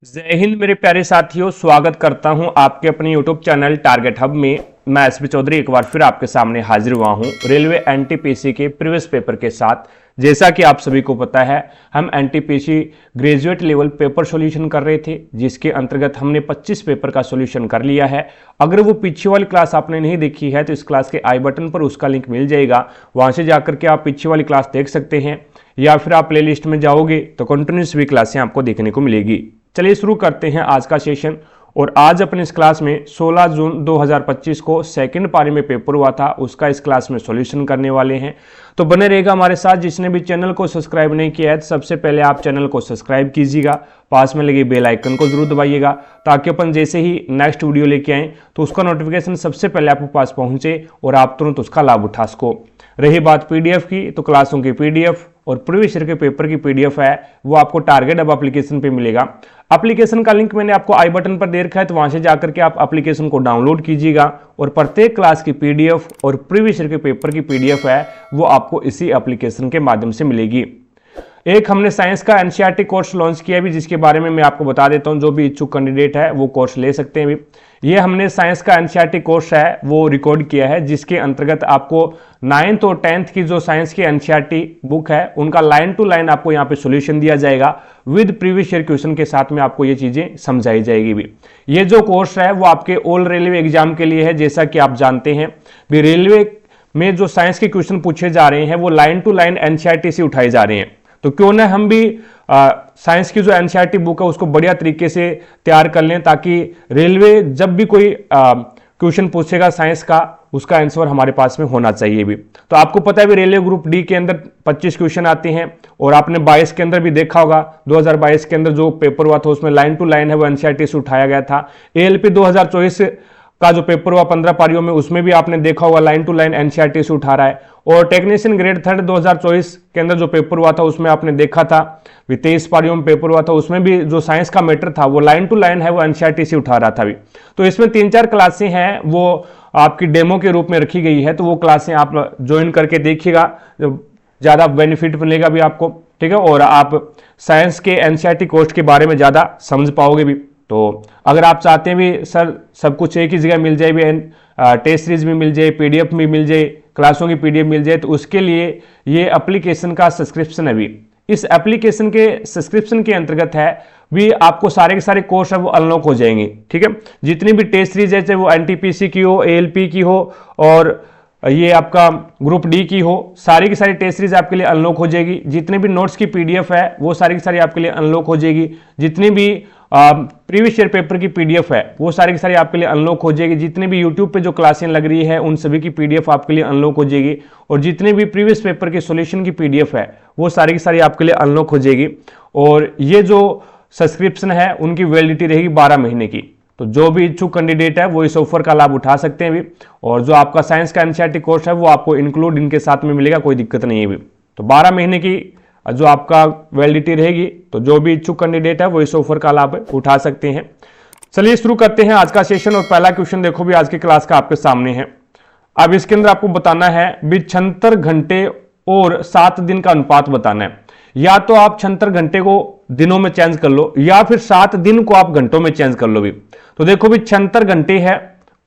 जय हिंद मेरे प्यारे साथियों, स्वागत करता हूं आपके अपने YouTube चैनल टारगेट हब में। मैं एसपी चौधरी एक बार फिर आपके सामने हाजिर हुआ हूं रेलवे एनटीपीसी के प्रीवियस पेपर के साथ। जैसा कि आप सभी को पता है, हम NTPC graduate level paper solution कर रहे थे, जिसके अंतर्गत हमने 25 पेपर का सॉल्यूशन कर लिया है। अगर वो पीछे वाली क्लास आपने नहीं देखी है तो इस क्लास के आई बटन पर उसका लिंक मिल जाएगा, वहां से जाकर के आप पीछे वाली क्लास देख सकते हैं, या फिर आप प्लेलिस्ट में जाओगे तो कंटिन्यूस भी क्लासें आपको देखने को मिलेगी। चलिए शुरू करते हैं आज का सेशन। और आज अपने इस क्लास में 16 जून 2025 को सेकंड पारी में पेपर हुआ था, उसका इस क्लास में सॉल्यूशन करने वाले हैं। तो बने रहेगा हमारे साथ। जिसने भी चैनल को सब्सक्राइब नहीं किया है तो सबसे पहले आप चैनल को सब्सक्राइब कीजिएगा, पास में लगे बेल आइकन को जरूर दबाइएगा, ताकि अपन जैसे ही नेक्स्ट वीडियो लेके आएँ तो उसका नोटिफिकेशन सबसे पहले आपके पास पहुंचे और आप तुरंत उसका लाभ उठा सको। रही बात पीडीएफ की, तो क्लासों की पीडीएफ और प्रीवियस ईयर के पेपर की पीडीएफ है वो आपको टारगेट हब एप्लीकेशन पे मिलेगा। एप्लीकेशन का लिंक मैंने आपको आई बटन पर दे रखा है, तो वहां से जाकर के आप एप्लीकेशन को डाउनलोड कीजिएगा और प्रत्येक क्लास की पीडीएफ और प्रीवियस ईयर के पेपर की पीडीएफ है वो आपको इसी एप्लीकेशन के माध्यम से मिलेगी। एक हमने साइंस का एनसीईआरटी कोर्स लॉन्च किया भी, जिसके बारे में मैं आपको बता देता हूं। जो भी इच्छुक कैंडिडेट है वो कोर्स ले सकते हैं भी। ये हमने साइंस का एनसीईआरटी कोर्स है वो रिकॉर्ड किया है, जिसके अंतर्गत आपको 9th और 10th की जो साइंस की एनसीईआरटी बुक है उनका लाइन टू लाइन आपको यहाँ पे सॉल्यूशन दिया जाएगा विद प्रीवियस ईयर क्वेश्चन के साथ में आपको ये चीजें समझाई जाएगी भी। ये जो कोर्स है वो आपके ऑल रेलवे एग्जाम के लिए है। जैसा कि आप जानते हैं भी, रेलवे में जो साइंस के क्वेश्चन पूछे जा रहे हैं वो लाइन टू लाइन एनसीईआरटी से उठाए जा रहे हैं। तो क्यों ना हम भी साइंस की जो एनसीईआरटी बुक है उसको बढ़िया तरीके से तैयार कर लें, ताकि रेलवे जब भी कोई क्वेश्चन पूछेगा साइंस का, उसका आंसर हमारे पास में होना चाहिए भी। तो आपको पता है भी, रेलवे ग्रुप डी के अंदर 25 क्वेश्चन आते हैं, और आपने 22 के अंदर भी देखा होगा, 2022 के अंदर जो पेपर हुआ था उसमें लाइन टू लाइन है वो एनसीईआरटी से उठाया गया था। एएलपी 2024 का जो पेपर हुआ 15 पारियों में, उसमें भी आपने देखा होगा लाइन टू लाइन एनसीईआरटी से उठा रहा है। और टेक्नीशियन ग्रेड 3 2024 के अंदर जो पेपर हुआ था उसमें आपने देखा था 23 पारियों में पेपर हुआ था, उसमें भी जो साइंस का मैटर था वो लाइन टू लाइन है वो एनसीईआरटी से उठा रहा था भी। तो इसमें 3-4 क्लासें हैं वो आपकी डेमो के रूप में रखी गई है, तो वो क्लासें आप ज्वाइन करके देखिएगा, ज्यादा बेनिफिट मिलेगा भी आपको, ठीक है। और आप साइंस के एनसीईआरटी कोर्स के बारे में ज्यादा समझ पाओगे भी। तो अगर आप चाहते हैं भी सर सब कुछ एक ही जगह मिल जाए भी, टेस्ट सीरीज भी मिल जाए, पीडीएफ भी मिल जाए, क्लासों की पीडीएफ मिल जाए, तो उसके लिए ये एप्लीकेशन का सब्सक्रिप्शन है भी। इस एप्लीकेशन के सब्सक्रिप्शन के अंतर्गत है भी आपको सारे के सारे कोर्स है वो अनलॉक हो जाएंगे, ठीक है। जितनी भी टेस्ट सीरीज है, चाहे वो एनटीपीसी की हो, एएलपी की हो, और ये आपका ग्रुप डी की हो, सारी की सारी टेस्ट सीरीज आपके लिए अनलॉक हो जाएगी। जितने भी नोट्स की पीडीएफ है वो सारी की सारी आपके लिए अनलॉक हो जाएगी। जितनी भी प्रीवियस ईयर पेपर की पीडीएफ है वो सारी की सारी आपके लिए अनलॉक हो जाएगी। जितनी भी यूट्यूब पे जो क्लासें लग रही है उन सभी की पीडीएफ आपके लिए अनलॉक हो जाएगी। और जितने भी प्रीवियस पेपर के सॉल्यूशन की पीडीएफ है वो सारी की सारी आपके लिए अनलॉक हो जाएगी। और ये जो सब्सक्रिप्शन है उनकी वैलिडिटी रहेगी 12 महीने की। तो जो भी इच्छुक कैंडिडेट है वो इस ऑफर का लाभ उठा सकते हैं भी। और जो आपका साइंस का एनसीईआरटी कोर्स है वो आपको इंक्लूड इनके साथ में मिलेगा, कोई दिक्कत नहीं है भी। तो 12 महीने की जो आपका वैलिडिटी रहेगी, तो जो भी इच्छुक कैंडिडेट है वो इस ऑफर का लाभ उठा सकते हैं। चलिए शुरू करते हैं आज का सेशन। और पहला क्वेश्चन देखो भी आज की क्लास का आपके सामने है। अब इसके अंदर आपको बताना है भी 76 घंटे और 7 दिन का अनुपात बताना है। या तो आप 76 घंटे को दिनों में चेंज कर लो, या फिर 7 दिन को आप घंटों में चेंज कर लो भी। तो देखो भी 76 घंटे है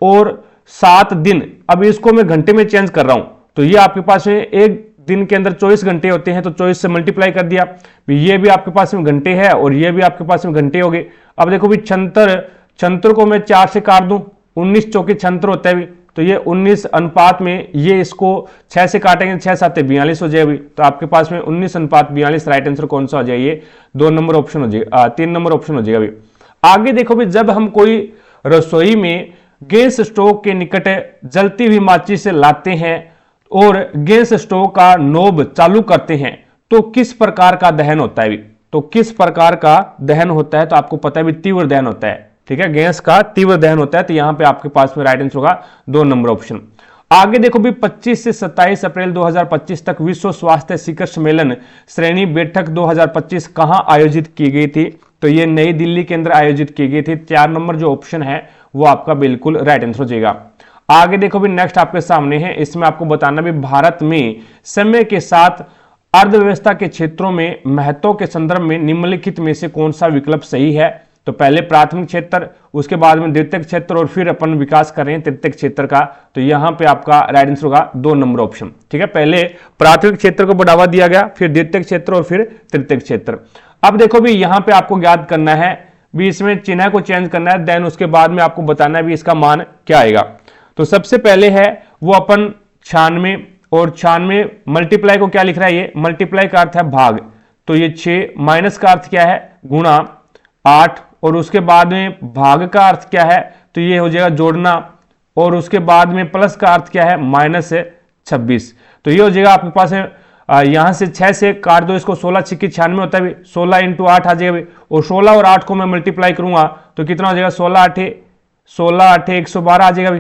और 7 दिन, अब इसको मैं घंटे में चेंज कर रहा हूं, तो ये आपके पास में एक दिन के अंदर 24 घंटे होते हैं, तो 24 से मल्टीप्लाई कर दिया, ये भी आपके पास में घंटे है और ये भी आपके पास में घंटे हो गए। अब देखो भी 76 को मैं 4 से काट दूं, 19 चौके 76 होता है भी, तो ये 19 अनुपात में ये इसको 6 से काटेंगे, 6 7 42 हो जाएगी। तो आपके पास में 19 अनुपात 42 राइट आंसर कौन सा हो जाए? ये 2 नंबर ऑप्शन हो जाएगा, 3 नंबर ऑप्शन हो जाएगा भी। आगे देखो भी, जब हम कोई रसोई में गैस स्टोव के निकट जलती हुई माचिस से लाते हैं और गैस स्टोव का नॉब चालू करते हैं तो किस प्रकार का दहन होता है भी? तो किस प्रकार का दहन होता है? तो आपको पता है भी तीव्र दहन होता है, ठीक है, गैस का तीव्र दहन होता है। तो यहां पे आपके पास में राइट आंसर होगा 2 नंबर ऑप्शन। आगे देखो भी 25 से 27 अप्रैल 2025 तक विश्व स्वास्थ्य शिखर सम्मेलन श्रेणी बैठक 2025 कहां आयोजित की गई थी? तो ये नई दिल्ली के अंदर आयोजित की गई थी। 4 नंबर जो ऑप्शन है वो आपका बिल्कुल राइट आंसर हो जाएगा। आगे देखो भी नेक्स्ट आपके सामने है, इसमें आपको बताना भी भारत में समय के साथ अर्थव्यवस्था के क्षेत्रों में महत्व के संदर्भ में निम्नलिखित में से कौन सा विकल्प सही है? तो पहले प्राथमिक क्षेत्र, उसके बाद में द्वितीयक क्षेत्र और फिर अपन विकास कर रहे हैं तृतीयक क्षेत्र का। तो यहां पे आपका राइट आंसर होगा 2 नंबर ऑप्शन। ठीक है, पहले प्राथमिक क्षेत्र को बढ़ावा दिया गया, फिर द्वितीयक क्षेत्र और फिर तृतीयक क्षेत्र। अब देखो भी यहां पे आपको ज्ञात करना है भी, इसमें चिन्ह को चेंज करना है, देन उसके बाद में आपको बताना है भी इसका मान क्या आएगा। तो सबसे पहले है वो अपन 96, और 96 मल्टीप्लाई को क्या लिख रहा है, ये मल्टीप्लाई का अर्थ है भाग, तो ये 6, माइनस का अर्थ क्या है गुणा 8, और उसके बाद में भाग का अर्थ क्या है, तो ये हो जाएगा जोड़ना, और उसके बाद में प्लस का अर्थ क्या है माइनस 26। तो ये हो जाएगा आपके पास है यहां से 6 से काट दो इसको, 16 6 96 होता है भी, 16 × 8 आ जाएगा भी, और 16 और 8 को मैं मल्टीप्लाई करूंगा तो कितना हो जाएगा 16 8 112 आ जाएगा भी।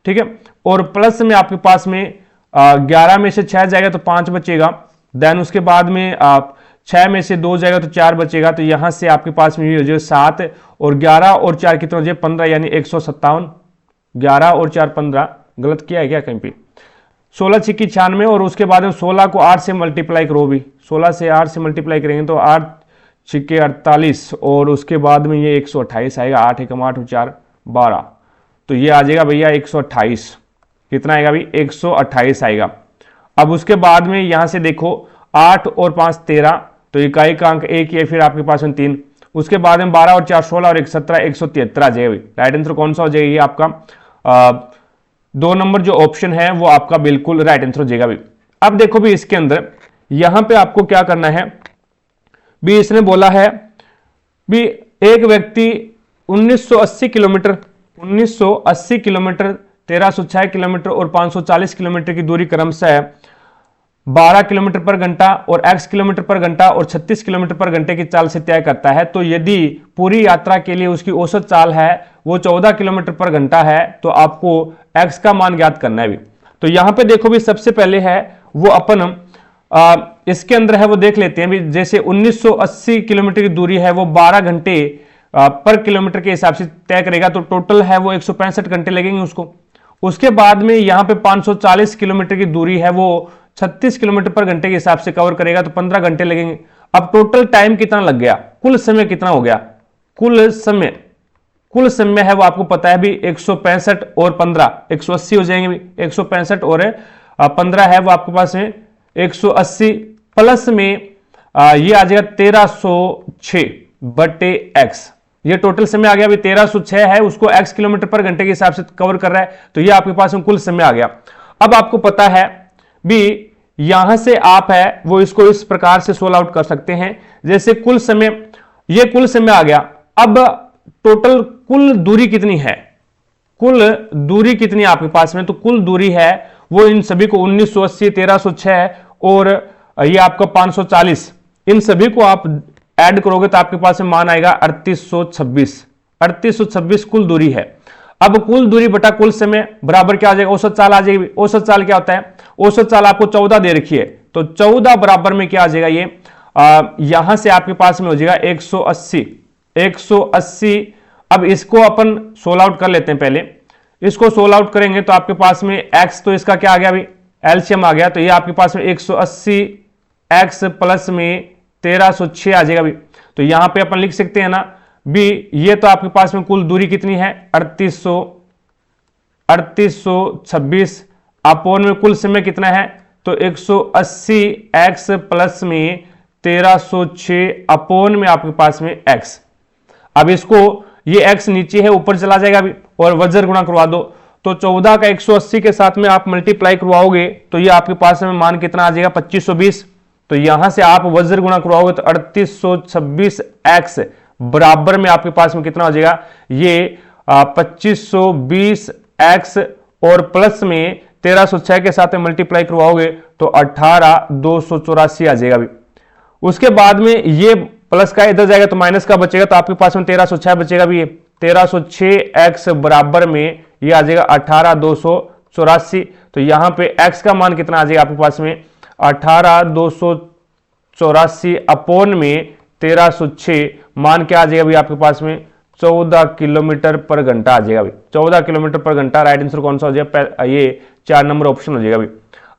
ठीक है, और प्लस में आपके पास में 11 में से 6 जाएगा तो 5 बचेगा, देन उसके बाद में 6 में से 2 जाएगा तो 4 बचेगा, तो यहां से आपके पास में ये हो जाएगा 7, और 11 और 4 कितना हो जाएगा 15, यानी 157। 11 और 4 15, गलत किया है क्या कहीं पे? 16 6 96, और उसके बाद में 16 को 8 से मल्टीप्लाई करो भी, 16 से 8 से मल्टीप्लाई करेंगे तो 8 6 48, और उसके बाद में ये 128 आएगा, 8 1 8 4 12, तो ये आ जाएगा भैया 128। कितना आएगा भाई 128 आएगा। अब उसके बाद में यहां से देखो 8 और 5 13, तो इकाई का अंक 1 है, फिर आपके पास में 3, उसके बाद में 12 और 4 16 और 1 17 173 आ जाएगा। राइट आंसर कौन सा हो जाएगा? ये आपका 2 नंबर जो ऑप्शन है वो आपका बिल्कुल राइट आंसर हो जाएगा भी। अब देखो भी इसके अंदर यहां पे आपको क्या करना है भी, इसने बोला है भी एक व्यक्ति 1980 किलोमीटर 1306 किलोमीटर और 540 किलोमीटर की दूरी क्रमशः 12 किलोमीटर पर घंटा और x किलोमीटर पर घंटा और 36 किलोमीटर पर घंटे की चाल से तय करता है। तो यदि पूरी यात्रा के लिए उसकी औसत चाल है वो 14 किलोमीटर पर घंटा है, तो आपको x का मान ज्ञात करना है भी। तो यहां पे देखो भी सबसे पहले है वो अपन इसके अंदर है वो देख लेते हैं भी, जैसे 1980 किलोमीटर की दूरी है वो 12 घंटे पर किलोमीटर के हिसाब से तय करेगा, तो टोटल है वो 165 घंटे लगेंगे उसको। उसके बाद में यहां पे 540 किलोमीटर की दूरी है वो 36 किलोमीटर पर घंटे के हिसाब से कवर करेगा, तो 15 घंटे लगेंगे। अब टोटल टाइम कितना लग गया, कुल समय कितना हो गया? कुल समय है वो आपको पता है भी 165 और 15 180 हो जाएंगे भी, 165 और 15 है वो आपके पास में 180, प्लस में ये आ जाएगा 1306 बटे x। ये टोटल समय आ गया भी 1306 है, उसको x किलोमीटर पर घंटे के हिसाब से कवर कर रहा है, तो ये आपके पास में कुल समय आ गया। अब आपको पता है भी यहां से आप है वो इसको इस प्रकार से सोल्व आउट कर सकते हैं, जैसे कुल समय, ये कुल समय आ गया। अब टोटल कुल दूरी कितनी है, कुल दूरी कितनी आपके पास में? तो कुल दूरी है वो इन सभी को 1980 1306 और ये आपका 540, इन सभी को आप ऐड करोगे तो आपके पास में मान आएगा 3826 कुल दूरी है। अब कुल दूरी बटा कुल समय बराबर क्या आ जाएगा? औसत चाल आ जाएगी। औसत चाल क्या होता है? औसत चाल आपको 14 दे रखी है, तो 14 बराबर में क्या आ जाएगा? ये यहां से आपके पास में हो जाएगा 180। अब इसको अपन सोल्व आउट कर लेते हैं। पहले इसको सोल्व आउट करेंगे तो आपके पास में x, तो इसका क्या आ गया? अभी एलसीएम आ गया, तो ये आपके पास में 180 x प्लस में 1306 आ जाएगा भी। तो यहां पे अपन लिख सकते हैं ना भी, ये तो आपके पास में कुल दूरी कितनी है 3826, अपोन में कुल समय कितना है तो 180 x प्लस में 1306 अपोन में आपके पास में x। अब इसको ये x नीचे है ऊपर चला जाएगा अभी, और वज्र गुणा करवा दो, तो 14 का 180 के साथ में आप मल्टीप्लाई करवाओगे तो ये आपके पास में मान कितना आ जाएगा 2520। तो यहां से आप वज्र गुणा करवाओगे तो 3826x बराबर में आपके पास में कितना हो जाएगा? ये 2520x और प्लस में 1306 के साथ में मल्टीप्लाई करवाओगे तो 18284 आ जाएगा भी। उसके बाद में ये प्लस का इधर जाएगा तो माइनस का बचेगा, तो आपके पास में 1306 बचेगा भी। ये 1306x बराबर में ये आ जाएगा 18284। तो यहां पे x का मान कितना आ जाएगा आपके पास में 18284 अपोन में 1306, मान क्या आ जाएगा भाई आपके पास में 14 किलोमीटर पर घंटा आ जाएगा भाई। 14 किलोमीटर पर घंटा राइट आंसर कौन सा हो जाएगा? ये 4 नंबर ऑप्शन हो जाएगा भाई।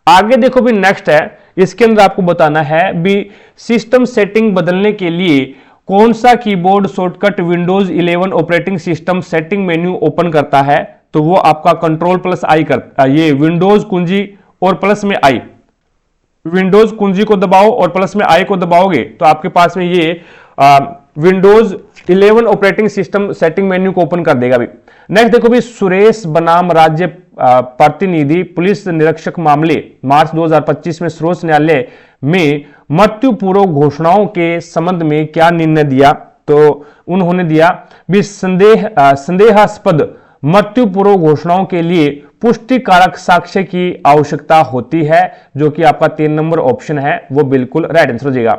आगे देखो भी नेक्स्ट है, इसके अंदर आपको बताना है भी सिस्टम सेटिंग बदलने के लिए कौन सा keyboard shortcut Windows 11 operating system setting menu open करता है? तो वो आपका कंट्रोल प्लस आई करता, ये विंडोज कुंजी और प्लस में आई, विंडोज कुंजी को दबाओ और प्लस में आई को दबाओगे तो आपके पास में ये Windows 11 operating system setting menu को ओपन कर देगा भी। नेक्स्ट देखो भी, सुरेश बनाम राज्य प्रतिनिधि पुलिस निरीक्षक मामले मार्च 2025 में सर्वोच्च न्यायालय में मृत्यु पूर्व घोषणाओं के संबंध में क्या निर्णय दिया? तो उन्होंने दिया भी संदेहास्पद मृत्यु पूर्व घोषणाओं के लिए पुष्टि कारक साक्ष्य की आवश्यकता होती है, जो कि आपका 3 नंबर ऑप्शन है वो बिल्कुल राइट आंसर हो जाएगा।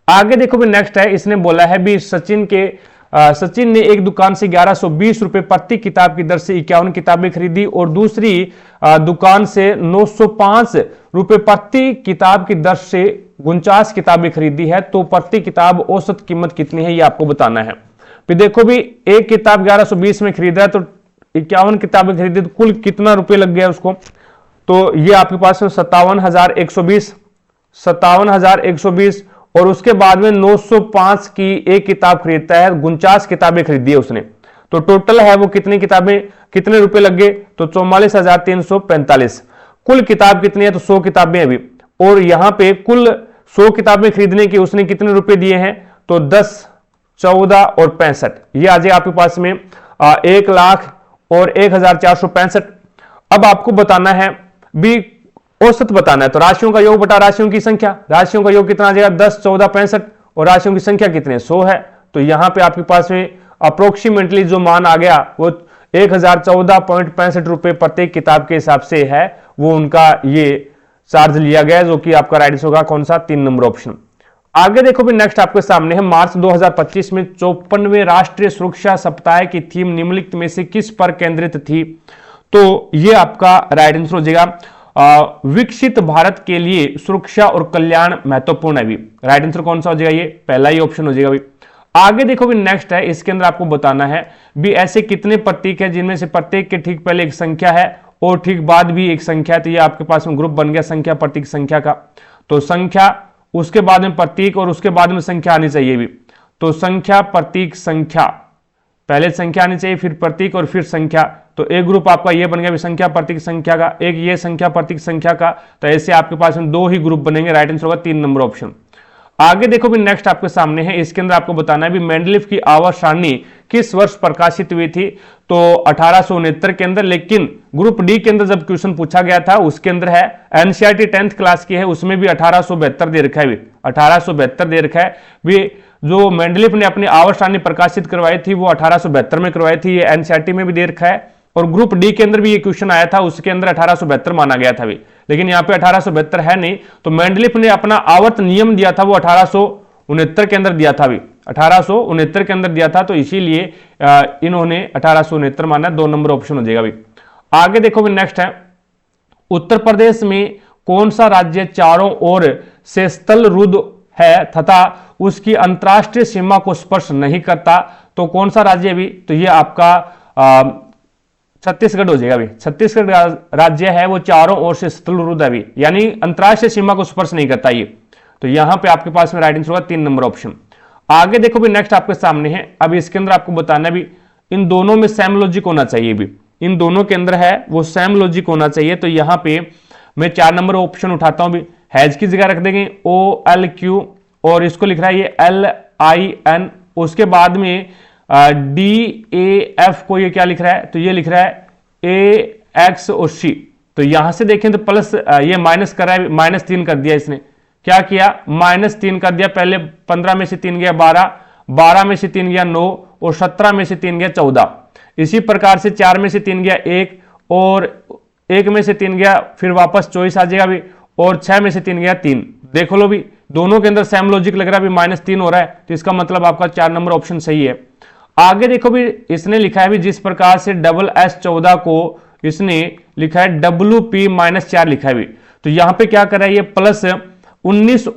आगे देखो भी नेक्स्ट है, इसने बोला है भी सचिन ने एक दुकान से 1120 रुपए प्रति किताब की दर से 51 किताबें खरीदी और दूसरी दुकान से 905 रुपए प्रति किताब की दर से 49 किताबें खरीदी है, तो प्रति किताब औसत कीमत कितनी है ये आपको बताना है। फिर देखो भी, एक किताब 1120 में खरीद रहा है तो 51 किताबें खरीदी तो कुल कितना रुपए लग गया उसको? तो ये आपके पास में 57,120 और उसके बाद में 905 की एक किताब खरीदता है, 49 किताबें खरीदी है उसने, तो टोटल है वो कितनी किताबें, कितने रुपए लग गए? तो 44,345। कुल किताब कितनी है? तो 100 किताबें अभी, और यहां पे कुल 100 किताबें खरीदने की उसने कितने रुपए दिए हैं? तो 10, 14 और 65, ये आ जाए आपके पास में 1,01,465। अब आपको बताना है भी औसत बताना है, तो राशियों का योग बटा राशियों की संख्या, राशियों का योग कितना आ जाएगा? 10, 14, 65 और राशियों की संख्या कितने? 100 है, तो यहां पे आपके पास में अप्रोक्सीमेटली जो मान आ गया वो 1014.65 रुपए प्रत्येक किताब के हिसाब से है, वो उनका ये चार्ज लिया गया, जो कि आपका राइट होगा कौन सा? 3 नंबर ऑप्शन। आगे देखो भी नेक्स्ट आपके सामने है, मार्च 2025 में 54वें राष्ट्रीय सुरक्षा सप्ताह की थीम निम्नलिखित में से किस पर केंद्रित थी? तो ये आपका राइट आंसर हो जाएगा विकसित भारत के लिए सुरक्षा और कल्याण महत्वपूर्ण है भी। राइट आंसर कौन सा हो जाएगा? ये पहला ही ऑप्शन हो जाएगा भी। आगे देखो भी नेक्स्ट है, इसके अंदर आपको बताना है भी ऐसे कितने प्रतीक है जिनमें से प्रत्येक के ठीक पहले एक संख्या है और ठीक बाद भी एक संख्या है, तो ये आपके पास में ग्रुप बन गया संख्या प्रतीक संख्या का। तो संख्या, उसके बाद में प्रतीक और उसके बाद में संख्या आनी चाहिए भी, तो संख्या प्रतीक संख्या, पहले संख्या आनी चाहिए फिर प्रतीक और फिर संख्या, तो एक ग्रुप आपका ये बन गया संख्या प्रतीक संख्या का, एक ये संख्या प्रतीक संख्या का, तो ऐसे आपके पास में 2 ही ग्रुप बनेंगे। राइट आंसर होगा 3 नंबर ऑप्शन। आगे देखो भी नेक्स्ट आपके सामने है, इसके अंदर आपको बताना है भी मेंडलीफ की आवर्त सारणी किस वर्ष प्रकाशित हुई थी? तो 1869 के अंदर, लेकिन ग्रुप डी के अंदर जब क्वेश्चन पूछा गया था उसके अंदर है एनसीईआरटी 10th क्लास की है, उसमें भी 1872 दे रखा है, 1872 दे रखा है भी। जो मेंडलीफ ने अपनी आवर्त सारणी प्रकाशित करवाई थी वो 1872 में करवाई थी, ये एनसीईआरटी में भी दे रखा है, और ग्रुप डी के अंदर भी ये क्वेश्चन आया था, उसके अंदर 1872 माना गया था भी, लेकिन यहाँ पे 1872 है नहीं, तो मेंडलीफ ने अपना आवर्त नियम दिया था वो 1869 के अंदर दिया था भी, 1869 के अंदर दिया था, तो इसीलिए इन्होंने 1869 माना, 2 नंबर ऑप्शन हो जाएगा भी। आगे देखो भी नेक्स्ट है, उत्तर प्रदेश में कौन सा राज्य चारों ओर से स्थल रुद्ध है तथा उसकी अंतरराष्ट्रीय सीमा को स्पर्श नहीं करता? तो कौन सा राज्य भी? तो ये आपका छत्तीसगढ़ हो जाएगा भी। छत्तीसगढ़ राज्य है वो चारों ओर से स्थलरुद्ध है भी, यानी अंतरराष्ट्रीय सीमा को स्पर्श नहीं करता ये, तो यहां पे आपके पास में राइट आंसर होगा 3 नंबर ऑप्शन। आगे देखो भी नेक्स्ट आपके सामने है, अब इसके अंदर आपको बताना भी इन दोनों में सेम लॉजिक होना चाहिए भी, इन दोनों के अंदर है वो सेम लॉजिक होना चाहिए, तो यहां पे मैं 4 नंबर ऑप्शन उठाता हूं भी, हैज की जगह रख देंगे OLQ और इसको लिख रहा है ये LIN, उसके बाद में DAF को ये क्या लिख रहा है? तो ये लिख रहा है AX और C, तो यहां से देखें तो प्लस ये माइनस कर रहा है, -3 कर दिया इसने, क्या किया? -3 कर दिया, पहले 15 में से 3 गया 12, 12 में से 3 गया 9 और 17 में से 3 गया 14, इसी प्रकार से 4 में से 3 गया 1 और 1 में से 3 गया फिर वापस 24 आ जाएगा भी, और 6 में से 3 गया 3। देखो लो भी दोनों के अंदर सेम लॉजिक लग रहा है भी, -3 हो रहा है, तो इसका मतलब आपका 4 नंबर ऑप्शन सही है। आगे देखो भी इसने लिखा है भी जिस प्रकार से SS14 को इसने लिखा है WP-4 लिखा है भी, तो यहां पे क्या कर रहा है ये प्लस 19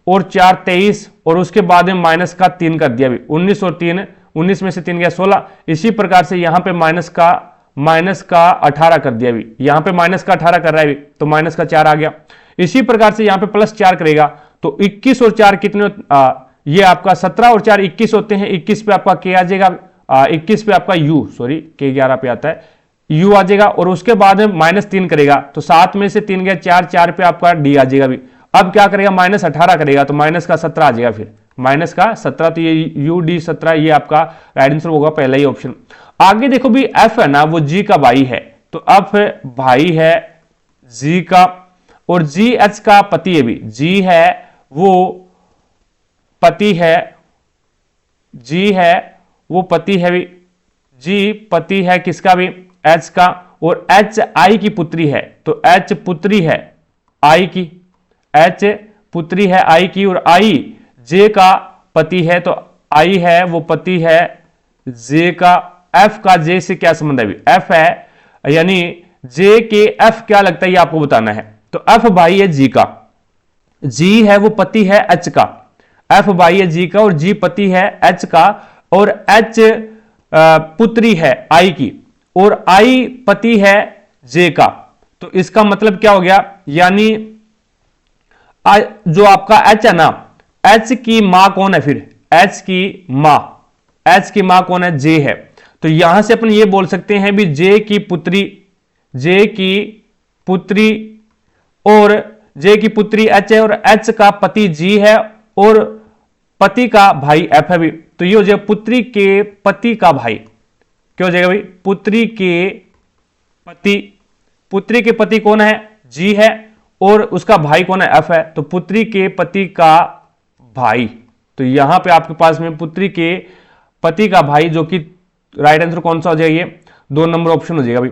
और 4 23 और उसके बाद में माइनस का 3 कर दिया भी, 19 और 3, 19 में से 3 गया 16, इसी प्रकार से यहां पे माइनस का 18 कर दिया भी, यहां पे माइनस का 18 कर रहा है भी, तो माइनस का 4 आ गया, इसी प्रकार से यहां पे प्लस 4 करेगा तो 21 और 4 कितने, ये आपका 17 और 4 21 होते हैं, 21 पे आपका के आ जाएगा, 21 पे आपका यू, सॉरी के 11 पे आता है, यू आ जाएगा और उसके बाद में -3 करेगा तो 7 में से 3 गया 4, 4 पे आपका डी आ जाएगा। भी अब क्या करेगा, -18 करेगा तो माइनस का 17 आ जाएगा, फिर माइनस का 17, तो ये यू डी 17 ये आपका राइट आंसर होगा, पहला ही ऑप्शन। आगे देखो भी एफ है ना, वो जी का भाई है, तो एफ भाई है जी का, और जी एच का पति है। भी जी है वो पति है, जी है वो पति है, भी जी पति है किसका, भी एच का, और एच आई की पुत्री है, तो एच पुत्री है आई की, एच पुत्री है आई की, और आई जे का पति है, तो आई है वो पति है जे का। एफ का जे से क्या संबंध है, भी एफ है, यानी जे के एफ क्या लगता है ये आपको बताना है। तो एफ भाई है जी का, जी है वो पति है एच का, एफ भाई है जी का और जी पति है एच का, और एच पुत्री है आई की, और आई पति है जे का। तो इसका मतलब क्या हो गया, यानी जो आपका एच है ना, एच की मां कौन है, फिर एच की मां, एच की मां कौन है, जे है। तो यहां से अपन ये बोल सकते हैं भी जे की पुत्री, जे की पुत्री, और जे की पुत्री एच है, और एच का पति जी है, और पति का भाई एफ है। भी तो ये हो जाएगा पुत्री के पति का भाई, क्या हो जाएगा भाई, पुत्री के पति, पुत्री के पति कौन है, जी है, और उसका भाई कौन है, एफ है, तो पुत्री के पति का भाई। तो यहां पे आपके पास में पुत्री के पति का भाई, जो कि राइट आंसर कौन सा हो जाएगा, ये 2 नंबर ऑप्शन हो जाएगा भाई।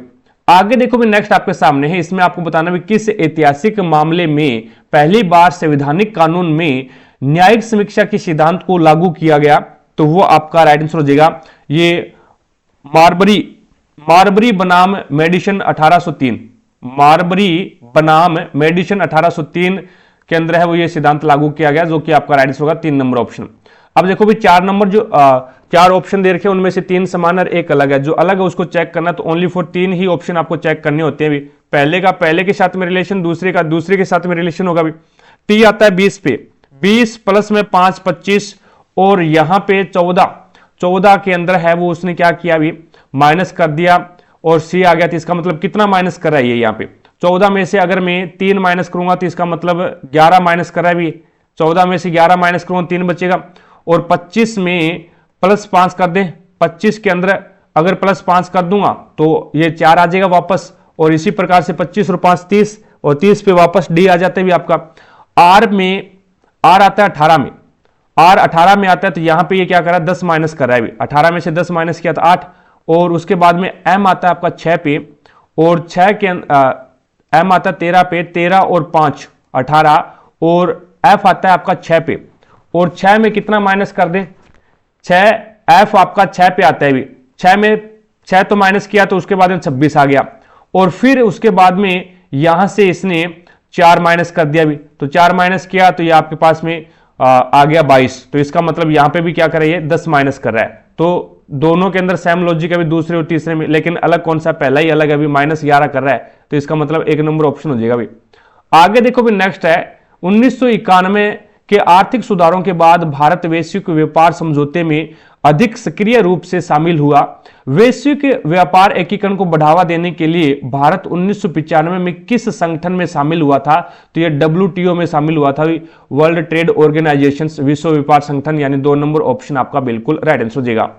आगे देखो भी नेक्स्ट आपके सामने है, इसमें आपको बताना भी किस ऐतिहासिक मामले में पहली बार संवैधानिक कानून में न्यायिक समीक्षा के सिद्धांत को लागू किया गया, तो वो आपका राइट आंसर हो जाएगा ये मार्बरी बनाम मेडिसन 1803, मार्बरी बनाम मेडिसन 1803 के अंदर है वो ये सिद्धांत लागू किया गया, जो कि आपका राइट आंसर होगा 3 नंबर ऑप्शन। अब देखो भी 4 नंबर जो 4 ऑप्शन दे रखे हैं उनमें से 3 समान और 1 अलग है, जो अलग है उसको चेक करना, तो ओनली फॉर 3 ही ऑप्शन आपको चेक करने होते हैं। भी पहले का पहले के साथ में रिलेशन, दूसरे का दूसरे के साथ में रिलेशन होगा। भी टी आता है 20 पे, 20 प्लस में 5 25, और यहां पे 14 के अंदर है वो उसने क्या किया, भी माइनस कर दिया, और सी आ गया, तो इसका मतलब कितना माइनस कर रहा है ये, यहाँ पे 14 में से अगर मैं 3 माइनस करूंगा तो इसका मतलब 11 माइनस कर रहा है। भी 14 में से 11 माइनस करूंगा 3 बचेगा, और 25 में +5 कर दें, 25 के अंदर अगर +5 कर दूंगा तो ये 4 आ जाएगा वापस, और इसी प्रकार से 25 और 5 30, और 30 पे वापस डी आ जाता है। भी आपका आर में आर आता है 18 में, आर 18 में आता है, तो यहां पे ये क्या कर रहा है, 10 माइनस कर रहा है। 18 में से 10 माइनस किया तो 8, और उसके बाद में एम आता है आपका 6 पे, और 6 के एम आता है 13 पे, 13 और 5 18, और एफ आता है आपका 6 पे, और 6 में कितना माइनस कर दें, 6 एफ आपका 6 पे आता है। भी 6 में 6 तो माइनस किया तो उसके बाद में 26 आ गया, और फिर उसके बाद में यहां से इसने 4 माइनस कर दिया। भी तो 4 माइनस किया तो ये आपके पास में आ गया 22, तो इसका मतलब यहां पे भी क्या कर रहा है, 10 माइनस कर रहा है। तो दोनों के अंदर सेम लॉजिक है, भी दूसरे और तीसरे में, लेकिन अलग कौन सा, पहला ही अलग है, भी -11 कर रहा है, तो इसका मतलब 1 नंबर ऑप्शन हो जाएगा। भी आगे देखो भी नेक्स्ट है 1991 के आर्थिक सुधारों के बाद भारत वैश्विक व्यापार समझौते में अधिक सक्रिय रूप से शामिल हुआ। वैश्विक व्यापार एकीकरण को बढ़ावा देने के लिए भारत 1995 में किस संगठन में शामिल हुआ था, तो ये WTO में शामिल हुआ था, वर्ल्ड ट्रेड ऑर्गेनाइजेशन, विश्व व्यापार संगठन, यानी 2 नंबर ऑप्शन आपका बिल्कुल राइट आंसर हो जाएगा।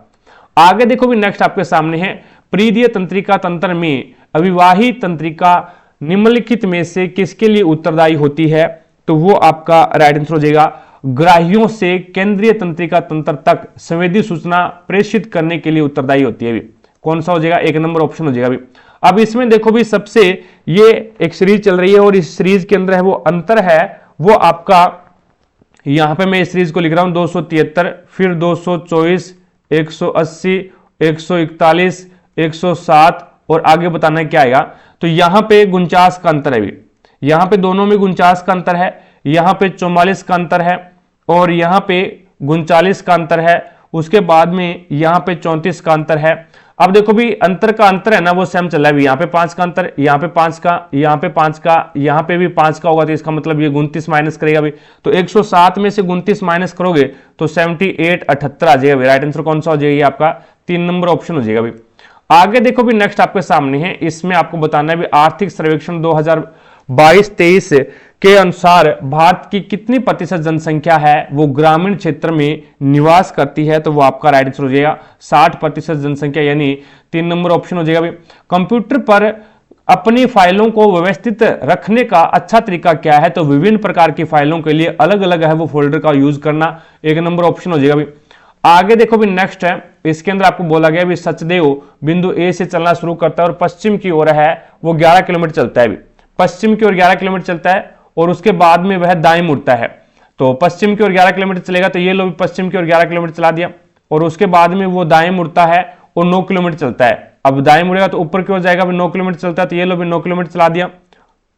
आगे देखो भी नेक्स्ट आपके सामने है परिधीय तंत्रिका तंत्र में अविवाही तंत्रिका निम्नलिखित में से किसके लिए उत्तरदायी होती है, तो वो आपका राइट आंसर हो जाएगा ग्राहियों से केंद्रीय तंत्रिका तंत्र तक संवेदी सूचना प्रेषित करने के लिए उत्तरदायी होती है। भी कौन सा हो जाएगा, 1 नंबर ऑप्शन हो जाएगा। भी अब इसमें देखो भी सबसे ये एक सीरीज चल रही है, और इस सीरीज के अंदर है वो अंतर है वो आपका, यहां पे मैं इस सीरीज को लिख रहा हूं 273, फिर 224, 180, 141, 107, और आगे बताना क्या आएगा। तो यहां पे 49 का अंतर है। भी यहां पे दोनों में 49 का अंतर है, यहां पे 44 का अंतर है, और यहां पे 39 का अंतर है, उसके बाद में यहां पे 34 का अंतर है। अब देखो भी अंतर का अंतर है ना वो सेम चल रहा है भी, यहाँ पे 5 का अंतर, यहाँ पे 5 का, यहाँ पे 5 का, यहाँ पे भी 5 का होगा, तो इसका मतलब ये 29 माइनस करेगा भी, तो 107 में से 29 माइनस करोगे तो 78 78 आ जाएगा। राइट आंसर कौन सा हो जाएगा? आपका 3 नंबर ऑप्शन हो जाएगा भी। आगे देखो भी नेक्स्ट आपके सामने है, इसमें आपको बताना है भी आर्थिक सर्वेक्षण 2022-23 के अनुसार भारत की कितनी प्रतिशत जनसंख्या है वो ग्रामीण क्षेत्र में निवास करती है, तो वो आपका राइट आंसर हो जाएगा 60% जनसंख्या, यानी 3 नंबर ऑप्शन हो जाएगा। कंप्यूटर पर अपनी फाइलों को व्यवस्थित रखने का अच्छा तरीका क्या है? तो विभिन्न प्रकार की फाइलों के लिए अलग अलग है वो फोल्डर का यूज करना, 1 नंबर ऑप्शन हो जाएगा भी। आगे देखो भी नेक्स्ट है, इसके अंदर आपको बोला गया भी सचदेव बिंदु ए से चलना शुरू करता है और पश्चिम की ओर है वो 11 किलोमीटर चलता है भी, पश्चिम की ओर 11 किलोमीटर चलता है और उसके बाद में वह दाएं मुड़ता है। तो पश्चिम की ओर 11 किलोमीटर चलेगा, तो ये लो भी पश्चिम की ओर 11 किलोमीटर चला दिया, और उसके बाद में वो दाएं मुड़ता है और 9 किलोमीटर चलता है। अब दाएं मुड़ेगा तो ऊपर की ओर जाएगा, 9 किलोमीटर चलता है, तो ये लो भी 9 किलोमीटर चला दिया।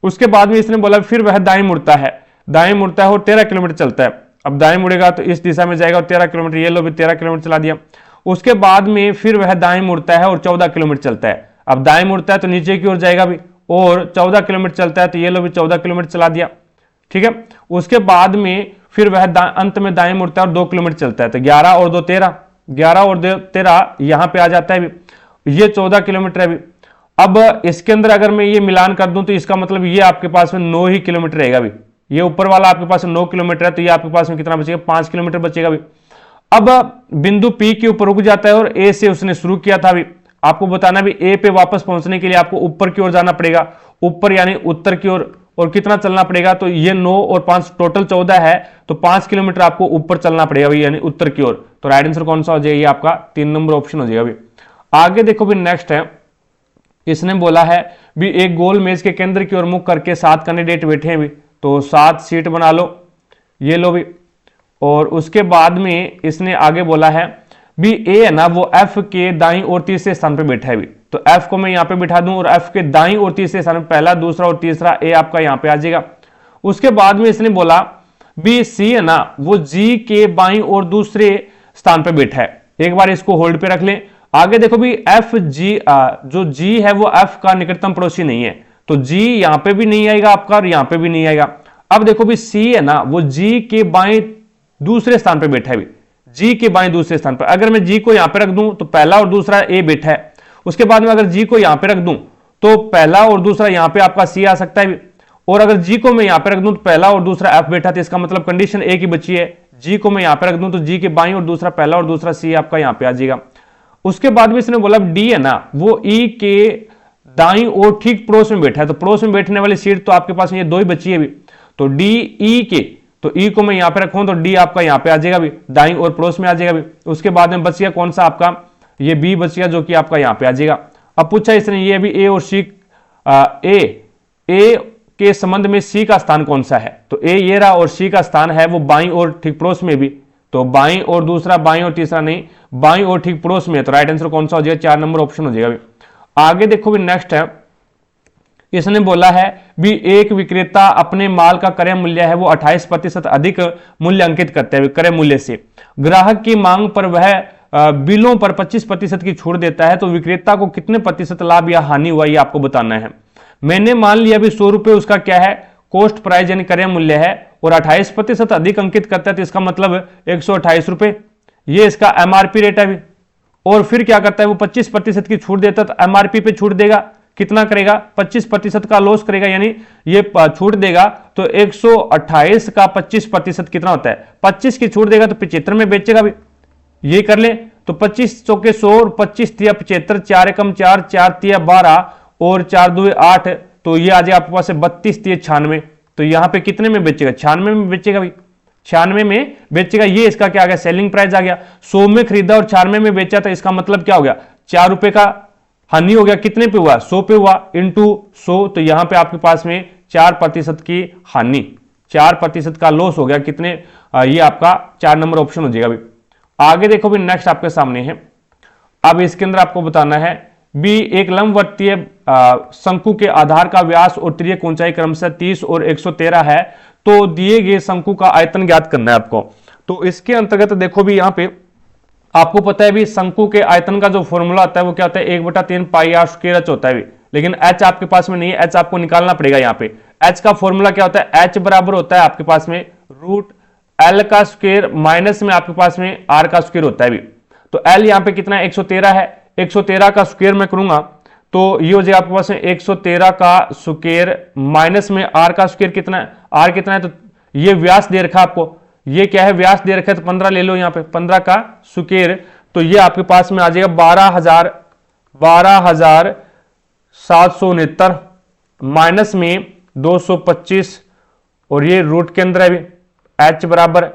उसके बाद में इसने बोला फिर वह दाएं मुड़ता है, दाएं मुड़ता है और 13 किलोमीटर चलता है। अब दाएं मुड़ेगा तो इस दिशा में जाएगा और 13 किलोमीटर, ये लो भी 13 किलोमीटर चला दिया। उसके बाद में फिर वह दाएं मुड़ता है और 14 किलोमीटर चलता है। अब दाएं मुड़ता है तो नीचे की ओर जाएगा भी और 14 किलोमीटर चलता है, तो ये लो भी 14 किलोमीटर चला दिया, ठीक है। उसके बाद में फिर वह अंत में दाएं मुड़ता है और 2 किलोमीटर चलता है, तो 11 और 2 13, 11 और 2 13 यहां पे आ जाता है भी, ये 14 किलोमीटर है भी। अब इसके अंदर अगर मैं ये मिलान कर दूं तो इसका मतलब ये आपके पास में 9 ही किलोमीटर रहेगा भी, ये ऊपर वाला आपके पास 9 किलोमीटर है, तो ये आपके पास में कितना बचेगा? 5 किलोमीटर बचेगा भी। अब बिंदु पी के ऊपर रुक जाता है और ए से उसने शुरू किया था भी, आपको बताना भी ए पे वापस पहुंचने के लिए आपको ऊपर की ओर जाना पड़ेगा, ऊपर यानी उत्तर की ओर, और कितना चलना पड़ेगा? तो ये 9 और 5 टोटल 14 है, तो 5 किलोमीटर आपको ऊपर चलना पड़ेगा भी, यानी उत्तर की ओर। तो राइट आंसर कौन सा हो जाएगा? आपका 3 नंबर ऑप्शन हो जाएगा भी। आगे देखो भी नेक्स्ट है, इसने बोला है भी एक गोल मेज के केंद्र की ओर मुख करके 7 कैंडिडेट बैठे हैं भी, तो 7 सीट बना लो, ये लो भी। और उसके बाद में इसने आगे बोला है भी ए है ना वो एफ के दाईं और तीसरे स्थान पर बैठा है भी, तो एफ को मैं यहां पे बिठा दूं और एफ के दाईं और तीसरे स्थान पर पहला, दूसरा और तीसरा ए आपका यहां पे आ जाएगा। उसके बाद में इसने बोला भी सी है ना वो जी के बाईं और दूसरे स्थान पर बैठा है। एक बार इसको होल्ड पे रख लें। आगे देखो भी एफ जी, जो जी है वो एफ का निकटतम पड़ोसी नहीं है, तो जी यहां पे भी नहीं आएगा आपका और यहां पे भी नहीं आएगा। अब देखो भी सी है ना वो जी के बाएं दूसरे स्थान पर बैठा है भी, जी के बाएं दूसरे स्थान पर। अगर मैं जी को यहां पे रख दूं तो पहला और दूसरा ए बैठा है, उसके बाद में अगर जी को यहां पे रख दूं तो पहला और दूसरा यहां पे आपका सी आ सकता है भी, और अगर जी को मैं यहां पे रख दूं तो पहला और दूसरा एफ बैठा, तो इसका मतलब कंडीशन ए की बची है। जी को मैं यहां पे रख दूं तो जी के बाईं और दूसरा पहला और दूसरा सी आपका यहां पे आ जाएगा। उसके बाद में इसने बोला डी है ना वो ई के दाईं और ठीक पड़ोस में बैठा है, तो पड़ोस में बैठने वाली सीट तो आपके पास में ये 2 ही बची है भी, तो डी ई के, तो ई को मैं यहां पे रखूं तो डी आपका यहां पे आ जाएगा भी, दाईं और पड़ोस में आ जाएगा भी। उसके बाद में बच गया कौन सा आपका? ये बी बच गया जो कि आपका यहां पे आ जाएगा। अब पूछा इसने ये भी ए और सी, ए के संबंध में सी का स्थान कौन सा है? तो ए ये रहा और सी का स्थान है वो बाईं और ठीक पड़ोस में भी, तो बाईं और दूसरा, बाईं और तीसरा नहीं, बाईं और ठीक पड़ोस में, तो राइट आंसर कौन सा हो जाएगा? 4 नंबर ऑप्शन हो जाएगा भी। आगे देखो भी नेक्स्ट है, इसने बोला है भी एक विक्रेता अपने माल का क्रय मूल्य है वो 28% अधिक मूल्य अंकित करते हैं क्रय मूल्य से, ग्राहक की मांग पर वह बिलों पर 25% की छूट देता है, तो विक्रेता को कितने प्रतिशत लाभ या हानि हुआ ये आपको बताना है। मैंने मान लिया भी 100 रुपए उसका क्या है? कॉस्ट प्राइस यानी क्रय मूल्य है, और 28% अधिक अंकित करता है, तो इसका मतलब 128 रुपए, ये इसका एमआरपी रेट है भी। और फिर क्या करता है वो 25% की छूट देता है, तो एमआरपी पे छूट देगा, कितना करेगा? 25% का लॉस करेगा, यानी ये छूट देगा, तो 128 का 25% कितना होता है? 25 की छूट देगा तो 75 में बेचेगा भी, ये कर ले। तो 25 चौके 100 और 25 तिया 75, 4 एकम 4, 4 तिया 12 और 4 दुए 8, तो ये आ जाएगा आपके पास 32 तिया 96, तो यहां पे कितने में बेचेगा? 96 में बेचेगा भी, 96 में बेचेगा। ये इसका क्या आ गया? सेलिंग प्राइस आ गया। 100 में खरीदा और 96 में बेचा, तो इसका मतलब क्या हो गया? 4 रुपए का हानि हो गया। कितने पे हुआ? 100 पे हुआ, इंटू 100, तो यहां पे आपके पास में 4% की हानि, 4% का लॉस हो गया। कितने? ये आपका 4 नंबर ऑप्शन हो जाएगा भी। आगे देखो भी नेक्स्ट आपके सामने है, अब इसके अंदर आपको बताना है भी एक लंबवर्तीय शंकु के आधार का व्यास और तिर्यक ऊंचाई क्रमशः 30 और 113 है, तो दिए गए शंकु का आयतन ज्ञात करना है आपको। तो इसके अंतर्गत देखो भी यहां पे आपको पता है भी शंकु के आयतन का जो फॉर्मूला होता है वो क्या होता है 1/3 पाई आर स्क्वायर एच होता है भी, लेकिन एच आपके पास में नहीं है, एच आपको निकालना पड़ेगा। यहाँ पे एच का फॉर्मूला क्या होता है, एच बराबर होता है आपके पास में रूट एल का स्क्वायर माइनस में आपके पास में आर का स्क्वायर होता है भी। तो एल यहाँ पे कितना है 113 है, 113 का स्क्वायर मैं करूंगा तो ये हो जाएगा आपके पास में 113 का स्क्वायर माइनस में आर का स्क्वायर कितना है, आर कितना है, तो ये व्यास दे रखा आपको, ये क्या है व्यास दे रखा है, तो 15 ले लो यहाँ पे 15 का स्क्वायर, तो ये आपके पास में आ जाएगा 12,769 माइनस में 225 और ये रूट के अंदर है भी एच बराबर,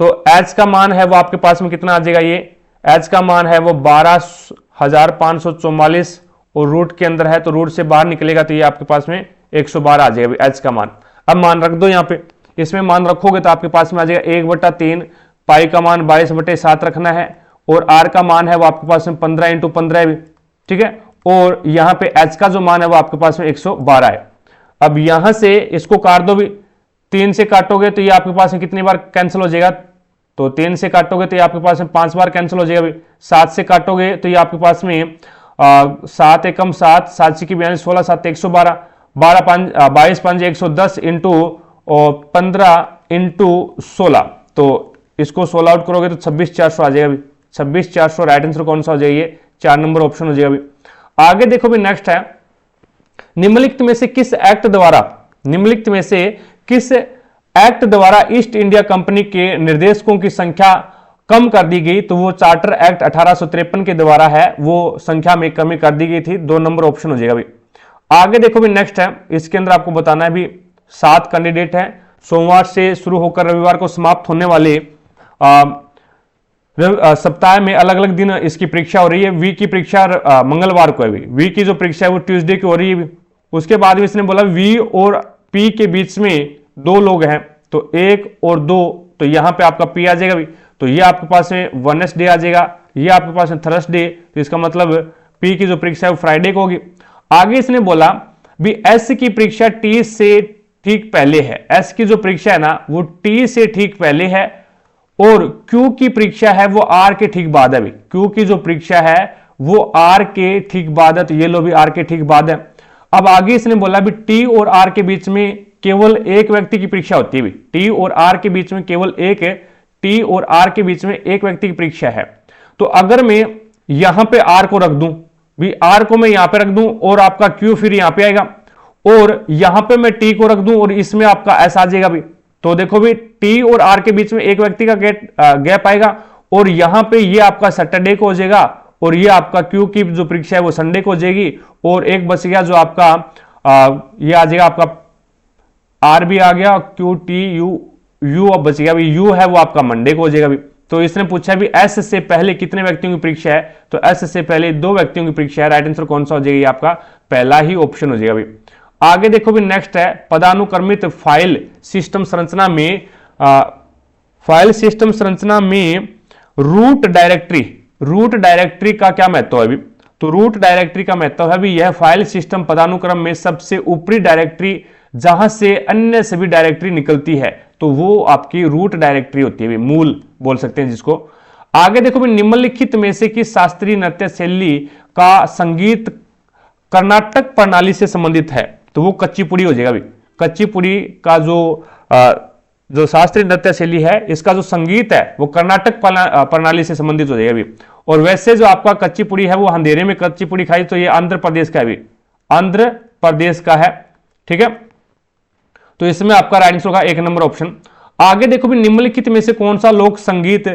तो एच का मान है वो आपके पास में कितना आ जाएगा, ये एच का मान है वो 12,544 और रूट के अंदर है तो रूट से बाहर निकलेगा तो ये आपके पास में 112 आ जाएगा एच का मान। अब मान रख दो यहाँ पे, इसमें मान रखोगे तो आपके पास में आ जाएगा 1/3 पाई का मान 22/7 रखना है और आर का मान है वो आपके पास में 15 × 15 भी, ठीक है, और यहाँ पे एच का जो मान है वो आपके पास में 112 है। अब यहां से इसको काट दो भी, 3 से काटोगे तो ये आपके पास में कितनी बार कैंसिल हो जाएगा, तो 3 से काटोगे तो ये आपके पास में 5 बार कैंसिल हो जाएगा। 7 से काटोगे तो ये आपके पास में 7 एकम 7, 7 की 42, 16 7 112, 22 5 110 इंटू 15 इंटू 16, तो इसको 16 आउट करोगे तो 26,400 आ जाएगा भी, 26,400 राइट आंसर कौन सा हो जाएगा, ये 4 नंबर ऑप्शन हो जाएगा भी। आगे देखो भी नेक्स्ट है, निम्नलिखित में से किस एक्ट द्वारा ईस्ट इंडिया कंपनी के निर्देशकों की संख्या कम कर दी गई, तो वो चार्टर एक्ट 1853 के द्वारा है, वो संख्या में कमी कर दी गई थी, 2 नंबर ऑप्शन हो जाएगा भी। आगे देखो भी नेक्स्ट है, इसके अंदर आपको बताना है भी 7 कैंडिडेट हैं, सोमवार से शुरू होकर रविवार को समाप्त होने वाले सप्ताह में अलग अलग दिन इसकी परीक्षा हो रही है। वी की परीक्षा मंगलवार को है, वी की जो परीक्षा है वो ट्यूसडे की हो रही है। उसके बाद भी इसने बोला वी और पी के बीच में 2 लोग हैं, तो 1 और 2, तो यहां पे आपका पी आ जाएगा भी, तो ये आपके पास में वेडनेसडे आ जाएगा, ये आपके पास में थर्सडे, तो इसका मतलब पी की जो परीक्षा है वो फ्राइडे को होगी। आगे इसने बोला भी एस की परीक्षा टी से ठीक पहले है, एस की जो परीक्षा है ना वो टी से ठीक पहले है, और क्यू की परीक्षा है वो आर के ठीक बाद है भी, क्यू की जो परीक्षा है वो आर के ठीक बाद है, तो ये लो भी आर के ठीक बाद है। अब आगे इसने बोला भी टी और आर के बीच में केवल एक व्यक्ति की परीक्षा होती है भी, टी और आर के बीच में केवल एक है, टी और आर के बीच में एक व्यक्ति की परीक्षा है। तो अगर मैं यहां पे आर को रख दूं भी, आर को मैं यहां पे रख दूं और आपका क्यू फिर यहां पे आएगा, और यहां पे मैं टी को रख दूं और इसमें आपका एस आ जाएगा भी, तो देखो भी टी और आर के बीच में एक व्यक्ति का गैप आएगा, और यहां पे ये आपका सैटरडे को हो जाएगा और ये आपका क्यू की जो परीक्षा है वो संडे को हो जाएगी, और एक बच गया जो आपका ये आ जाएगा आपका आर भी आ गया, क्यू टी यू अब बच गया, यू है वो आपका मंडे को हो जाएगा भी। तो इसने पूछा भी एस से पहले कितने व्यक्तियों की परीक्षा है, तो एस से पहले 2 व्यक्तियों की परीक्षा है, राइट आंसर कौन सा हो जाएगा, आपका पहला ही ऑप्शन हो जाएगा भी। आगे देखो भी नेक्स्ट है, पदानुक्रमित फाइल सिस्टम संरचना में रूट डायरेक्टरी का क्या महत्व है भी, तो रूट डायरेक्टरी का महत्व है भी यह फाइल सिस्टम पदानुक्रम में सबसे ऊपरी डायरेक्टरी जहां से अन्य सभी डायरेक्टरी निकलती है, तो वो आपकी रूट डायरेक्टरी होती है, मूल बोल सकते हैं जिसको। आगे देखो भी निम्नलिखित में से किस शास्त्रीय नृत्य शैली का संगीत कर्नाटक प्रणाली से संबंधित है, तो वो कच्चीपुड़ी हो जाएगा भी। कच्चीपुड़ी का जो शास्त्रीय नृत्य शैली है इसका जो संगीत है वो कर्नाटक प्रणाली से संबंधित हो जाएगा भी। और वैसे जो आपका कच्चीपुड़ी है वो अंधेरे में कच्चीपुड़ी खाई, तो ये आंध्र प्रदेश का है भी, आंध्र प्रदेश का है, ठीक है, तो इसमें आपका राइट आंसर होगा 1 नंबर ऑप्शन। आगे देखो भी निम्नलिखित में से कौन सा लोक संगीत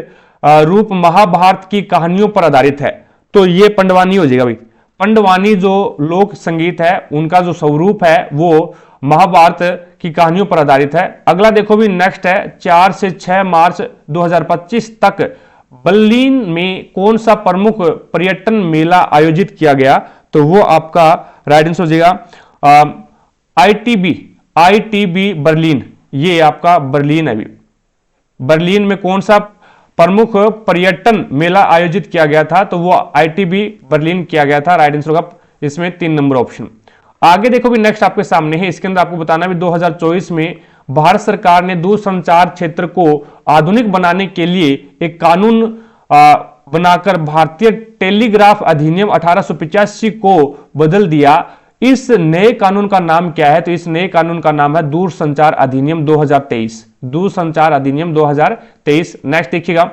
रूप महाभारत की कहानियों पर आधारित है, तो ये पंडवानी हो जाएगा भाई। पंडवानी जो लोक संगीत है उनका जो स्वरूप है वो महाभारत की कहानियों पर आधारित है। अगला देखो भी नेक्स्ट है, 4 से 6 मार्च 2025 तक बर्लिन में कौन सा प्रमुख पर्यटन मेला आयोजित किया गया, तो वो आपका राइट आंसर हो जाएगा आईटीबी बर्लिन, ये आपका बर्लिन है भी। बर्लिन में कौन सा प्रमुख पर्यटन मेला आयोजित किया गया था, तो वो आईटीबी बर्लिन किया गया था, राइट आंसर होगा इसमें 3 नंबर ऑप्शन। आगे देखो भी नेक्स्ट आपके सामने है, इसके अंदर आपको बताना भी 2024 में भारत सरकार ने दूरसंचार क्षेत्र को आधुनिक बनाने के लिए एक कानून बनाकर भारतीय टेलीग्राफ अधिनियम 1885 को बदल दिया। इस नए कानून का नाम क्या है? तो इस नए कानून का नाम है दूरसंचार अधिनियम 2023। दूरसंचार अधिनियम 2023। नेक्स्ट देखिएगा,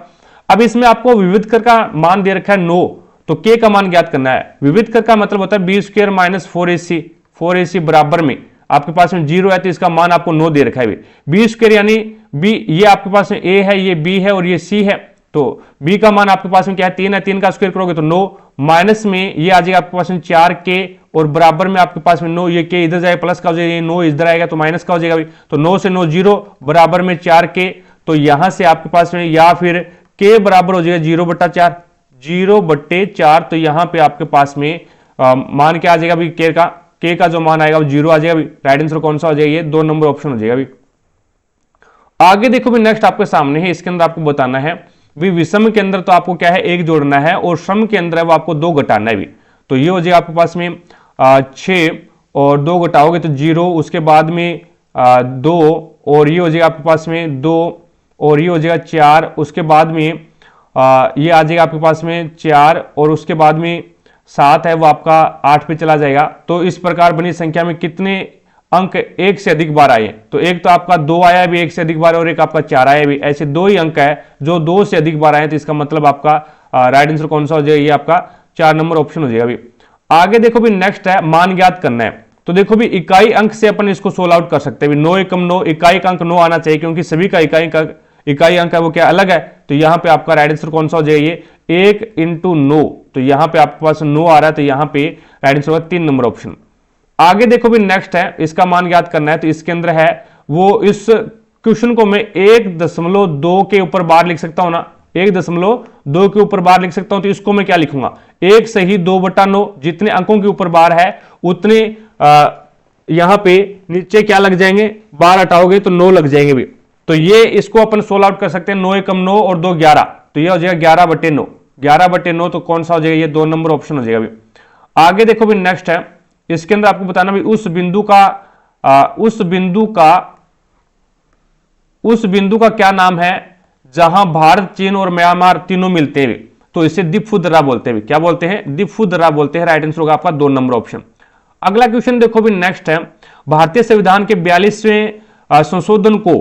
अब इसमें आपको विविध कर का मान दे रखा है 9, तो k का मान ज्ञात करना है। विविध कर का मतलब होता है बी स्क्वायर माइनस 4ac बराबर में आपके पास में 0 है तो इसका मान आपको 9 दे रखा है। बी स्क्वायर यानी b, ये आपके पास में a है, ये b है और ये c है, तो b का मान आपके पास में क्या है? 3 है, 3 का स्क्वायर करोगे तो 9, माइनस में ये आ जाएगा आपके पास में 4k और बराबर में आपके पास में 9, ये k इधर जाएगा प्लस का हो जाएगा, 9 इधर आएगा तो माइनस का हो जाएगा। तो 9 से 9 0 बराबर में 4k, तो यहां से आपके पास में या फिर k बराबर हो जाएगा 0/4, 0/4। तो यहां पे आपके पास में मान क्या आ जाएगा अभी? k का जो मान आएगा वो 0 आ जाएगा। राइट आंसर कौन सा हो जाएगा? ये 2 नंबर ऑप्शन हो जाएगा। आगे देखो भी, नेक्स्ट आपके सामने है, इसके अंदर आपको बताना है भी विषम के अंदर तो आपको क्या है? 1 जोड़ना है और सम के अंदर है वो आपको 2 घटाना है भी। तो ये हो जाएगा आपके पास में 6 और 2 घटाओगे तो 0, उसके बाद में 2 और ये हो जाएगा आपके पास में 2 और ये हो जाएगा 4, उसके बाद में ये आ जाएगा आपके पास में 4 और उसके बाद में 7 है वो आपका 8 पे चला जाएगा। तो इस प्रकार बनी संख्या में कितने अंक एक से अधिक बार आए? तो एक तो आपका 2 आया भी एक से अधिक बार और एक आपका 4 आया भी, ऐसे 2 ही अंक है जो 2 से अधिक बार आए। तो इसका मतलब आपका राइट आंसर कौन सा हो जाएगा? ये आपका 4 नंबर ऑप्शन हो जाएगा। अभी आगे देखो भी, नेक्स्ट है मान ज्ञात करना है। तो देखो भी, इकाई अंक से अपन इसको सोल्व आउट कर सकते हैं। 9 एकम 9, इकाई का अंक 9 आना चाहिए क्योंकि सभी का इकाई अंक है वो क्या अलग है। तो यहां पे आपका राइट आंसर कौन सा हो जाएगा? ये 1 × 9, तो यहां पे आपके पास 9 आ रहा है, तो यहां पे राइट आंसर होगा 3 नंबर ऑप्शन। आगे देखो भी, नेक्स्ट है, इसका मान ज्ञात करना है। तो इसके अंदर है वो, इस क्वेश्चन को मैं 1.2 के ऊपर बार लिख सकता हूं ना, 1.2 के ऊपर बार लिख सकता हूं। तो इसको मैं क्या लिखूंगा? 1 सही 2/9, जितने अंकों के ऊपर बार है उतने यहां पे नीचे क्या लग जाएंगे? बार हटाओगे तो 9 लग जाएंगे भी। तो ये इसको अपन सोल्व आउट कर सकते हैं। 9 एकम 9 और 2 11, तो ये हो जाएगा 11/9, 11/9। तो कौन सा हो जाएगा? ये 2 नंबर ऑप्शन हो जाएगा भी। आगे देखो भी, नेक्स्ट है, इसके अंदर आपको बताना भी उस बिंदु का क्या नाम है जहां भारत, चीन और म्यांमार तीनों मिलते हैं? तो इसे दिफू दर्रा बोलते हैं। क्या बोलते हैं? दिफू दर्रा बोलते हैं। राइट आंसर होगा आपका 2 नंबर ऑप्शन। अगला क्वेश्चन देखो भी, नेक्स्ट है, भारतीय संविधान के 42वें संशोधन को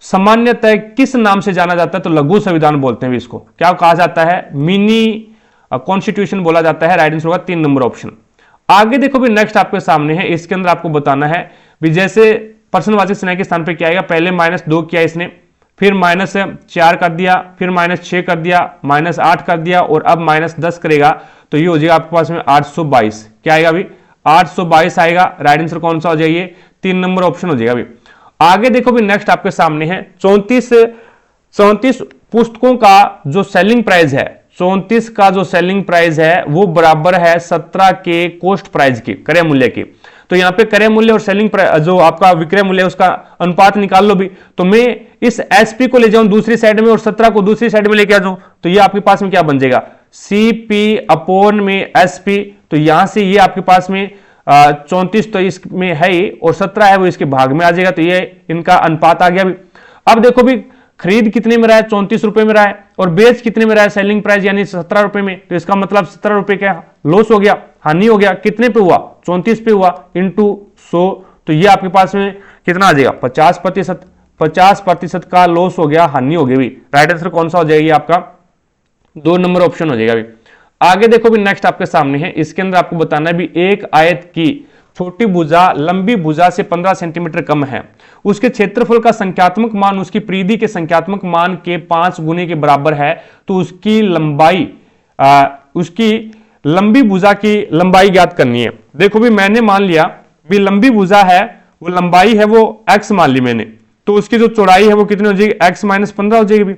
सामान्यतः किस नाम से जाना जाता है? तो लघु संविधान बोलते हैं इसको। क्या कहा जाता है? मिनी कॉन्स्टिट्यूशन बोला जाता है। राइट आंसर होगा 3 नंबर ऑप्शन। आगे देखो भी, नेक्स्ट आपके सामने है, इसके अंदर आपको बताना है भी जैसे प्रश्नवाचक चिन्ह के स्थान पे क्या आएगा? पहले -2 किया इसने, फिर -4 कर दिया, फिर -6 कर दिया, -8 कर दिया और अब -10 करेगा। तो ये हो जाएगा आपके पास में 822। क्या आएगा अभी? 822 आएगा। राइट आंसर कौन सा हो जाएगा? 3 नंबर ऑप्शन हो जाएगा अभी। आगे देखो भी, नेक्स्ट आपके सामने है 34 पुस्तकों का जो सेलिंग प्राइस है, 34 का जो सेलिंग प्राइस है वो बराबर है 17 के कॉस्ट प्राइस की, क्रय मूल्य की। तो यहां पे क्रय मूल्य और सेलिंग प्राइस जो आपका विक्रय मूल्य उसका अनुपात निकाल लो भी। तो मैं इस एसपी को ले जाऊं दूसरी साइड में और 17 को दूसरी साइड में लेके आ जाऊं, तो ये आपके पास में क्या बन जाएगा? CP/में SP। तो यहां से ये आपके पास में 34 तो इसमें है ही और 17 है वो इसके भाग में आ जाएगा। तो ये इनका अनुपात आ गया भी। अब देखो भी, खरीद कितने में रहा है? 34 रुपए में रहा है और बेच कितने में रहा है? सेलिंग प्राइस यानी 17 रुपए में। तो इसका मतलब 17 रुपए का लॉस हो गया, हानि हो गया। कितने पे हुआ? 34 पे हुआ इंटू 100। तो ये आपके पास में कितना आ जाएगा? 50%। 50% का लॉस हो गया, हानि हो गई भी। राइट आंसर कौन सा हो जाएगा? आपका 2 नंबर ऑप्शन हो जाएगा भी। आगे देखो भी, नेक्स्ट आपके सामने है, इसके अंदर आपको बताना है भी एक आयत की छोटी भुजा लंबी भुजा से 15 सेंटीमीटर कम है, उसके क्षेत्रफल का संख्यात्मक मान उसकी परिधि के संख्यात्मक मान के 5 गुने के बराबर है। तो उसकी लंबी भुजा की लंबाई ज्ञात करनी है। देखो भी, मैंने मान लिया भी लंबी भुजा है वो लंबाई है वो x मान ली मैंने, तो उसकी जो चौड़ाई है वो कितनी हो जाएगी? x - 15 हो जाएगी भी।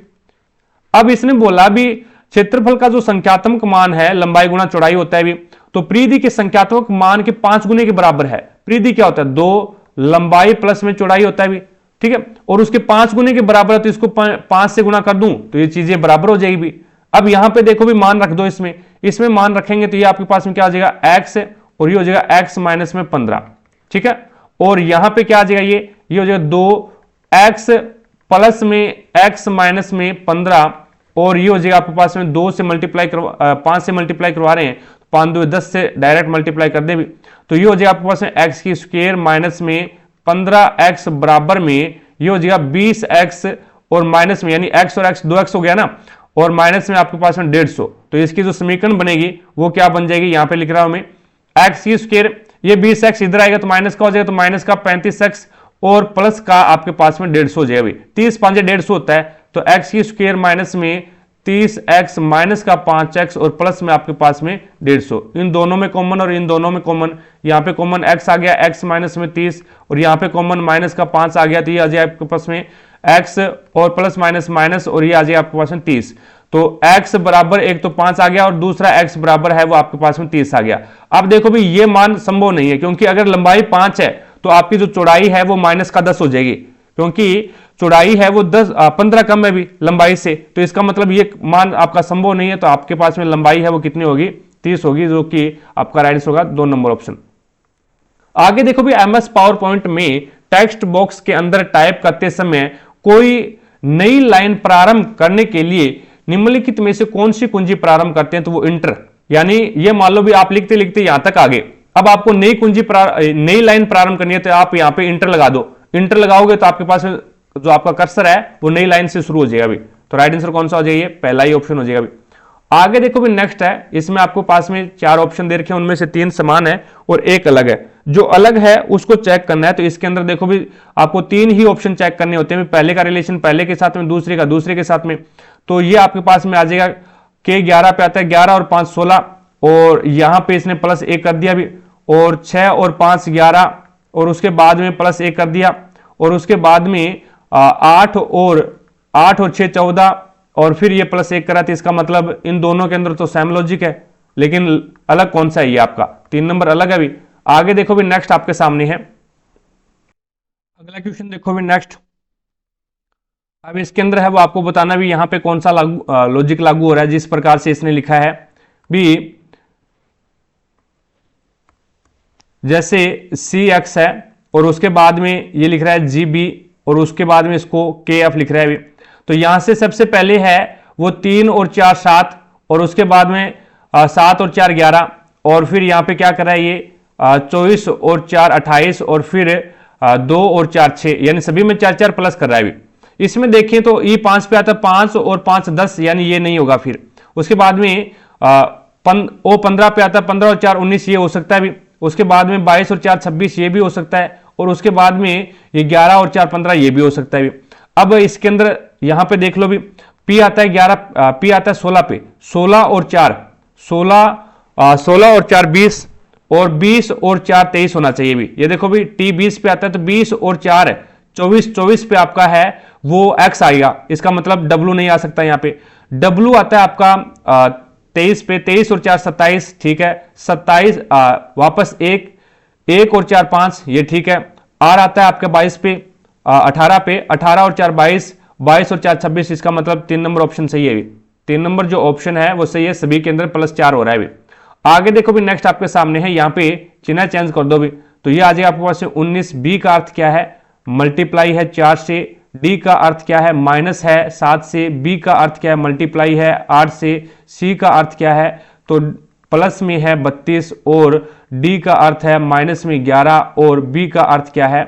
अब इसने बोला भी क्षेत्रफल का जो संख्यात्मक मान है लंबाई गुना चौड़ाई होता है भी, तो परिधि के संख्यात्मक मान के 5 गुने के बराबर है। परिधि क्या होता है? 2 लंबाई प्लस में चौड़ाई होता है भी, ठीक है। और उसके 5 गुने के बराबर है तो इसको 5 से गुना कर दूं तो ये चीजें बराबर हो जाएगी भी। अब यहां पे देखो भी, मान रख दो इसमें मान रखेंगे तो ये आपके पास में क्या आ जाएगा? x और ये हो जाएगा x - 15, ठीक है। और यहां पे क्या आ जाएगा? ये हो जाएगा 2x प्लस में x - 15 और ये हो जाएगा आपके पास में 5 से मल्टीप्लाई करवा रहे हैं, 5 2 10 से डायरेक्ट मल्टीप्लाई कर दे भी, तो ये हो जाएगा आपके पास में एक्स की स्क्वायर माइनस में 15x बराबर में ये हो जाएगा 20x और माइनस में यानी x और x 2x हो गया ना, और माइनस में आपके पास में 150। तो इसकी जो समीकरण बनेगी वो क्या बन जाएगी, यहां पे लिख रहा हूं मैं एक्स की स्क्वायर, ये 20x इधर आएगा तो माइनस का हो जाएगा, तो माइनस का 35x और प्लस का आपके पास में 150 हो जाएगा। 30 5 150 होता है, तो x की स्क्वायर माइनस में 30x माइनस का 5x और प्लस में आपके पास में 150, इन दोनों में कॉमन और इन दोनों में कॉमन, यहाँ पे कॉमन x आ गया, x माइनस में 30 और यहाँ पे कॉमन माइनस का 5 आ गया, तो ये आ जाए आपके पास में x और प्लस माइनस माइनस और ये आ जाए आपके पास में 30। तो x बराबर एक तो 5 आ गया और दूसरा x बराबर है वो आपके पास में 30 आ गया। अब देखो भी ये मान संभव नहीं है, क्योंकि अगर लंबाई 5 है तो आपकी जो चौड़ाई है वो माइनस का 10 हो जाएगी, क्योंकि चौड़ाई है वो 15 कम है भी लंबाई से, तो इसका मतलब ये मान आपका संभव नहीं है। तो आपके पास में लंबाई है वो कितनी होगी, 30 होगी, जो कि आपका राइट आंसर होगा 2 नंबर ऑप्शन। आगे देखो भी MS पावर पॉइंट में टेक्स्ट बॉक्स के अंदर टाइप करते समय कोई नई लाइन प्रारंभ करने के लिए निम्नलिखित में से कौन सी कुंजी प्रारंभ करते हैं, तो वो इंटर, यानी ये मान लो भी आप लिखते लिखते यहां तक आगे, अब आपको नई लाइन प्रारंभ करनी है तो आप यहां पे इंटर लगा दो, इंटर लगाओगे तो आपके पास जो आपका कर्सर है वो नई लाइन से शुरू हो जाएगा अभी। तो राइट आंसर कौन सा हो जाएगा, पहला ही ऑप्शन हो जाएगा अभी। आगे देखो भी नेक्स्ट है, इसमें आपको पास में 4 ऑप्शन दे रखे हैं, उनमें से 3 समान है और एक अलग है, जो अलग है उसको चेक करना है। तो इसके अंदर देखो भी आपको 3 ही ऑप्शन चेक करने होते हैं, पहले का रिलेशन पहले के साथ में, दूसरे का दूसरे के साथ में, तो ये आपके पास में आ जाएगा के 11 पे आता है, 11 और 5 16 और यहां पे इसने प्लस 1 कर दिया भी, और 6 और 5 11 और उसके बाद में प्लस 1 कर दिया, और उसके बाद में 8 और 6 14 और फिर ये प्लस 1 करा, तो इसका मतलब इन दोनों के अंदर तो सेम लॉजिक है, लेकिन अलग कौन सा है, ये आपका 3 नंबर अलग है भी। आगे देखो भी नेक्स्ट आपके सामने है अगला क्वेश्चन, देखो भी नेक्स्ट, अब इसके अंदर है वो आपको बताना भी यहां पे कौन सा लॉजिक लागू हो रहा है, जिस प्रकार से इसने लिखा है भी, जैसे CX है और उसके बाद में ये लिख रहा है GB और उसके बाद में इसको KF लिख रहा है भी, तो यहां से सबसे पहले है वो 3 और 4 7 और उसके बाद में 7 और 4 11 और फिर यहां पे क्या कर रहा है ये 24 और 4 28 और फिर 2 और 4 6, यानी सभी में 4 4 प्लस कर रहा है भी। इसमें देखें तो ये 5 पे आता है 5 और 5 10, यानी ये नहीं होगा। फिर उसके बाद में 15 पे आता है 15 और 4 19, ये हो सकता है भी। उसके बाद में 22 और 4 26, ये भी हो सकता है, और उसके बाद में ये 11 और 4 15, ये भी हो सकता है भी। अब इसके अंदर यहां पे देख लो भी, P आता है 11, P आता है 16 पे, 16 और 4 20 और 20 और 4 23 होना चाहिए भी। ये देखो भी T 20 पे आता है तो 20 और 4 24 पे आपका है वो X आएगा, इसका मतलब W नहीं आ सकता। यहाँ पे W आता है आपका 23 पे, 23 और 4 27, ठीक है। 27 वापस 1 और 4 5, ये ठीक है। R आता है आपका 22 पे, 18 पे, 18 और 4 22, 22 और 4 26, इसका मतलब 3 नंबर ऑप्शन सही है। 3 नंबर जो ऑप्शन है वो सही है, सभी के अंदर +4 हो रहा है भी। आगे देखो भी नेक्स्ट आपके सामने है, यहाँ पे चिन्ह चेंज कर दो भी, तो ये आ जाएगा आपके पास 19। बी का अर्थ क्या है, मल्टीप्लाई है 4 से। डी का अर्थ क्या है, माइनस है 7 से। बी का अर्थ क्या है, मल्टीप्लाई है 8 से। सी का अर्थ क्या है, तो प्लस में है 32, और डी का अर्थ है माइनस में 11, और बी का अर्थ क्या है,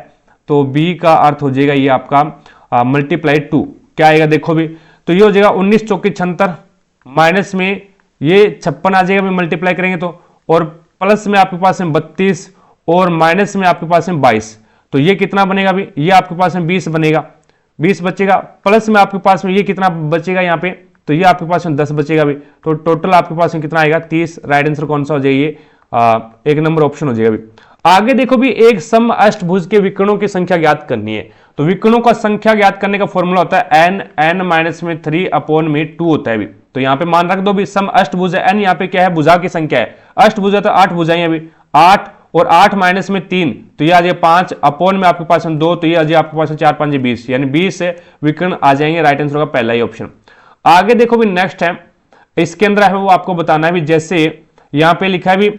तो बी का अर्थ हो जाएगा ये आपका मल्टीप्लाई 2। क्या आएगा देखो भी, तो ये हो जाएगा 19 चौके 76, माइनस में ये 56 आ जाएगा मल्टीप्लाई करेंगे तो, और प्लस में आपके पास में 32, और माइनस में आपके पास में 22, तो ये कितना बनेगा भी, ये आपके पास में 20 बनेगा, 20 बचेगा। प्लस में आपके पास में ये कितना बचेगा यहाँ पे, तो ये आपके पास में 10 बचेगा भी। तो टोटल आपके पास में कितना आएगा, 30। राइट आंसर कौन सा हो जाएगा, ये 1 नंबर ऑप्शन हो जाएगा भी। आगे देखो भी, एक सम अष्टभुज के विकर्णों की संख्या ज्ञात करनी है। तो विकर्णों का संख्या ज्ञात करने का फॉर्मूला होता है n माइनस में 3/2 होता है भी। तो यहाँ पे मान रख दो भी, सम अष्टभुज है, n यहाँ पे क्या है, भुजा की संख्या है। अष्टभुज है तो 8 भुजाएं अभी, 8 और 8 माइनस में 3, तो ये आ जाए 5, अपोन में आपके पास 2, तो ये आ जाए आपके पास 4 5 20, यानी 20 विकर्ण आ जाएंगे। राइट आंसर होगा पहला ही ऑप्शन। आगे देखो भी नेक्स्ट है, इसके अंदर है वो आपको बताना है भी, जैसे यहाँ पे लिखा है भी,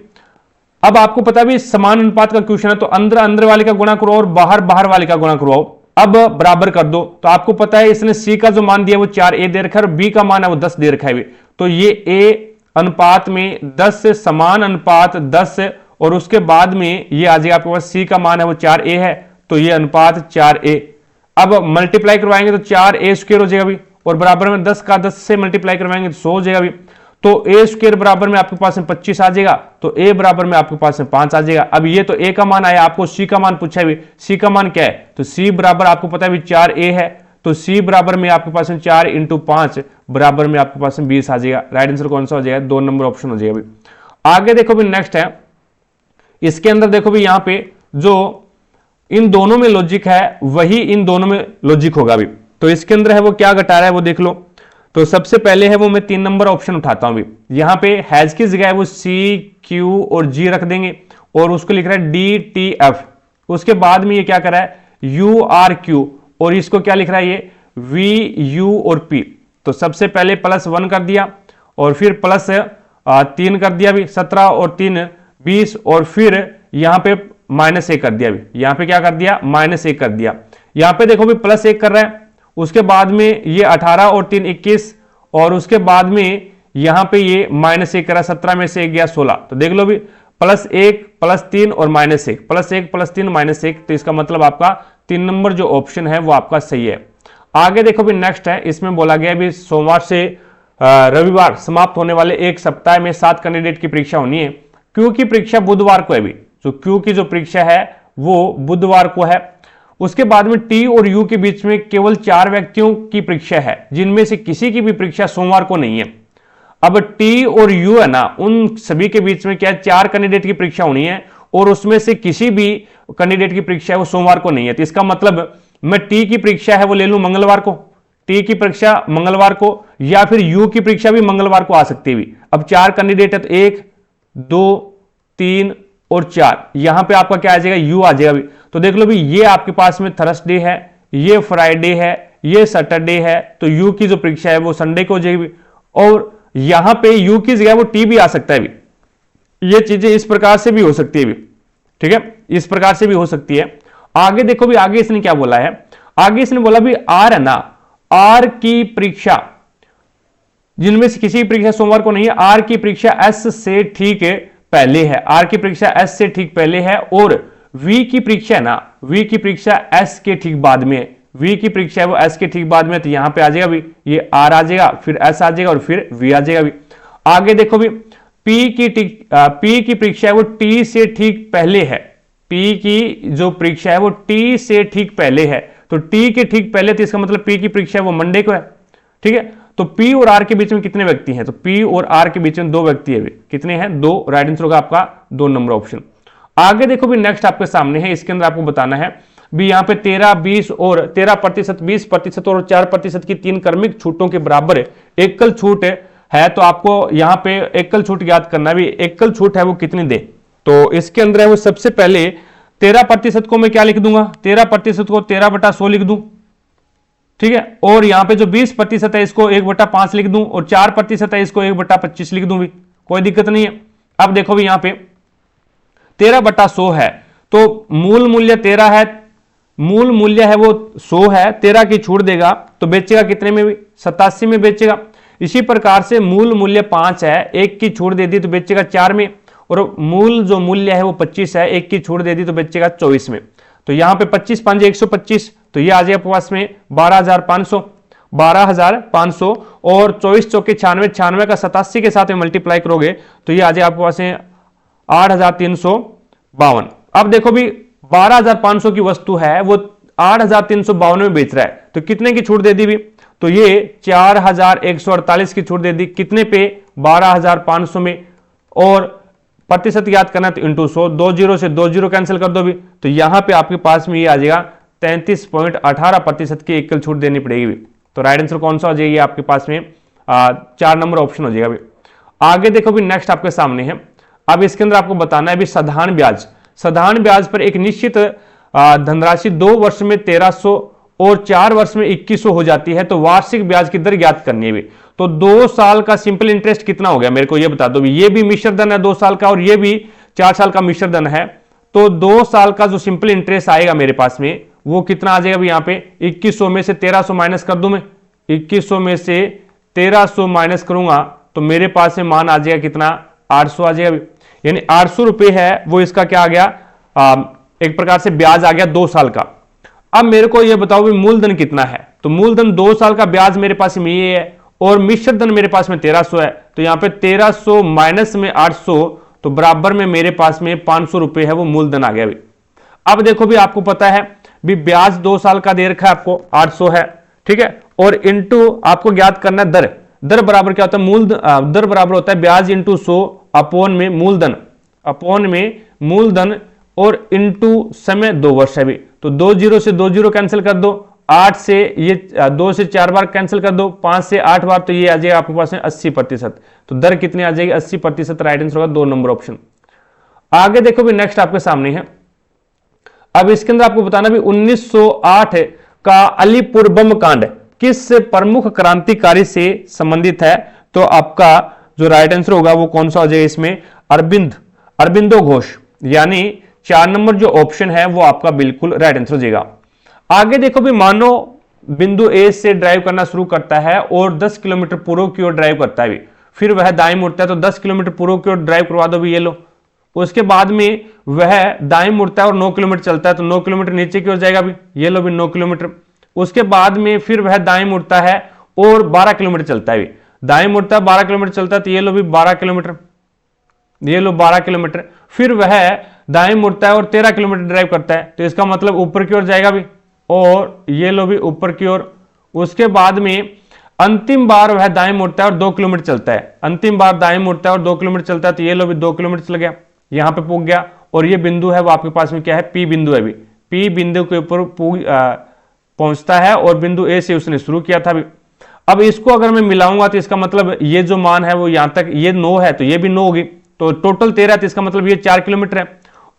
अब आपको पता है भी समान अनुपात का क्वेश्चन है, तो अंदर अंदर वाले का गुणा करो और बाहर बाहर वाले का गुणा करो। अब बराबर कर दो, तो आपको पता है इसने सी का जो मान दिया वो 4a दे रखा है और बी का मान है वो 10 दे रखा है। तो ये a अनुपात में 10 से समान अनुपात 10 और उसके बाद में ये आ जाएगा आपके पास सी का मान है वो 4a है, तो ये अनुपात 4a। अब मल्टीप्लाई करवाएंगे तो 4a स्क्वायर हो जाएगा भी, और बराबर में 10 का 10 से मल्टीप्लाई करवाएंगे तो 100 हो जाएगा भी। तो a स्क्वायर बराबर में आपके पास में 25 आ जाएगा, तो a बराबर में आपके पास में 5 आ जाएगा। अब ये तो a का मान आया, आपको c का मान पूछा है, c का मान क्या है, तो c बराबर आपको पता है 4a है, तो c बराबर में आपके पास में 4 × 5 बराबर में आपके पास में 20 आ जाएगा। राइट आंसर कौन सा हो जाएगा, 2 नंबर ऑप्शन हो जाएगा। आगे देखो भी नेक्स्ट है, इसके अंदर देखो भी यहाँ पे जो इन दोनों में लॉजिक है वही इन दोनों में लॉजिक होगा भी। तो इसके अंदर है वो क्या घटा रहा है वो देख लो। तो सबसे पहले है वो मैं 3 नंबर ऑप्शन उठाता हूं भी। यहां पे हैज की जगह है वो सी, क्यू और जी रख देंगे और उसको लिख रहा है डी, टी, एफ। उसके बाद में ये क्या कर रहा है, यू, आर, क्यू, और इसको क्या लिख रहा है ये वी, यू और पी। तो सबसे पहले +1 कर दिया और फिर +3 कर दिया भी, 17 और 3 20, और फिर यहां पे -1 कर दिया भी। यहां पे क्या कर दिया, -1 कर दिया। यहां पे देखो भी +1 कर रहा है, उसके बाद में ये 18 और 3 21, और उसके बाद में यहां पे ये -1 करा, 17 में से 1 गया 16। तो देख लो भी +1 +3 और -1, +1 +3 -1, तो इसका मतलब आपका 3 नंबर जो ऑप्शन है वो आपका सही है। आगे देखो भी नेक्स्ट है, इसमें बोला गया भी सोमवार से रविवार समाप्त होने वाले एक सप्ताह में 7 कैंडिडेट की परीक्षा होनी है। क्यू की परीक्षा बुधवार को है भी, तो क्यू की जो परीक्षा है वो बुधवार को है। उसके बाद में टी और यू के बीच में केवल 4 व्यक्तियों की परीक्षा है, जिनमें से किसी की भी परीक्षा सोमवार को नहीं है। अब टी और यू है ना, उन सभी के बीच में क्या 4 कैंडिडेट की परीक्षा होनी है और उसमें से किसी भी कैंडिडेट की परीक्षा है वो सोमवार को नहीं है। तो इसका मतलब मैं टी की परीक्षा है वो ले लूं मंगलवार को, टी की परीक्षा मंगलवार को, या फिर यू की परीक्षा भी मंगलवार को आ सकती है। अब 4 कैंडिडेट है तो 1 2 3 और 4, यहां पे आपका क्या आ जाएगा, यू आ जाएगा भी। तो देख लो भी ये आपके पास में थर्सडे है, ये फ्राइडे है, ये सैटरडे है, तो यू की जो परीक्षा है वो संडे को हो जाएगी। और यहां पे यू की जगह वो टी भी आ सकता है भी। ये चीजें इस प्रकार से भी हो सकती है भी, ठीक है, इस प्रकार से भी हो सकती है। आगे देखो भी, आगे इसने क्या बोला है, आगे इसने बोला भी आर है ना, आर की परीक्षा जिनमें से किसी की परीक्षा सोमवार को नहीं है, आर की परीक्षा एस से ठीक पहले है, आर की परीक्षा एस से ठीक पहले है, और वी की परीक्षा है ना, वी की परीक्षा एस के ठीक बाद में है, वी की परीक्षा है वो एस के ठीक बाद में, तो यहां पे आ जाएगा भी ये आर आ जाएगा, फिर एस आ जाएगा और फिर वी आ जाएगा भी। आगे देखो भी पी की परीक्षा है वो टी से ठीक पहले है, पी की जो परीक्षा है वो टी से ठीक पहले है, तो टी के ठीक पहले, तो इसका मतलब पी की परीक्षा है वो मंडे को है, ठीक है। तो पी और आर के बीच में कितने व्यक्ति हैं, तो पी और आर के बीच में 2 व्यक्ति है, कितने हैं 2। राइट आंसर होगा आपका 2 नंबर ऑप्शन। आगे देखो भी नेक्स्ट आपके सामने है, इसके अंदर आपको बताना है भी यहाँ पे 13 20 और 13% 20% और 4% की 3 क्रमिक छूटों के बराबर एकल छूट है। तो आपको यहाँ पे एकल छूट याद करना भी, एकल छूट है वो कितनी दे। तो इसके अंदर है वो सबसे पहले 13% को मैं क्या लिख दूंगा, 13% को 13/100 लिख दूं, ठीक है। और यहां पे जो 20% है इसको 1/5 लिख दूं, और 4% है इसको 1/25 लिख दूं भी, कोई दिक्कत नहीं है। अब देखो भी यहां पे 13/100 है, तो मूल मूल्य 13 है, मूल मूल्य है वो 100 है, 13 की छूट देगा तो बेचेगा कितने में भी, 87 में बेचेगा। इसी प्रकार से मूल मूल्य 5 है, 1 की छूट दे दी तो बेचेगा 4 में, और मूल जो मूल्य है वो 25 है, 1 की छूट दे दी तो बेचेगा 24 में। तो यहां पे 25 5 125, तो ये आ जाएगा आपके पास में 12,500, 12,500, और 24 चौके 96, 96 का 87 के साथ में मल्टीप्लाई करोगे तो ये आ जाएगा आपके पास में 8,352। अब देखो भी 12,500 की वस्तु है वो 8,352 में बेच रहा है, तो कितने की छूट दे दी भी, तो ये 4,148 की छूट दे दी, कितने पे 12,500 में, और प्रतिशत याद करना तो इंटू 100, 2 0 से 2 0 कैंसिल कर दो भी, तो यहां पे आपके पास में ये आ जाएगा 33.18% की एकल छूट देनी पड़ेगी। तो राइट आंसर कौन सा हो जाएगा आपके पास में 4 नंबर ऑप्शन हो जाएगा भी। आगे देखो भी नेक्स्ट आपके सामने है, अब इसके अंदर आपको बताना है भी साधारण ब्याज, साधारण ब्याज पर एक निश्चित धनराशि 2 वर्ष में 1300 और 4 वर्ष में 2100 हो जाती है, तो वार्षिक ब्याज की दर ज्ञात करनी है भी। तो 2 साल का सिंपल इंटरेस्ट कितना हो गया मेरे को ये बता दो भी, ये भी मिश्र धन है 2 साल का और ये भी 4 साल का मिश्र धन है, तो 2 साल का जो सिंपल इंटरेस्ट आएगा मेरे पास में वो कितना आ जाएगा यहाँ पे 2100 में से 1300 माइनस कर दूं मैं, 2100 में से 1300 माइनस करूंगा तो मेरे पास में मान आ जाएगा कितना 800 आ जाएगा, यानी 800 रुपए है वो इसका क्या आ गया, एक प्रकार से ब्याज आ गया 2 साल का। अब मेरे को ये बताओ भी मूलधन कितना है, तो मूलधन 2 साल का ब्याज मेरे पास में ये है और मिश्र धन मेरे पास में 1300 है, तो यहाँ पे 1300 माइनस में 800 तो बराबर में मेरे पास में 500 रुपए है वो मूलधन आ गया भी। अब देखो भी आपको पता है भी ब्याज 2 साल का दे रखा है आपको 800 है, ठीक है, और इंटू आपको ज्ञात करना है दर, दर बराबर क्या होता है मूलधन, दर बराबर होता है ब्याज इंटू 100 अपॉन में मूलधन, अपॉन में मूलधन और इंटू समय 2 वर्ष है भी, तो 2 जीरो से 2 जीरो कैंसिल कर दो, 8 से ये 2 से 4 बार कैंसिल कर दो, 5 से 8 बार, तो ये आ जाएगा आपके पास में 80%। तो दर कितनी आ जाएगी 80%, राइट आंसर होगा 2 नंबर ऑप्शन। आगे देखो भी नेक्स्ट आपके सामने है, अब इसके अंदर आपको बताना भी 1908 का अलीपुर बम कांड किस प्रमुख क्रांतिकारी से संबंधित है, तो आपका जो राइट आंसर होगा वो कौन सा हो जाएगा इसमें, अरबिंदो घोष, यानी 4 नंबर जो ऑप्शन है वो आपका बिल्कुल राइट आंसर हो जाएगा। आगे देखो भी मानो बिंदु ए से ड्राइव करना शुरू करता है और 10 किलोमीटर पूर्व की ओर ड्राइव करता है भी, फिर वह दाएं मुड़ता है, तो 10 किलोमीटर पूर्व की ओर ड्राइव करवा दो भी, ये लो। उसके बाद में वह दाएं मुड़ता है और 9 किलोमीटर चलता है, तो 9 किलोमीटर नीचे की ओर जाएगा भी, ये लो भी 9 किलोमीटर। उसके बाद में फिर वह दाएं मुड़ता है और 12 किलोमीटर चलता है भी, दाएं मुड़ता है 12 किलोमीटर चलता है, तो ये लो भी 12 किलोमीटर, ये लो 12 किलोमीटर। फिर वह दाएं मुड़ता है और 13 किलोमीटर ड्राइव करता है, तो इसका मतलब ऊपर की ओर जाएगा भी, और ये लो भी ऊपर की ओर। उसके बाद में अंतिम बार वह दाएं मुड़ता है और 2 किलोमीटर चलता है, अंतिम बार दाएं मुड़ता है और 2 किलोमीटर चलता है, तो ये लो भी 2 किलोमीटर चल गया, यहां पे पूग गया। और ये बिंदु है वो आपके पास में क्या है, पी बिंदु है भी, पी बिंदु के ऊपर पहुंचता है और बिंदु ए से उसने शुरू किया था भी। अब इसको अगर मैं मिलाऊंगा तो इसका मतलब ये जो मान है वो यहां तक, ये 9 है तो ये भी 9 होगी, तो टोटल 13, तो इसका मतलब ये 4 किलोमीटर है,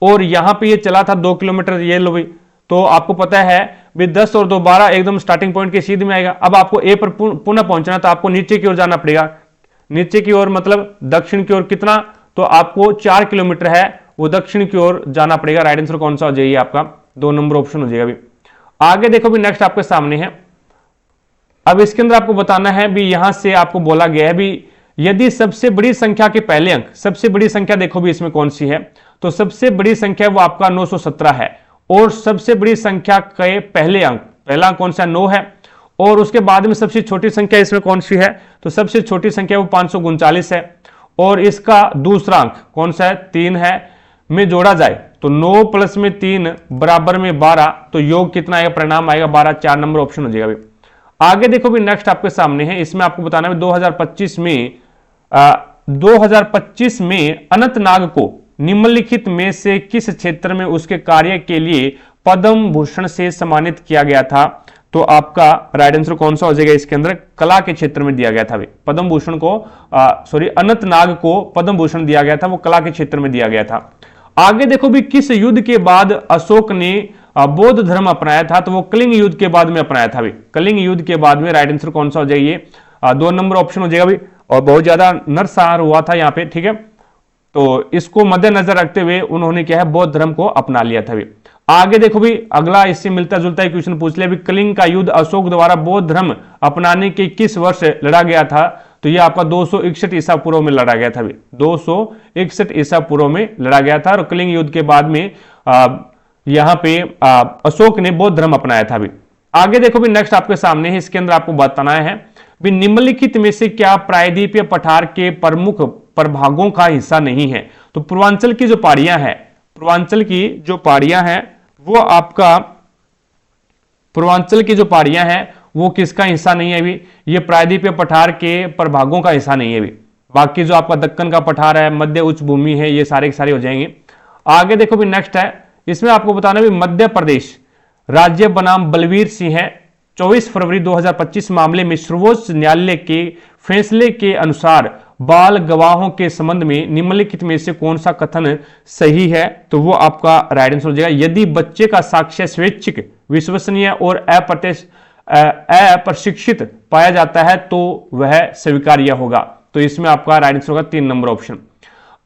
और यहां पे ये चला था 2 किलोमीटर, ये लो भी। तो आपको पता है भी 10 और 2 12 एकदम स्टार्टिंग पॉइंट के सीध में आएगा। अब आपको ए पर पुनः पहुंचना, तो आपको नीचे की ओर जाना पड़ेगा, नीचे की ओर मतलब दक्षिण की ओर कितना, तो आपको 4 किलोमीटर है वो दक्षिण की ओर जाना पड़ेगा। राइट आंसर कौन सा हो जाएगा आपका, 2 नंबर ऑप्शन हो जाएगा भी। आगे देखो भी नेक्स्ट आपके सामने है, अब इसके अंदर आपको बताना है भी, यहां से आपको बोला गया है भी यदि सबसे बड़ी संख्या के पहले अंक, सबसे बड़ी संख्या देखो भी इसमें कौन सी है, तो सबसे बड़ी संख्या वो आपका 917 है, और सबसे बड़ी संख्या के पहले अंक, पहला अंक कौन सा 9 है, और उसके बाद में सबसे छोटी संख्या इसमें कौन सी है, तो सबसे छोटी संख्या वो 539 है, और इसका दूसरा अंक कौन सा है 3 है, में जोड़ा जाए तो 9 प्लस में 3 बराबर में 12, तो योग कितना आएगा, परिणाम आएगा 12, 4 नंबर ऑप्शन हो जाएगा भी। आगे देखो भी नेक्स्ट आपके सामने है, इसमें आपको बताना है 2025 में अनंतनाग को निम्नलिखित में से किस क्षेत्र में उसके कार्य के लिए पद्म भूषण से सम्मानित किया गया था, तो आपका राइट आंसर कौन सा हो जाएगा, इसके अंदर कला के क्षेत्र में दिया गया था पद्म भूषण को, अनंतनाग को पद्म भूषण दिया गया था, वो कला के क्षेत्र में दिया गया था। आगे देखो भी किस युद्ध के बाद अशोक ने बौद्ध धर्म अपनाया था, तो वो कलिंग युद्ध के बाद में अपनाया था भी, कलिंग युद्ध के बाद में। राइट आंसर कौन सा हो जाएगा, ये 2 नंबर ऑप्शन हो जाएगा भी, और बहुत ज्यादा नरसंहार हुआ था यहाँ पे, ठीक है, तो इसको मद्देनजर रखते हुए उन्होंने क्या है बौद्ध धर्म को अपना लिया था भी। आगे देखो भी अगला इससे मिलता जुलता एक क्वेश्चन पूछ लिया भी, कलिंग का युद्ध अशोक द्वारा बौद्ध धर्म अपनाने के किस वर्ष लड़ा गया था, तो यह आपका 261 ईसा पूर्व में लड़ा गया था भी, 261 ईसा पूर्व में लड़ा गया था, और कलिंग युद्ध के बाद में यहां पे अशोक ने बौद्ध धर्म अपनाया था भी। आगे देखो भी नेक्स्ट आपके सामने है, इसके अंदर आपको बताना है भी निम्नलिखित में से क्या प्रायद्वीपीय पठार के प्रमुख प्रभागों का हिस्सा नहीं है, तो पूर्वांचल की जो पहाड़ियां हैं, पूर्वांचल की जो पहाड़ियां हैं वो आपका, पूर्वांचल की जो पहाड़ियां हैं वो किसका हिस्सा नहीं है अभी, ये प्रायद्वीपीय पठार के प्रभागों का हिस्सा नहीं है अभी। बाकी जो आपका दक्कन का पठार है, मध्य उच्च भूमि है, ये सारे के सारे हो जाएंगे। आगे देखो भी नेक्स्ट है, इसमें आपको बताना भी मध्य प्रदेश राज्य बनाम बलवीर सिंह है 24 फरवरी 2025 मामले में सर्वोच्च न्यायालय के फैसले के अनुसार बाल गवाहों के संबंध में निम्नलिखित में से कौन सा कथन सही है, तो वो आपका राइट आंसर हो जाएगा, यदि बच्चे का साक्ष्य स्वैच्छिक, विश्वसनीय और अप्रशिक्षित पाया जाता है तो वह स्वीकार्य होगा, तो इसमें आपका राइट आंसर होगा 3 नंबर ऑप्शन।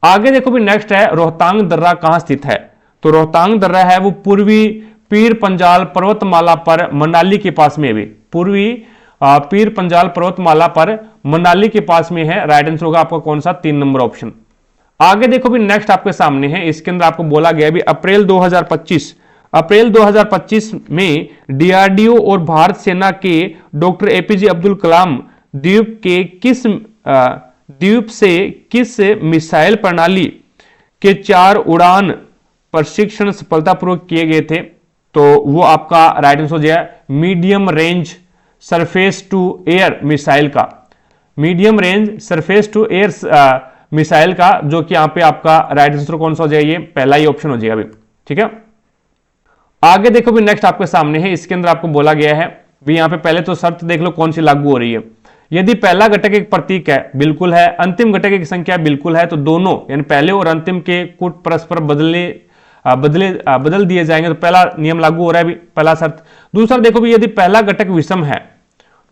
आगे देखो भी नेक्स्ट है, रोहतांग दर्रा कहां स्थित है, तो रोहतांग दर्रा है वो पूर्वी पीर पंजाल पर्वतमाला पर मनाली के पास में है। पूर्वी पीर पंजाल पर्वतमाला पर मनाली के पास में है। राइट आंसर होगा आपका कौन सा? 3 नंबर ऑप्शन। आगे देखो भी नेक्स्ट आपके सामने है, इसके अंदर आपको बोला गया भी अप्रैल 2025 में डीआरडीओ और भारत सेना के डॉक्टर एपीजे अब्दुल कलाम द्वीप से किस मिसाइल प्रणाली के 4 उड़ान प्रशिक्षण सफलतापूर्वक किए गए थे? तो वो आपका राइट आंसर हो जाए medium range surface to air missile का, medium range surface to air missile का, जो कि यहां पे आपका राइट आंसर कौन सा हो जाएगा? पहला ही ऑप्शन हो जाएगा अभी। ठीक है, आगे देखो भी नेक्स्ट आपके सामने है, इसके अंदर आपको बोला गया है भी यहां पे पहले तो शर्त देख लो कौन सी लागू हो रही है। यदि पहला घटक एक प्रतीक है, बिल्कुल है। अंतिम घटक एक संख्या, बिल्कुल है। तो दोनों यानी पहले और अंतिम के कूट परस्पर बदल दिए जाएंगे, तो पहला नियम लागू हो रहा है अभी, पहला शर्त। दूसरा देखो भी यदि पहला घटक विषम है,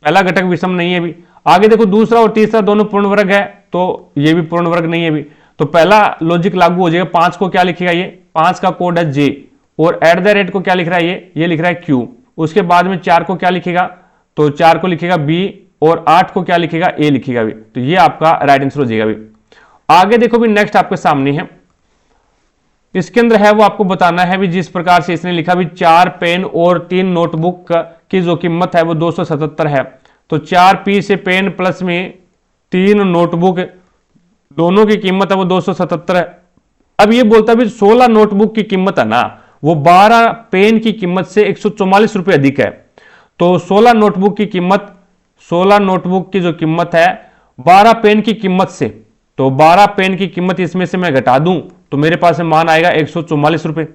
पहला घटक विषम नहीं है अभी। आगे देखो दूसरा और तीसरा दोनों पूर्ण वर्ग है, तो ये भी पूर्ण वर्ग नहीं है अभी। तो पहला लॉजिक लागू हो जाएगा। 5 को क्या लिखेगा? ये 5 का कोड है जे, और @ को क्या लिख रहा है? ये लिख रहा है क्यू। उसके बाद में 4 को क्या लिखेगा? तो 4 को लिखेगा बी, और 8 को क्या लिखेगा? ए लिखेगा भी। तो ये आपका राइट आंसर हो जाएगा भी। आगे देखो भी नेक्स्ट आपके सामने है, इसके अंदर है वो आपको बताना है भी जिस प्रकार से इसने लिखा भी 4 पेन और 3 नोटबुक की जो कीमत है वो 277 है। तो 4 पी से पेन प्लस में 3 नोटबुक दोनों की कीमत है वो 277 है। अब ये बोलता भी 16 नोटबुक की कीमत है ना, वो 12 पेन की कीमत से 144 रुपए अधिक है। तो 16 नोटबुक की कीमत, 16 नोटबुक की जो कीमत है 12 पेन की कीमत से, तो 12 पेन की कीमत इसमें से मैं घटा दूं तो मेरे पास में मान आएगा 144 रुपए।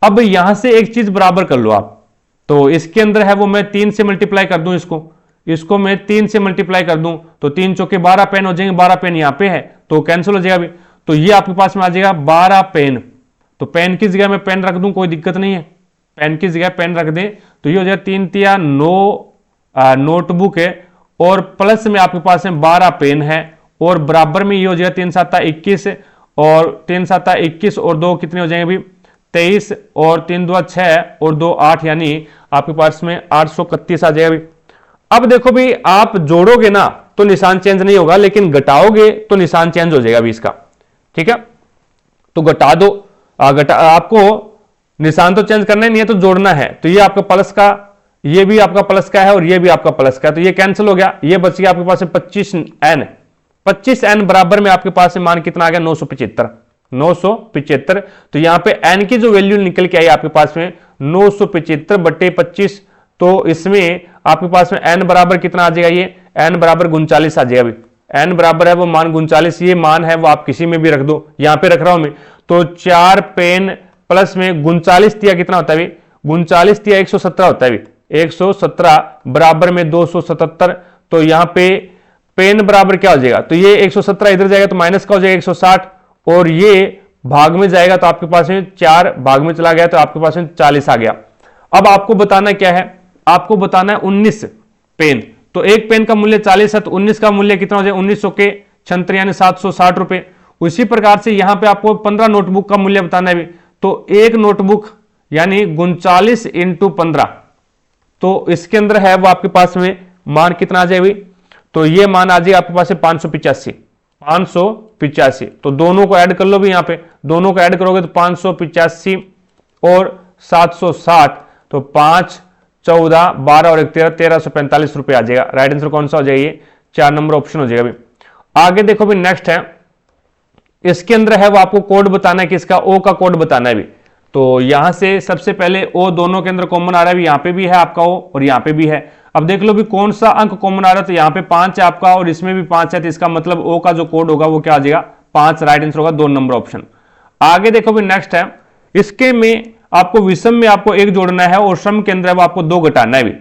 अब यहां से एक चीज बराबर कर लो आप, तो इसके अंदर है वो मैं 3 से मल्टीप्लाई कर दूं, इसको मैं 3 से मल्टीप्लाई कर दूं तो 3 चौके 12 पेन हो जाएंगे। 12 पेन यहां पे है तो कैंसिल हो जाएगा अभी। तो ये आपके पास में आ जाएगा 12 पेन। तो पेन की जगह मैं पेन रख दूं, कोई दिक्कत नहीं है, पेन की जगह पेन रख दें तो ये हो जाएगा 3 तिया 9 नोटबुक है, और प्लस में आपके पास में 12 पेन है, और बराबर में ये हो जाएगा 3 7 21, और 3 7 21 और 2 कितने हो जाएंगे अभी? 23, और 3 2 6 और 2 8, यानी आपके पास में 831 आ जाएगा अभी। अब देखो भी आप जोड़ोगे ना तो निशान चेंज नहीं होगा, लेकिन घटाओगे तो निशान चेंज हो जाएगा अभी इसका। ठीक है, तो घटा दो, आपको निशान तो चेंज करना ही नहीं है, तो जोड़ना है। तो ये आपका प्लस का, ये भी आपका प्लस का है, और ये भी आपका प्लस का है, तो ये कैंसिल हो गया। ये बच गया आपके पास 25n बराबर में आपके पास मान कितना आ गया? 975। तो यहां पे n की जो वैल्यू निकल के आई आपके पास में 975/25, तो इसमें आपके पास में n बराबर कितना आ जाएगा? ये n बराबर 39 आ जाएगा अभी। n बराबर है वो मान 39, ये मान है वो आप किसी में भी रख दो, यहां पे रख रहा हूं मैं। तो 4 पेन प्लस में 39 तिया कितना होता है? 39 तिया 117 होता है। 117 बराबर में 277, तो यहां पे पेन बराबर क्या हो जाएगा? तो ये 117 इधर जाएगा तो माइनस का हो जाएगा 160, और ये भाग में जाएगा तो आपके पास में 4 भाग में चला गया तो आपके पास में 40 आ गया। अब आपको बताना क्या है? आपको बताना है 19 पेन। तो एक पेन का मूल्य 40 है, तो 19 का मूल्य कितना हो जाएगा? 1900 के 76 यानी 760 रुपए। उसी प्रकार से यहां पे आपको 15 नोटबुक का मूल्य बताना है भी। तो एक नोटबुक यानी 39 × 15, तो इसके अंदर है वो आपके पास में मान कितना आ जाएगा? तो ये मान आ जाएगा आपके पास 585। तो दोनों को ऐड कर लो भी, यहां पे दोनों को ऐड करोगे तो 585 और 760, तो 5 14 12 और 1 13, 1345 रुपए आ जाएगा। राइट आंसर कौन सा हो जाएगा? 4 नंबर ऑप्शन हो जाएगा भी। आगे देखो भी नेक्स्ट है, इसके अंदर है वो आपको कोड बताना है, किसका? ओ का कोड बताना है भी। तो यहां से सबसे पहले ओ दोनों के अंदर कॉमन आ रहा है, यहां पे भी है आपका ओ और यहां पे भी है। अब देख लो भी कौन सा अंक कॉमन आ रहा है, तो यहां पे 5 है आपका और इसमें भी 5 है, तो इसका मतलब ओ का जो कोड होगा वो क्या आ जाएगा? 5। राइट आंसर होगा 2 नंबर ऑप्शन। आगे देखो भी नेक्स्ट है, इसके में आपको विषम में आपको 1 जोड़ना है और सम के अंदर वो आपको 2 घटाना है भी।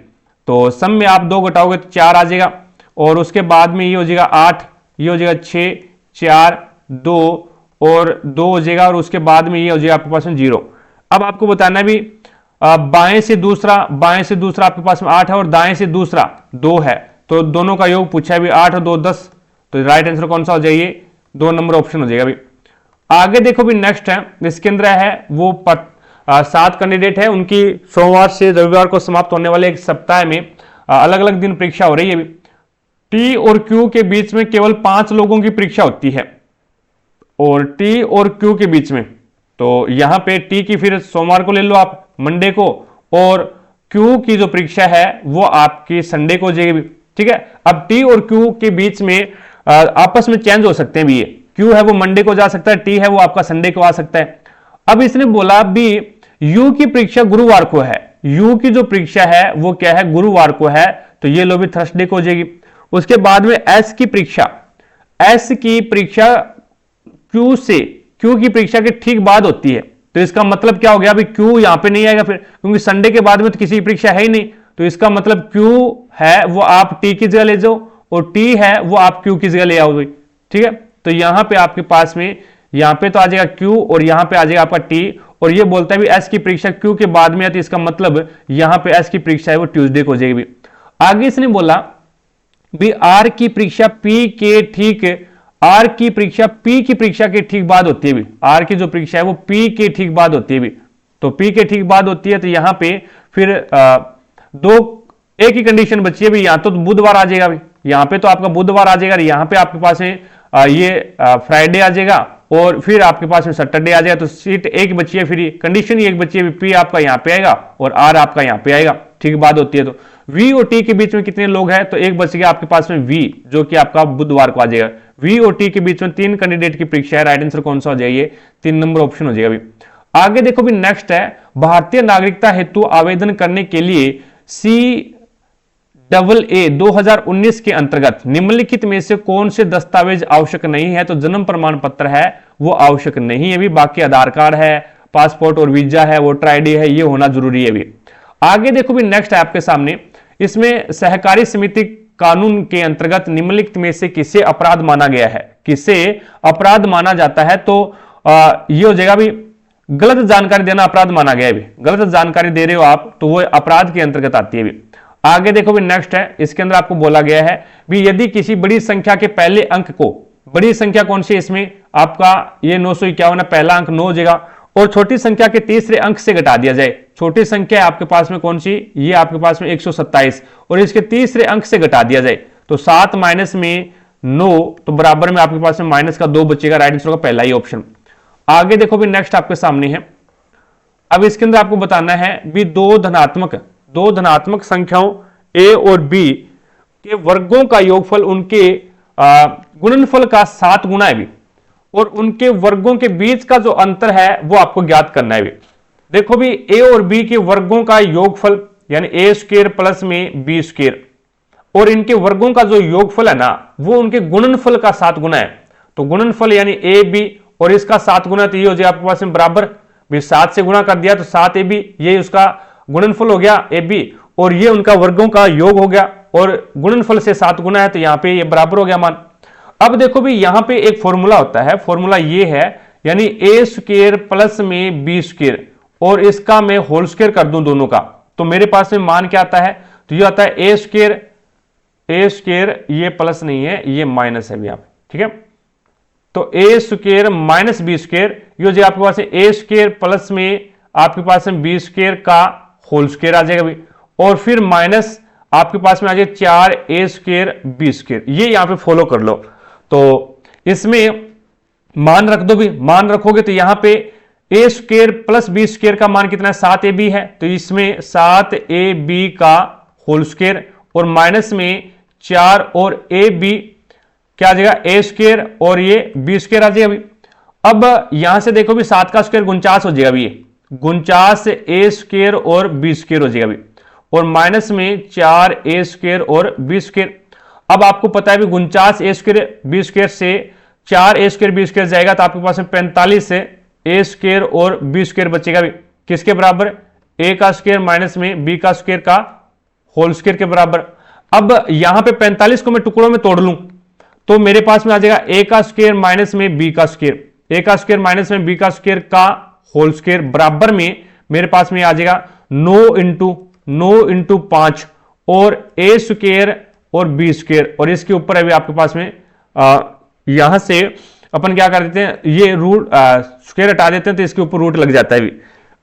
तो सम में आप 2 घटाओगे तो 4 आ जाएगा, और उसके बाद में ये हो जाएगा 8, ये हो जाएगा 6 4 2 और 2 हो जाएगा, और उसके बाद में ये हो जाएगा आपके पास में 0। अब आपको बताना है भी बाएं से दूसरा आपके पास में 8 है और दाएं से दूसरा 2 है, तो दोनों का योग पूछा है भी 8 और 2 10, तो राइट आंसर कौन सा हो जाएगा? 2 नंबर ऑप्शन हो जाएगा भी। आगे देखो भी नेक्स्ट है, इसके अंदर है वो 7 कैंडिडेट है, उनकी सोमवार से रविवार को समाप्त होने वाले एक सप्ताह में अलग अलग दिन परीक्षा हो रही है। टी और क्यू के बीच में केवल 5 लोगों की परीक्षा होती है, और टी और क्यू के बीच में, तो यहां पे टी की फिर सोमवार को ले लो आप, मंडे को, और क्यू की जो परीक्षा है वो आपकी संडे को हो जाएगी। ठीक है, अब टी और क्यू के बीच में आपस में चेंज हो सकते हैं भी, ये क्यू है वो मंडे को जा सकता है, टी है वो आपका संडे को आ सकता है। अब इसने बोला भी यू की परीक्षा गुरुवार को है, यू की जो परीक्षा है वो क्या है, गुरुवार को है, तो ये लो भी थर्सडे को हो जाएगी। उसके बाद में एस की परीक्षा, एस की परीक्षा क्यू की परीक्षा के ठीक बाद होती है, तो इसका मतलब क्या हो गया, अभी क्यू यहां पे नहीं आएगा फिर, क्योंकि संडे के बाद में तो किसी की परीक्षा है ही नहीं, तो इसका मतलब क्यू है वो आप टी की जगह ले जाओ, और टी है वो आप क्यू की जगह ले आओ। ठीक है, तो यहां पे आपके पास में यहां पे तो आ जाएगा क्यू, और यहां पे आ जाएगा आपका टी, और ये बोलता है भी एस की परीक्षा क्यू के बाद में है, तो इसका मतलब यहां पे एस की परीक्षा है वो ट्यूसडे को हो जाएगी। आगे इसने बोला भी आर की परीक्षा पी के ठीक, आर की परीक्षा पी की परीक्षा के ठीक बाद होती है भी, आर की जो परीक्षा है वो पी के ठीक बाद होती है भी, तो पी के ठीक बाद होती है, तो यहां पे फिर एक ही कंडीशन बची है भी, यहां तो बुधवार आ जाएगा भी, यहां पे तो आपका बुधवार आ जाएगा, यहां पे आपके पास में ये फ्राइडे आ जाएगा, और फिर आपके पास में सैटरडे आ जाएगा, तो सीट एक बची है, फिर कंडीशन ही एक बची है, पी आपका यहां पे आएगा और आर आपका यहां पे आएगा, ठीक बात होती है। तो वी और टी के बीच में कितने लोग हैं, तो एक बच गया आपके पास में वी, जो कि आपका बुधवार को आ जाएगा। वी और टी के बीच में 3 कैंडिडेट की परीक्षा है, राइट आंसर कौन सा हो जाएगा, 3 नंबर ऑप्शन हो जाएगा अभी। आगे देखो भी नेक्स्ट है, भारतीय नागरिकता हेतु आवेदन करने के लिए CAA 2019 के अंतर्गत निम्नलिखित में से कौन से दस्तावेज आवश्यक नहीं है, तो जन्म प्रमाण पत्र है वो आवश्यक नहीं है भी, बाकी आधार कार्ड है, पासपोर्ट और वीजा है, वोटर आईडी है, ये होना जरूरी है भी। आगे देखो भी नेक्स्ट है आपके सामने, इसमें सहकारी समिति कानून के अंतर्गत निम्नलिखित में से किसे अपराध माना गया है, किसे अपराध माना जाता है, तो ये हो जाएगा भी गलत जानकारी देना अपराध माना गया है भी, गलत जानकारी दे रहे हो आप तो वो अपराध के अंतर्गत आती है भी। आगे देखो भी नेक्स्ट है, इसके अंदर आपको बोला गया है भी यदि किसी बड़ी संख्या के पहले अंक को, बड़ी संख्या कौन सी, इसमें आपका ये 951 पहला अंक 9 हो जाएगा, और छोटी संख्या के तीसरे अंक से घटा दिया जाए, छोटी संख्या है आपके पास में कौन सी, ये आपके पास में 127, और इसके तीसरे अंक से घटा दिया जाए, तो 7 माइनस में 9, तो बराबर में आपके पास में माइनस का 2 बचेगा, राइट आंसर का पहला ही ऑप्शन। आगे देखो भी नेक्स्ट आपके सामने है, अब इसके अंदर आपको बताना है भी दो धनात्मक संख्याओं a और b के वर्गों का योगफल उनके गुणनफल का 7 गुना है भी, और उनके वर्गों के बीच का जो अंतर है वो आपको ज्ञात करना है भी। देखो भी a और b के वर्गों का योगफल यानी a स्क्वायर प्लस में b स्क्वायर, और इनके वर्गों का जो योगफल है ना वो उनके गुणनफल का 7 गुना है, तो गुणनफल यानी ab और इसका 7 गुना, तो ये हो जाए आपके पास में बराबर भी 7 से गुणा कर दिया तो 7ab, ये उसका गुणनफल हो गया ab, और ये उनका वर्गों का योग हो गया, और गुणनफल से 7 गुना है तो यहां पे ये बराबर हो गया मान। अब देखो भी यहां पे एक फॉर्मूला होता है, फॉर्मूला ये है यानी a स्क्वायर प्लस में b स्क्वायर, और इसका मैं होल स्क्वायर कर दूं दोनों का, तो मेरे पास में मान क्या आता है, तो ये आता है a स्क्वायर, ये प्लस नहीं है ये माइनस है भी आप, ठीक है, तो a square minus b square, ये जो आपके पास है a स्क्वायर प्लस में आपके पास में b स्क्वायर का होल स्क्वायर आ जाएगा भी, और फिर माइनस आपके पास में आ जाएगा 4a स्क्वायर b स्क्वायर, ये यहां पे फॉलो कर लो। तो इसमें मान रख दो भी, मान रखोगे तो यहां पे a square plus b square का मान कितना है, 7ab है, तो इसमें 7ab का होल स्क्वायर, और माइनस में 4 और ab क्या आ जाएगा a स्क्वायर, और ये b स्क्वायर आ जाएगा भी। अब यहां से देखो भी 7 का स्क्वायर 49 हो जाएगा भी, ये 49 a स्क्वायर और b स्क्वायर हो जाएगा भी, और माइनस में 4a स्क्वायर और b स्क्वायर। अब आपको पता है भी 49 a स्क्वायर b स्क्वायर से 4a स्क्वायर b स्क्वायर जाएगा, तो आपके पास में 45 से a स्क्वायर और b स्क्वायर बचेगा भी, किसके बराबर, a का स्क्वायर माइनस में b का स्क्वायर का होल स्क्वायर के बराबर। अब यहां पे 45 को मैं टुकड़ों में तोड़ लूं तो मेरे पास में आ जाएगा a का स्क्वायर माइनस में b का स्क्वायर, a का स्क्वायर माइनस में b का स्क्वायर का होल स्क्वायर बराबर में मेरे पास में आ जाएगा 9 इंटू 5 और a स्क्वायर और b स्क्वायर, और इसके ऊपर अभी आपके पास में यहां से अपन क्या कर देते हैं, ये रूट स्क्वायर हटा देते हैं तो इसके ऊपर रूट लग जाता है भी।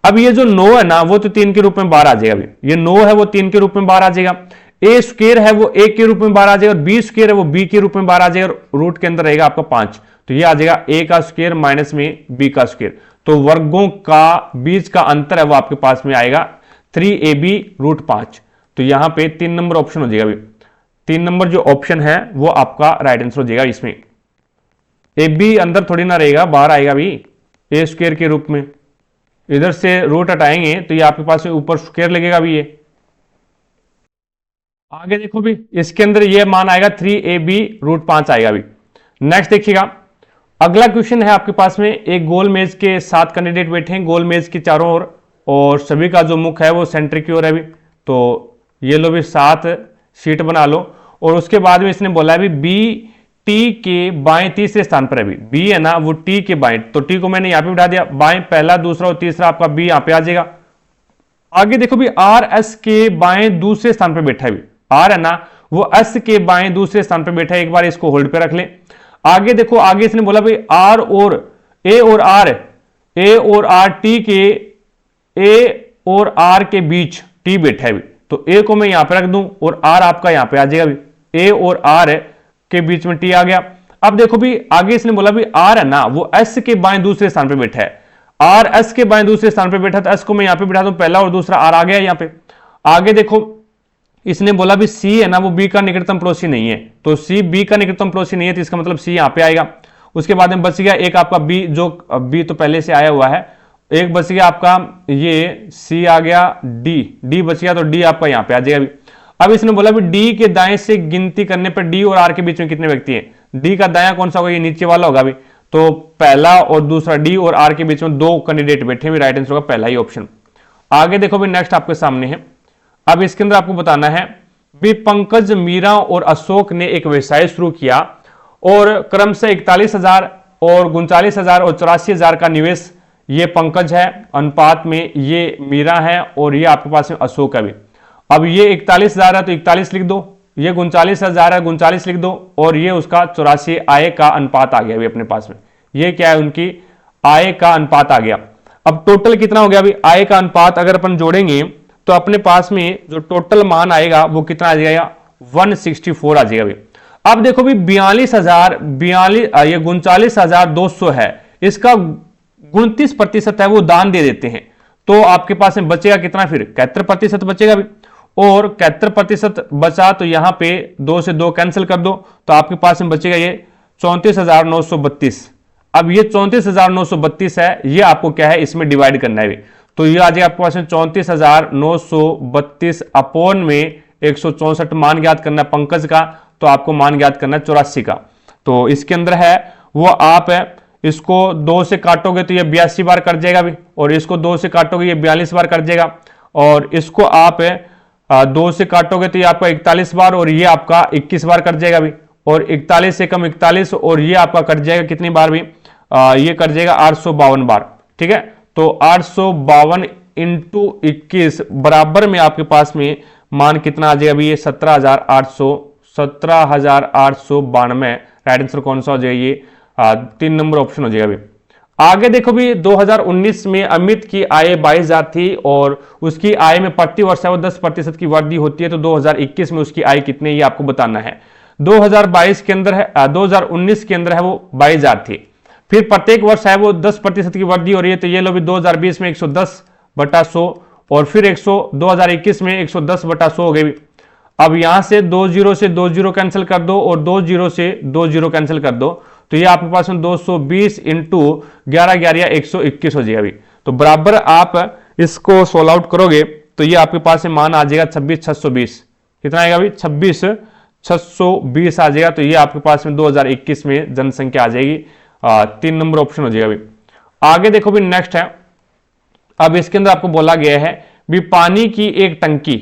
अब ये जो 9 है ना वो तो 3 के रूप में बाहर आ जाएगा। अभी ये 9 है वो 3 के रूप में बाहर आ जाएगा, ए स्क्वायर है वो 1 के रूप में बाहर आ जाएगा, और बी स्क्वायर है वो बी के रूप में बाहर आ जाएगा, और रूट के अंदर रहेगा आपका 5, तो ये आ जाएगा ए का स्क्वायर माइनस में बी का स्क्वायर। तो वर्गों का बीच का अंतर है वो आपके पास में आएगा 3ab रूट 5। तो यहां पे 3 नंबर ऑप्शन हो जाएगा। अभी 3 नंबर जो ऑप्शन है वो आपका राइट आंसर हो जाएगा। इसमें ए बी अंदर थोड़ी ना रहेगा, बाहर आएगा भी ए स्क्वायर के रूप में। इधर से रूट हटाएंगे तो ये आपके पास ऊपर स्क्वायर लगेगा भी। ये आगे देखो भी इसके अंदर ये मान आएगा 3ab रूट 5 आएगा भी। नेक्स्ट देखिएगा, अगला क्वेश्चन है आपके पास में, एक गोल मेज के 7 कैंडिडेट बैठे हैं गोल मेज के चारों ओर, और सभी का जो मुख है वो सेंटर की ओर है भी। तो ये लो भी 7 शीट बना लो, और उसके बाद में इसने बोला है भी बी टी के बाएं तीसरे स्थान पर है। भी बी है ना वो टी के बाएं, तो टी को मैंने यहां पे बिठा दिया, बाएं पहला दूसरा और तीसरा आपका बी यहां पे आ जाएगा। आगे देखो भी आर एस के बाएं दूसरे स्थान पर बैठा है। भी आर है ना वो एस के बाएं दूसरे स्थान पर बैठा है, एक बार इसको होल्ड पे रख ले। आगे देखो, आगे इसने बोला भाई आर और ए और आर टी के ए और आर के बीच टी बैठा है। भी तो ए को मैं यहां पे रख दूं और आर आपका यहां पे आ जाएगा। भी ए और आर के बीच में टी आ गया। अब देखो भी आगे इसने बोला भी आर है ना वो एस के बाएं दूसरे स्थान पे बैठा है, आर एस के बाएं दूसरे स्थान पे बैठा, तो एस को मैं यहां पे बिठा दूं, पहला और दूसरा आर आ गया यहां पे। आगे देखो इसने बोला भी सी है ना वो बी का निकटतम पड़ोसी नहीं है, तो सी बी का निकटतम पड़ोसी नहीं है, तो इसका मतलब सी यहां पे आएगा। उसके बाद में बच गया एक आपका बी, जो बी तो पहले से आया हुआ है, एक बच गया आपका ये सी आ गया, डी बच गया, तो डी आपका यहां पे आ जाएगा। अब इसने बोला भी डी के दाएं से गिनती करने पर डी और आर के बीच में कितने व्यक्ति हैं। डी का दायां कौन सा होगा, ये नीचे वाला होगा। भी तो पहला और दूसरा डी और आर के बीच में 2 कैंडिडेट बैठे हुए, राइट आंसर होगा पहला ही ऑप्शन। आगे देखो भी नेक्स्ट आपके सामने है, अब इसके अंदर आपको बताना है भी पंकज, मीरा और अशोक ने एक व्यवसाय शुरू किया और क्रमशः 41,000 और 39,000 और 84,000 का निवेश ये पंकज है, अनुपात में ये मीरा है, और ये आपके पास में अशोक है। भी अब ये 41,000 है तो 41 लिख दो, ये 39,000 है 39 लिख दो, और ये उसका 84 आय का अनुपात आ गया अभी अपने पास में। ये क्या है, उनकी आय का अनुपात आ गया। अब टोटल कितना हो गया, अभी आय का अनुपात अगर अपन जोड़ेंगे तो अपने पास में जो टोटल मान आएगा वो कितना आ जाएगा, 164 आ जाएगा। अब देखो भी 39,200 है, इसका 29% है वो दान दे देते हैं, तो आपके पास में बचेगा कितना, फिर 71% बचेगा। भी और 71% बचा तो यहां पे 2 से 2 कैंसिल कर दो, तो आपके पास में बचेगा ये 34,932। अब ये 34,932 है, ये आपको क्या है इसमें डिवाइड करना है। तो ये आ जाएगा आपके पास में 34,932 अपॉन में 164 मान ज्ञात करना है पंकज का, तो आपको मान ज्ञात करना है 84 का। तो इसके अंदर है वो आप है, इसको 2 से काटोगे तो ये 82 बार कट जाएगा भी, और इसको 2 से काटोगे ये 42 बार कट जाएगा, और इसको आप 2 से काटोगे तो ये आपका 41 बार, और ये आपका 21 बार कट जाएगा भी, और 41 से कम 41, और ये आपका कट जाएगा कितनी बार भी, ये कट जाएगा 852 बार। ठीक है, तो 852 इंटू 21 बराबर में आपके पास में मान कितना आ जाएगा भी, ये 17,892। राइट आंसर कौन सा हो जाएगा, ये 3 नंबर ऑप्शन हो जाएगा भी। आगे देखो भी 2019 में अमित की आय 22,000 थी और उसकी आय में प्रति वर्ष है वो 10% की वृद्धि होती है, तो 2021 में उसकी आय कितनी, ये आपको बताना है। 2022 के अंदर है 2019 के अंदर है वो 22,000 थी, फिर प्रत्येक वर्ष है वो 10% की वृद्धि हो रही है, तो ये लो भी 2020 में 110/100, और फिर 2021 में 110/100 हो गई। अब यहां से 20 से 20 कैंसिल कर दो और 20 से 20 कैंसिल कर दो, तो ये आपके पास में 220 इंटू 11 121 हो जाएगा अभी। तो बराबर आप इसको सोल्व आउट करोगे तो ये आपके पास में मान आ जाएगा 26,620। कितना आएगा अभी, 26,620 आ जाएगा। तो ये आपके पास में 2021 में जनसंख्या आ जाएगी। 3 नंबर ऑप्शन हो जाएगा अभी। आगे देखो भी नेक्स्ट है, अब इसके अंदर आपको बोला गया है भी पानी की एक टंकी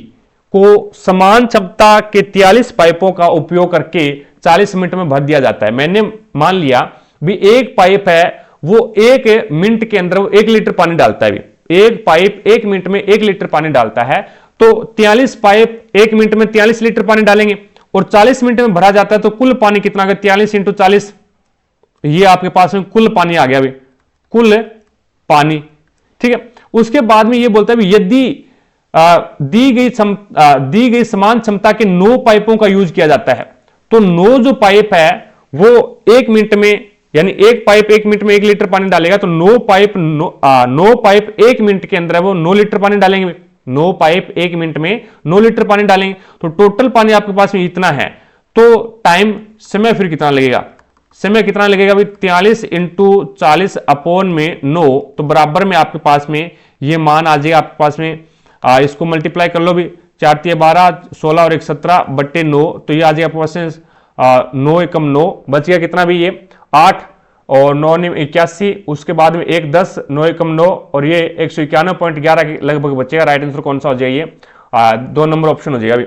को समान क्षमता के 43 पाइपों का उपयोग करके 40 मिनट में भर दिया जाता है। मैंने मान लिया भी एक पाइप है वो 1 मिनट के अंदर 1 लीटर पानी डालता है। एक पाइप 1 मिनट में 1 लीटर पानी डालता है, तो 43 पाइप 1 मिनट में 43 लीटर पानी डालेंगे और 40 मिनट में भरा जाता है, तो कुल पानी कितना आ गया, 43 इंटू 40, ये आपके पास में कुल पानी आ गया। कुल पानी ठीक है। उसके बाद में ये बोलता है यदि दी गई समान क्षमता के 9 पाइपों का यूज किया जाता है तो 9 जो पाइप है वो 1 मिनट में, यानी एक पाइप 1 मिनट में 1 लीटर पानी डालेगा, तो 9 पाइप 1 मिनट के अंदर है वो 9 लीटर पानी डालेंगे। 9 पाइप 1 मिनट में 9 लीटर पानी डालेंगे, तो टोटल पानी आपके पास में इतना है। तो टाइम, समय फिर कितना लगेगा, समय कितना लगेगा भाई 43 × 40 अपॉन में 9, तो बराबर में आपके पास में ये मान आ जाएगा आपके पास में, इसको मल्टीप्लाई कर लो भी, 4 × 12 16 और 1 17 बट्टे 9, तो ये आ जाएगा आपके पास में 9 एकम 9, बच गया कितना भी ये 8 और 9 9 81, उसके बाद में 1 10 9 एकम 9 और ये 191.11 के लगभग बचेगा। राइट आंसर कौन सा हो जाएगा, ये 2 नंबर ऑप्शन हो जाएगा। अभी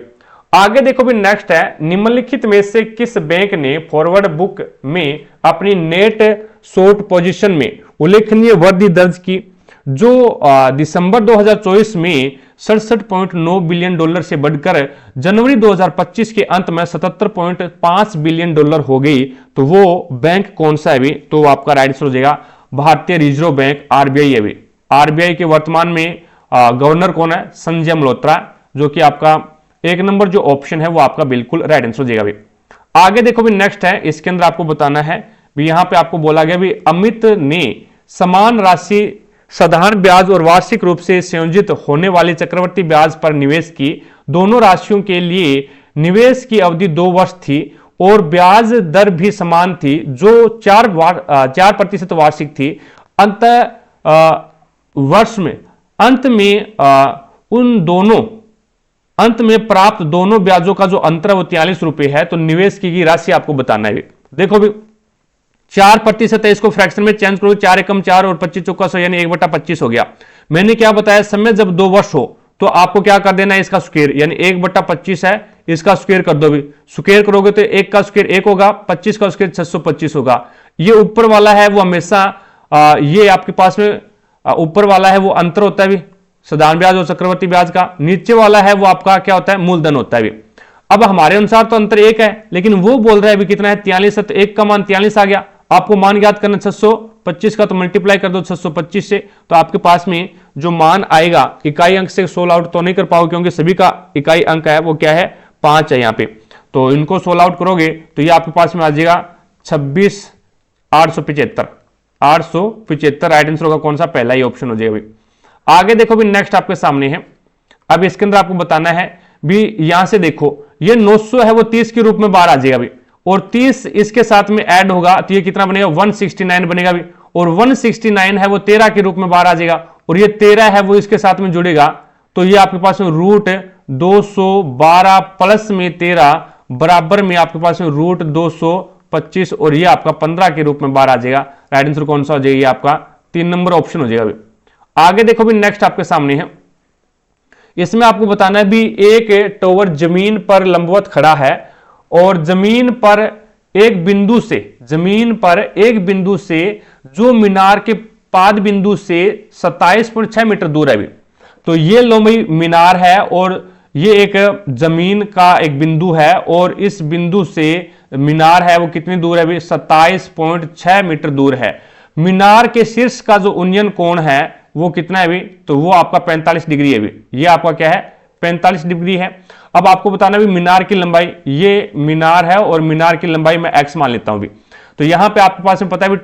आगे देखो भी नेक्स्ट है, निम्नलिखित में से किस बैंक ने फॉरवर्ड बुक में अपनी नेट शॉर्ट पोजीशन में उल्लेखनीय वृद्धि दर्ज की, जो दिसंबर 2024 में 67.9 बिलियन डॉलर से बढ़कर जनवरी 2025 के अंत में 77.5 बिलियन डॉलर हो गई, तो वो बैंक कौन सा है भी, तो आपका राइट आंसर हो जाएगा भारतीय रिजर्व बैंक, आरबीआई है भी। आरबीआई के वर्तमान में गवर्नर कौन है, संजय मल्होत्रा, जो कि आपका 1 नंबर जो ऑप्शन है वो आपका बिल्कुल राइट आंसर हो जाएगा भी। आगे देखो भी नेक्स्ट है, इसके अंदर आपको बताना है भी, यहां पे आपको बोला गया भी अमित ने समान राशि साधारण ब्याज और वार्षिक रूप से संयोजित होने वाली चक्रवर्ती ब्याज पर निवेश की। दोनों राशियों के लिए निवेश की अवधि 2 वर्ष थी और ब्याज दर भी समान थी, जो 4% वार्षिक थी। अंत में प्राप्त दोनों ब्याजों का जो अंतर है वो 43 रुपए है। तो निवेश की गई राशि आपको बताना है। देखो भी 4% है, इसको फ्रैक्शन में चेंज करो, 4 एकम 4 और 25 चौका 100 यानी 1/25 हो गया। मैंने क्या बताया, समय जब 2 वर्ष हो तो आपको क्या कर देना है, इसका स्क्वायर, यानी 1/25 है, इसका स्क्वायर कर दो भी। स्क्वायर करोगे तो 1 का स्क्वायर 1 होगा, 25 का स्क्वायर 625 होगा। ये ऊपर वाला है वो हमेशा ये आपके पास में ऊपर वाला है वो अंतर होता है भी, साधारण ब्याज और चक्रवर्ती ब्याज का। नीचे वाला है वो आपका क्या होता है, मूलधन होता है भी। अब हमारे अनुसार तो अंतर 1 है, लेकिन वो बोल रहा है भी कितना है 43 है, तो 1 का मान 43 आ गया। आपको मान याद करना 625 का, तो मल्टीप्लाई कर दो 625 से, तो आपके पास में जो मान आएगा इकाई अंक से 16 आउट तो नहीं कर पाओगे, क्योंकि सभी का इकाई अंक है वो क्या है 5 है यहाँ पे। तो इनको 16 आउट करोगे तो ये आपके पास में आ जाएगा 26,875। 875 राइट आंसर होगा कौन सा, पहला ही ऑप्शन हो जाएगा भाई। आगे देखो भी नेक्स्ट आपके सामने है, अब इसके अंदर आपको बताना है भी, यहां से देखो ये 900 है वो 30 के रूप में बाहर आ जाएगा भी, और 30 इसके साथ में ऐड होगा तो ये कितना बनेगा 169 बनेगा भी, और 169 है वो 13 के रूप में बाहर आ जाएगा, और ये 13 है वो इसके साथ में जुड़ेगा, तो ये आपके पास में √212 प्लस में 13 बराबर में आपके पास में √225 और ये आपका 15 के रूप में बाहर आ जाएगा। राइट आंसर कौन सा हो जाएगा, आपका 3 नंबर ऑप्शन हो जाएगा। आगे देखो भी नेक्स्ट आपके सामने है, इसमें आपको बताना है भी एक टावर जमीन पर लंबवत खड़ा है और जमीन पर एक बिंदु से जो मीनार के पाद बिंदु से 27.6 मीटर दूर है भी। तो ये लो भाई मीनार है और ये एक जमीन का एक बिंदु है, और इस बिंदु से मीनार है वो कितनी दूर है भी 27.6 मीटर दूर है। मीनार के शीर्ष का जो उन्नयन कोण है वो कितना है भी, तो वो आपका 45 डिग्री है भी। ये आपका क्या है 45 डिग्री है। अब आपको बताना भी मीनार की लंबाई, ये मीनार है और मीनार की लंबाई मैं x मान लेता हूं भी। तो यहां पे आपके पास में पता है भी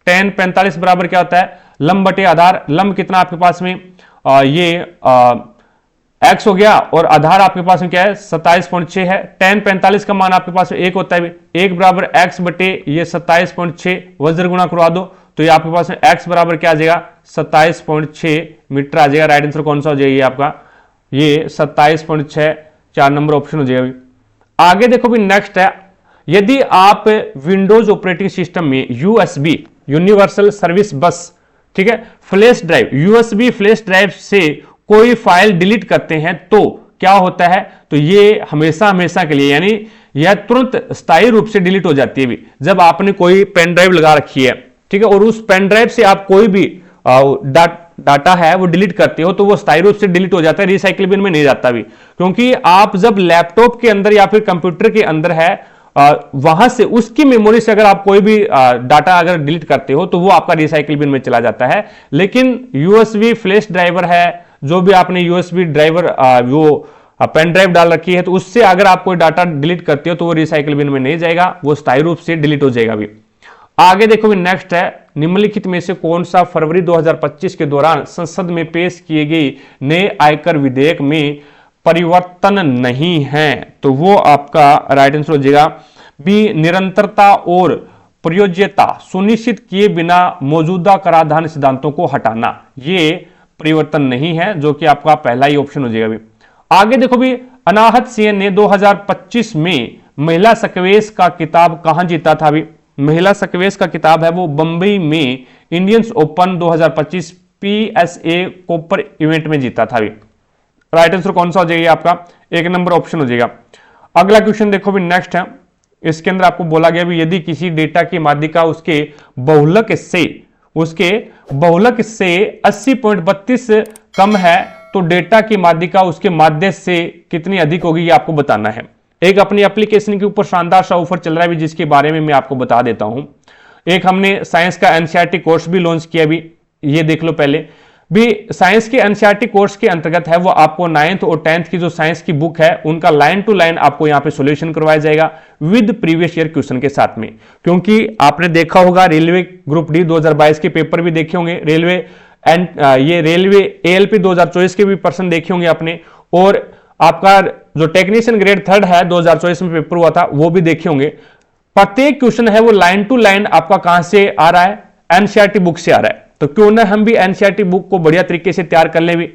tan 45 बराबर क्या होता है, लंब बटे आधार। लंब कितना आपके पास में ये x हो गया, और आधार आपके पास में क्या है 27.6 है। tan 45 का मान आपके पास में 1 होता है भी, 1 बराबर x बटे ये 27.6 वज्र गुणा करवा दो, तो ये आपके पास में x बराबर क्या आ जाएगा 27.6 मीटर आ जाएगा। राइट आंसर कौन सा हो जाएगा आपका, ये 27.6, 4 नंबर ऑप्शन हो जाएगा। आगे देखो भी नेक्स्ट है, यदि आप विंडोज ऑपरेटिंग सिस्टम में USB यूनिवर्सल सर्विस बस, ठीक है, flash drive USB flash drive से कोई फाइल डिलीट करते हैं तो क्या होता है, तो ये हमेशा के लिए, यानी यह तुरंत स्थायी रूप से डिलीट हो जाती है भी। जब आपने कोई पेन ड्राइव लगा रखी है, ठीक है, और उस पेन ड्राइव से आप कोई भी डाटा है वो डिलीट करते हो तो वो स्थायी रूप से डिलीट हो जाता है, रिसाइकिल बिन में नहीं जाता भी। क्योंकि आप जब लैपटॉप के अंदर या फिर कंप्यूटर के अंदर है वहां से उसकी मेमोरी से अगर आप कोई भी डाटा अगर डिलीट करते हो तो वो आपका रिसाइकिल बिन में चला जाता है। लेकिन यूएसबी फ्लैश ड्राइवर है, जो भी आपने यूएसबी ड्राइवर वो पेन ड्राइव डाल रखी है, तो उससे अगर आप कोई डाटा डिलीट करते हो तो वो रिसाइकिल बिन में नहीं जाएगा, वो स्थायी रूप से डिलीट हो जाएगा भी। आगे देखो भी नेक्स्ट है, निम्नलिखित में से कौन सा फरवरी 2025 के दौरान संसद में पेश किए गए नए आयकर विधेयक में परिवर्तन नहीं है? तो वो आपका राइट आंसर हो जाएगा बी, निरंतरता और प्रयोज्यता सुनिश्चित किए बिना मौजूदा कराधान सिद्धांतों को हटाना, ये परिवर्तन नहीं है, जो कि आपका पहला ही ऑप्शन हो जाएगा भी। आगे देखो भी, अनाहत सिंह ने 2025 में महिला स्क्वैश का खिताब कहां जीता था भी? महिला स्क्वैश का खिताब है वो बंबई में इंडियंस ओपन 2025 पीएसए कोपर इवेंट में जीता था भी। राइट आंसर कौन सा हो जाएगा आपका? एक नंबर ऑप्शन हो जाएगा। अगला क्वेश्चन देखो भी नेक्स्ट है, इसके अंदर आपको बोला गया भी यदि किसी डेटा की माध्यिका उसके बहुलक से 80.32 कम है तो डेटा की माध्यिका उसके माध्य से कितनी अधिक होगी, ये आपको बताना है। एक अपनी एप्लीकेशन के ऊपर शानदार सा ऑफर चल रहा है भी, जिसके बारे में मैं आपको बता देता हूं। एक हमने साइंस का एनसीईआरटी कोर्स भी लॉन्च किया भी, ये देख लो पहले भी। साइंस के एनसीईआरटी कोर्स के अंतर्गत है वो आपको 9th और 10th की जो साइंस की बुक है उनका लाइन टू लाइन आपको यहां पे सॉल्यूशन करवाया जाएगा विद प्रीवियस ईयर क्वेश्चन के साथ में। क्योंकि आपने देखा होगा रेलवे ग्रुप डी 2022 के पेपर भी देखे होंगे, ये रेलवे एएलपी 2024 के भी पर्सन देखे होंगे आपने, और आपका जो टेक्नीशियन ग्रेड 3rd है 2024 में पेपर हुआ था वो भी देखे होंगे। प्रत्येक क्वेश्चन है वो लाइन टू लाइन आपका कहां से आ रहा है? एनसीईआरटी बुक से आ रहा है। तो क्यों ना हम भी एनसीईआरटी बुक को बढ़िया तरीके से तैयार कर ले भी,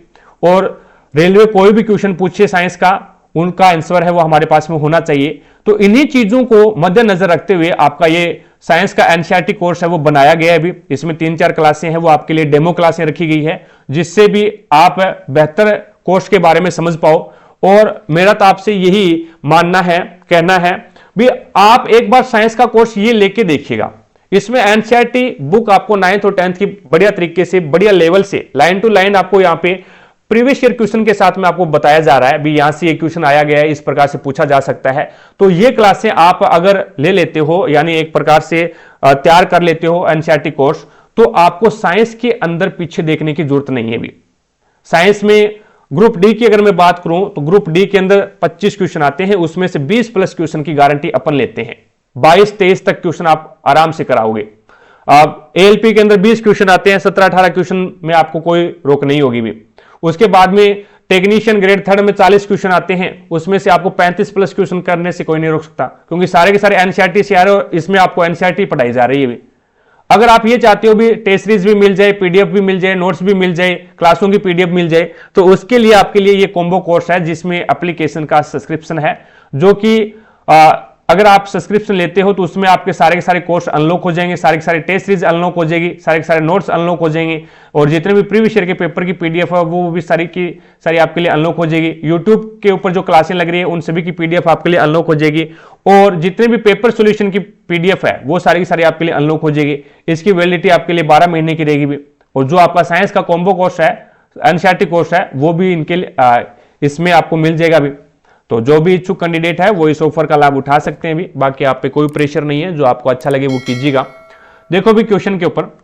और रेलवे कोई भी क्वेश्चन पूछे साइंस का, उनका आंसर है वो हमारे पास में होना चाहिए। तो इन्हीं चीजों को मद्देनजर रखते हुए आपका ये साइंस का एनसीईआरटी कोर्स है वो बनाया गया है भी। इसमें 3-4 क्लासें हैं वो आपके लिए डेमो क्लासें रखी गई है, जिससे भी आप बेहतर कोर्स के बारे में समझ पाओ। और मेरा तो आपसे यही मानना है, कहना है भी, आप एक बार साइंस का कोर्स ये लेके देखिएगा। इसमें एनसीईआरटी बुक आपको 9th और 10th की बढ़िया तरीके से, बढ़िया लेवल से लाइन टू लाइन आपको यहाँ पे प्रीवियस ईयर क्वेश्चन के साथ में आपको बताया जा रहा है भी, यहां से ये क्वेश्चन आया गया है, इस प्रकार से पूछा जा सकता है। तो ये क्लासें आप अगर ले लेते हो, यानी एक प्रकार से तैयार कर लेते हो एनसीईआरटी कोर्स, तो आपको साइंस के अंदर पीछे देखने की जरूरत नहीं है भी। साइंस में ग्रुप डी की अगर मैं बात करूं तो ग्रुप डी के अंदर 25 क्वेश्चन आते हैं, उसमें से 20+ क्वेश्चन की गारंटी अपन लेते हैं। 22-23 तक क्वेश्चन आप आराम से कराओगे। अब एएलपी के अंदर 20 क्वेश्चन आते हैं, 17-18 क्वेश्चन में आपको कोई रोक नहीं होगी भी। उसके बाद में टेक्नीशियन ग्रेड 3rd में 40 क्वेश्चन आते हैं, उसमें से आपको 35+ क्वेश्चन करने से कोई नहीं रोक सकता, क्योंकि सारे के सारे एनसीईआरटी से आ रहे हो, इसमें आपको एनसीईआरटी पढ़ाई जा रही है भी। अगर आप ये चाहते हो भी टेस्ट सीरीज भी मिल जाए, पीडीएफ भी मिल जाए, नोट्स भी मिल जाए, क्लासों की पीडीएफ मिल जाए, तो उसके लिए आपके लिए ये कॉम्बो कोर्स है, जिसमें एप्लीकेशन का सब्सक्रिप्शन है, जो कि अगर आप सब्सक्रिप्शन लेते हो तो उसमें आपके सारे के सारे कोर्स अनलॉक हो जाएंगे, सारे के सारे टेस्ट सीरीज अनलॉक हो जाएगी, सारे के सारे नोट्स अनलॉक हो जाएंगे, और जितने भी प्रीवियस ईयर के पेपर की पीडीएफ है वो भी सारी की सारी आपके लिए अनलॉक हो जाएगी। यूट्यूब के ऊपर जो क्लासें लग रही है उन सभी की पीडीएफ आपके लिए अनलॉक हो जाएगी, और जितने भी पेपर सोल्यूशन की पीडीएफ है वो सारी की सारी आपके लिए अनलॉक हो जाएगी। इसकी वैलिडिटी आपके लिए 12 महीने की रहेगी भी। और जो आपका साइंस का कॉम्बो कोर्स है, एनसीईआरटी कोर्स है, वो भी इनके लिए इसमें आपको मिल जाएगा भी। तो जो भी इच्छुक कैंडिडेट है वो इस ऑफर का लाभ उठा सकते हैं भी। बाकी आप पे कोई प्रेशर नहीं है, जो आपको अच्छा लगे वो कीजिएगा। देखो भी क्वेश्चन के ऊपर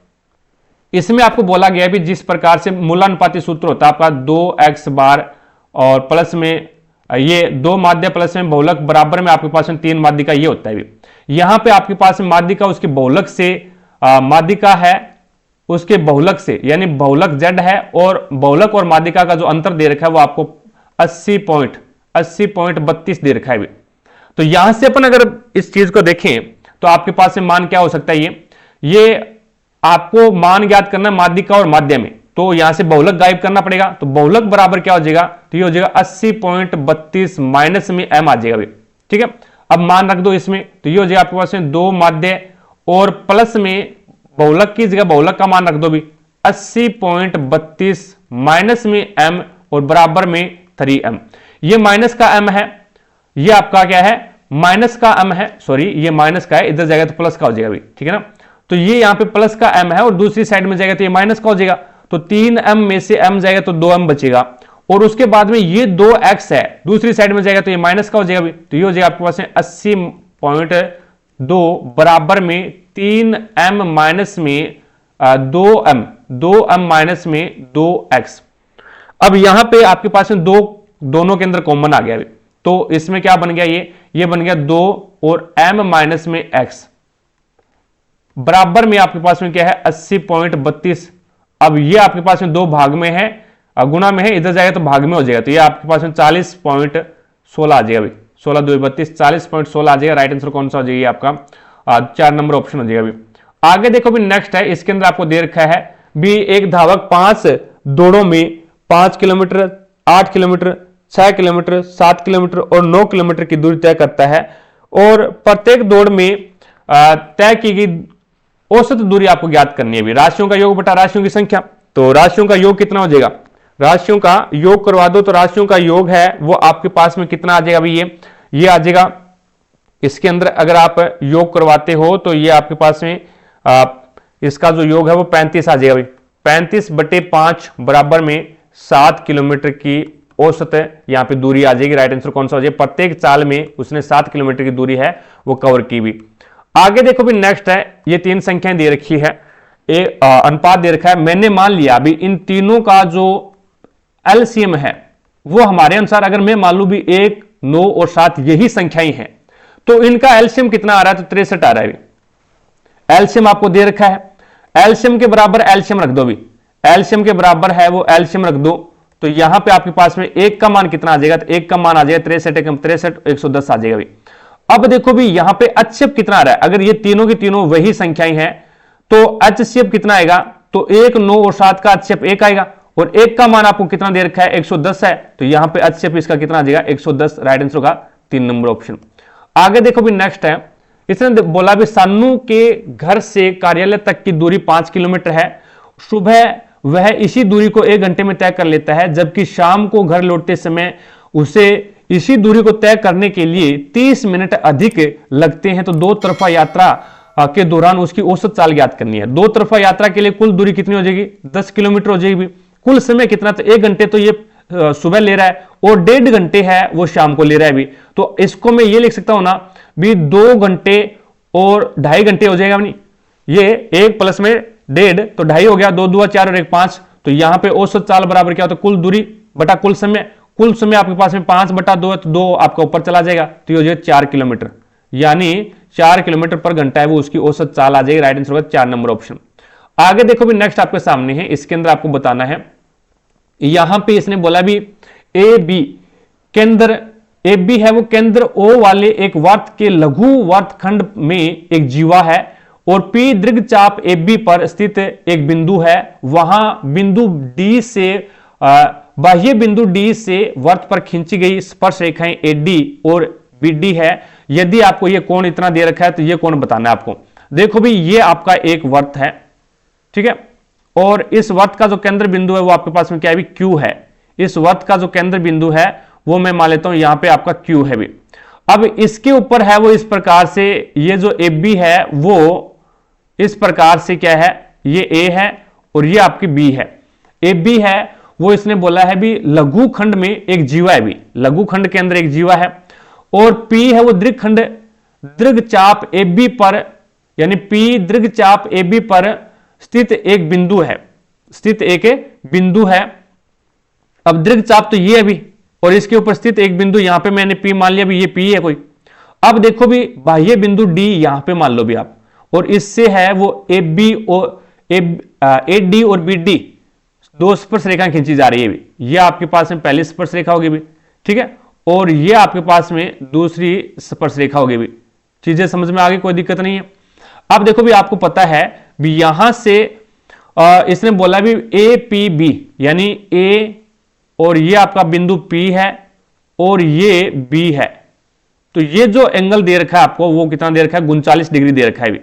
इसमें आपको बोला गया है भी, जिस प्रकार से मूलानुपाती सूत्र होता है आपका 2x बार और प्लस में ये 2 माध्य प्लस में बहुलक बराबर में आपके पास में 3 माध्यिका, ये होता है भी। यहां पे आपके पास में माध्यिका उसके बहुलक से माध्यिका है उसके बहुलक से, यानी बहुलक z है, और बहुलक और माध्यिका का जो अंतर दे रखा है वो आपको 80.32 दे रखा है भी। तो यहां से अपन अगर इस चीज को देखें तो आपके पास में मान क्या हो सकता है, ये आपको मान ज्ञात करना माध्यिका और माध्य में, तो यहां से बहुलक गायब करना पड़ेगा। तो बहुलक बराबर क्या हो जाएगा, तो ये हो जाएगा 80.32 माइनस में m आ जाएगा भी। ठीक है, अब मान रख दो इसमें, तो ये हो जाएगा आपके पास में 2 माध्य और प्लस में बहुलक की जगह बहुलक का मान रख दो भी 80.32 माइनस में m और बराबर में 3m। ये माइनस का m है, ये आपका क्या है, माइनस का m है, सॉरी ये माइनस का है, इधर जाएगा तो प्लस का हो जाएगा भी। ठीक है ना, तो ये यहां पे प्लस का m है और दूसरी साइड में जाएगा तो ये माइनस का हो जाएगा। तो 3m में से m जाएगा तो 2m बचेगा, और उसके बाद में ये 2x है, दूसरी साइड में जाएगा तो ये माइनस का हो जाएगा भी। तो ये हो जाएगा आपके पास में 80.2 बराबर में 3m माइनस में 2m माइनस में 2x। अब यहां पे आपके पास में दोनों के अंदर कॉमन आ गया, तो इसमें क्या बन गया, ये बन गया 2 और m माइनस में x बराबर में आपके पास में क्या है 80.32। अब ये आपके पास में दो भाग में है, गुणा में है, इधर जाएगा तो भाग में हो जाएगा, तो ये आपके पास में 40.16 आ जाएगा। 16 2 32 40.16 आ जाएगा। राइट आंसर कौन सा हो जाएगा आपका 4 नंबर ऑप्शन हो जाएगा। आगे देखो भी नेक्स्ट है, इसके अंदर आपको दे रखा है भी एक धावक 5 दौड़ों में 5 किलोमीटर, 8 किलोमीटर, 6 किलोमीटर, 7 किलोमीटर और 9 किलोमीटर की दूरी तय करता है और प्रत्येक दौड़ में तय की गई औसत दूरी आपको ज्ञात करनी है। भी राशियों का योग बटा राशियों की संख्या, तो राशियों का योग कितना हो जाएगा, राशियों का योग करवा दो, तो राशियों का योग है वो आपके पास में कितना आ जाएगा भी ये आ जाएगा। इसके अंदर अगर आप योग करवाते हो तो ये आपके पास में इसका जो योग है वो 35 आ जाएगा। 35/5 बराबर में 7 किलोमीटर की औसत यहां पे दूरी आ जाएगी। राइट आंसर कौन सा हो जाएगा, प्रत्येक चाल में उसने 7 किलोमीटर की दूरी है वो कवर की भी। आगे देखो भी नेक्स्ट है, ये 3 संख्याएं दे रखी है, अनुपात दे रखा है। मैंने मान लिया भी इन तीनों का जो एलसीएम है वो हमारे अनुसार, अगर मैं मान लू भी 1, 9 और 7 यही संख्याएं हैं तो इनका एलसीएम कितना आ रहा है, तो 63 आ रहा है। एलसीएम आपको दे रखा है, एलसीएम के बराबर एलसीएम रख दो भी, एलसीएम के बराबर है वो एलसीएम रख दो, तो यहां पे आपके पास में 1 का मान कितना आ जाएगा, तो 1 का मान आ जाएगा 63 110 आ जाएगा भी। अब देखो भी यहां पे एचसीएफ कितना आ रहा है, अगर ये तीनों की तीनों वही संख्याएं हैं तो एचसीएफ कितना आएगा, तो 1, 9 और 7 का एचसीएफ 1 आएगा और 1 का मान आपको कितना दे रखा है 110 है, तो यहां पे एचसीएफ इसका कितना आ जाएगा 110। राइट आंसर का 3 नंबर ऑप्शन। आगे देखो भी नेक्स्ट है, इसने बोला भी सानू के घर से कार्यालय तक की दूरी 5 किलोमीटर है, सुबह वह इसी दूरी को 1 घंटे में तय कर लेता है, जबकि शाम को घर लौटते समय उसे इसी दूरी को तय करने के लिए 30 मिनट अधिक लगते हैं, तो दो तरफा यात्रा के दौरान उसकी औसत चाल ज्ञात करनी है। दो तरफा यात्रा के लिए कुल दूरी कितनी हो जाएगी, 10 किलोमीटर हो जाएगी। कुल समय कितना, तो 1 घंटे तो ये सुबह ले रहा है और 1.5 घंटे है वो शाम को ले रहा है भी, तो इसको मैं ये लिख सकता हूं ना भी 2 घंटे और 2.5 घंटे हो जाएगा नहीं, ये 1 प्लस में 1.5 तो 2.5 हो गया, 2 2 4 और 1 5, तो यहां पे औसत चाल बराबर क्या होता है, कुल दूरी बटा कुल समय। कुल समय आपके पास में 5/2 है, तो 2 आपका ऊपर चला जाएगा, तो ये हो जाएगा 4 किलोमीटर, यानी 4 किलोमीटर पर घंटा है वो उसकी औसत चाल आ जाएगी। राइट आंसर होगा 4 नंबर ऑप्शन। आगे देखो भी नेक्स्ट आपके सामने है, इसके अंदर आपको बताना है, यहां पे इसने बोला भी ए बी केंद्र, ए बी है वो केंद्र ओ वाले एक वर्त के लघु वर्तखंड में एक जीवा है और पी दीर्घचाप ए बी पर स्थित एक बिंदु है, वहां बिंदु डी से बाह्य बिंदु डी से वर्त पर खींची गई स्पर्श रेखाएं ए डी और बी डी है। यदि आपको ये कोण इतना दे रखा है तो ये कोण बताना है आपको। देखो भी ये आपका एक वर्त है, ठीक है, और इस वर्त का जो केंद्र बिंदु है वो आपके पास में क्या है भी क्यू है। इस वर्त का जो केंद्र बिंदु है वो मैं मान लेता हूं यहां पे आपका क्यू है भी। अब इसके ऊपर है वो इस प्रकार से, ये जो ए बी है वो इस प्रकार से क्या है, ये ए है और ये आपकी बी है। ए बी है वो इसने बोला है भी लघु खंड में एक जीवा है भी, लघु खंड के अंदर एक जीवा है, और पी है वो दीर्घखंड दीर्घचाप ए बी पर, यानी पी दीर्घचाप ए बी पर स्थित एक बिंदु है, स्थित एक बिंदु है। अब दीर्घचाप तो ये है भी और इसके ऊपर स्थित एक बिंदु, यहां पे मैंने पी मान लिया भी, ये पी है कोई। अब देखो भी बाह्य बिंदु डी यहां पे मान लो भी आप, और इससे है वो ए बी और ए डी और बी डी दो स्पर्श रेखाएं खींची जा रही है भी। ये आपके पास में पहली स्पर्श रेखा होगी भी, ठीक है, और ये आपके पास में दूसरी स्पर्श रेखा होगी भी। चीजें समझ में आ गई, कोई दिक्कत नहीं है। अब देखो भी आपको पता है भी यहां से इसने बोला भी ए पी बी, यानी ए और ये आपका बिंदु P है और ये B है, तो ये जो एंगल दे रखा है आपको वो कितना दे रखा है 39 डिग्री दे रखा है भी।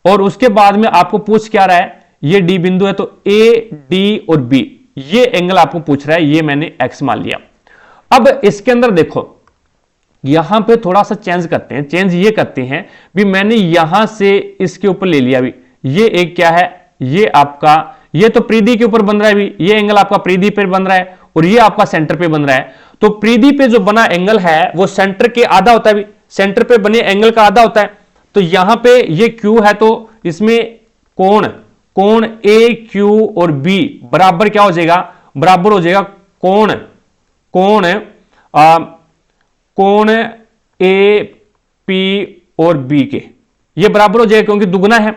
और उसके बाद में आपको पूछ क्या रहा है, ये D बिंदु है तो A D और B ये एंगल आपको पूछ रहा है, ये मैंने X मान लिया। अब इसके अंदर देखो यहां पे थोड़ा सा चेंज करते हैं, चेंज ये करते हैं भी मैंने यहां से इसके ऊपर ले लिया भी, ये एक क्या है, ये आपका ये तो परिधि के ऊपर बन रहा है भी, ये एंगल आपका परिधि पे बन रहा है और ये आपका सेंटर पे बन रहा है। तो परिधि पे जो बना एंगल है वो सेंटर के आधा होता है भी, सेंटर पे बने एंगल का आधा होता है। तो यहां पे ये क्यू है, तो इसमें कोण ए क्यू और बी बराबर क्या हो जाएगा, बराबर हो जाएगा कोण ए पी और बी के, ये बराबर हो जाएगा क्योंकि दुगना है।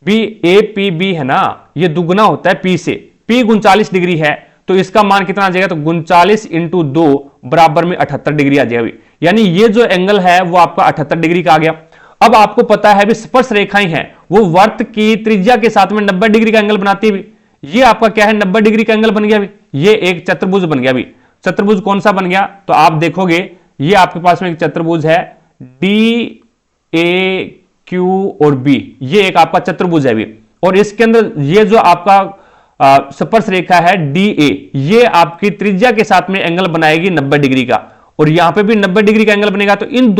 बी ए पी बी है ना, ये दुगना होता है पी से। पी 39 डिग्री है तो इसका मान कितना आ जाएगा, तो 39 इंटू 2 बराबर में 78 डिग्री आ जाएगा। यानी ये जो एंगल है वो आपका 78 डिग्री का आ गया। अब आपको पता है भी स्पर्श रेखाएं हैं वो वर्त की त्रिज्या के साथ में 90 डिग्री का एंगल बनाती है भी। ये आपका क्या है, 90 डिग्री का एंगल बन गया भी। ये एक चतुर्भुज बन गया भी। चतुर्भुज कौन सा बन गया, तो आप देखोगे ये आपके पास में एक चतुर्भुज है डी ए क्यू और बी, ये एक आपका चतुर्भुज है भी। और इसके अंदर ये जो आपका स्पर्श रेखा है डी ए, ये आपकी त्रिज्या के साथ में एंगल बनाएगी 90 डिग्री का, और यहां पे भी 90 डिग्री का एंगल बनेगा। तो इन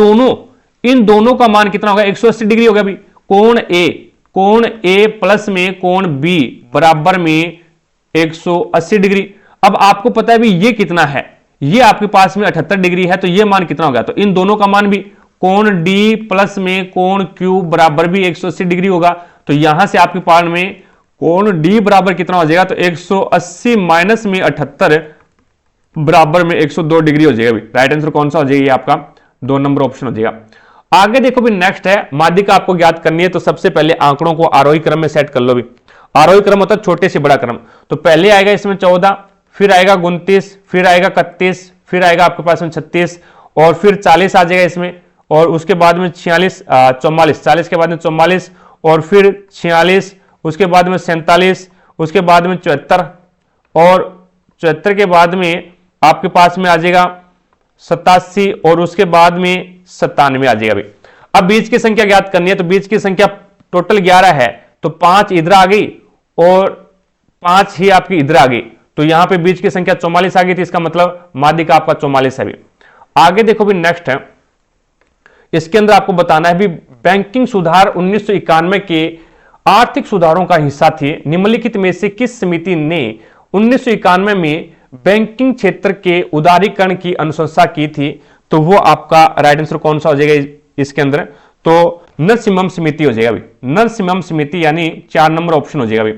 दोनों का मान कितना होगा, 180 डिग्री होगा भी। कोण ए प्लस में कोण बी बराबर में 180 डिग्री। अब आपको पता है भी ये कितना है, ये आपके पास में 78 डिग्री है, तो ये मान कितना होगा, तो इन दोनों का मान भी कोण डी प्लस में कोण क्यू बराबर भी 180 डिग्री होगा। तो यहां से आपके पास में कोण डी बराबर कितना हो जाएगा, तो 180 माइनस में 78 बराबर में 102 डिग्री हो जाएगा। राइट आंसर कौन सा हो जाएगा, ये आपका 2 नंबर ऑप्शन हो जाएगा। आगे देखो भी नेक्स्ट है, माध्यिका आपको ज्ञात करनी है। तो सबसे पहले आंकड़ों को आरोही क्रम में सेट कर लो भी। आरोही क्रम होता है छोटे से बड़ा क्रम। तो पहले आएगा इसमें 14, फिर आएगा 29, फिर आएगा 31, फिर आएगा आपके पास में 36 और फिर 40 आ जाएगा इसमें, और उसके बाद में 44, 40 के बाद में 44 और फिर 46, उसके बाद में 47, उसके बाद में 74 और 74 के बाद में आपके पास में आ जाएगा 87 और उसके बाद में 97 आ जाएगा भाई। अब बीच की संख्या ज्ञात करनी है। तो बीच की संख्या टोटल 11 है, तो 5 इधर आ गई और 5 ही आपकी इधर आ गई, तो यहां पे बीच की संख्या 44 आ गई थी। इसका मतलब माध्यिका आपका 44 है भी। आगे देखो भी नेक्स्ट है, इसके अंदर आपको बताना है भी बैंकिंग सुधार 1991 के आर्थिक सुधारों का हिस्सा थे। निम्नलिखित में से किस समिति ने 1991 में बैंकिंग क्षेत्र के उदारीकरण की अनुशंसा की थी, तो वो आपका राइट आंसर कौन सा हो जाएगा इसके अंदर, तो नरसिम्हम समिति हो जाएगा भाई। नरसिम्हम समिति यानी 4 नंबर ऑप्शन हो जाएगा भाई।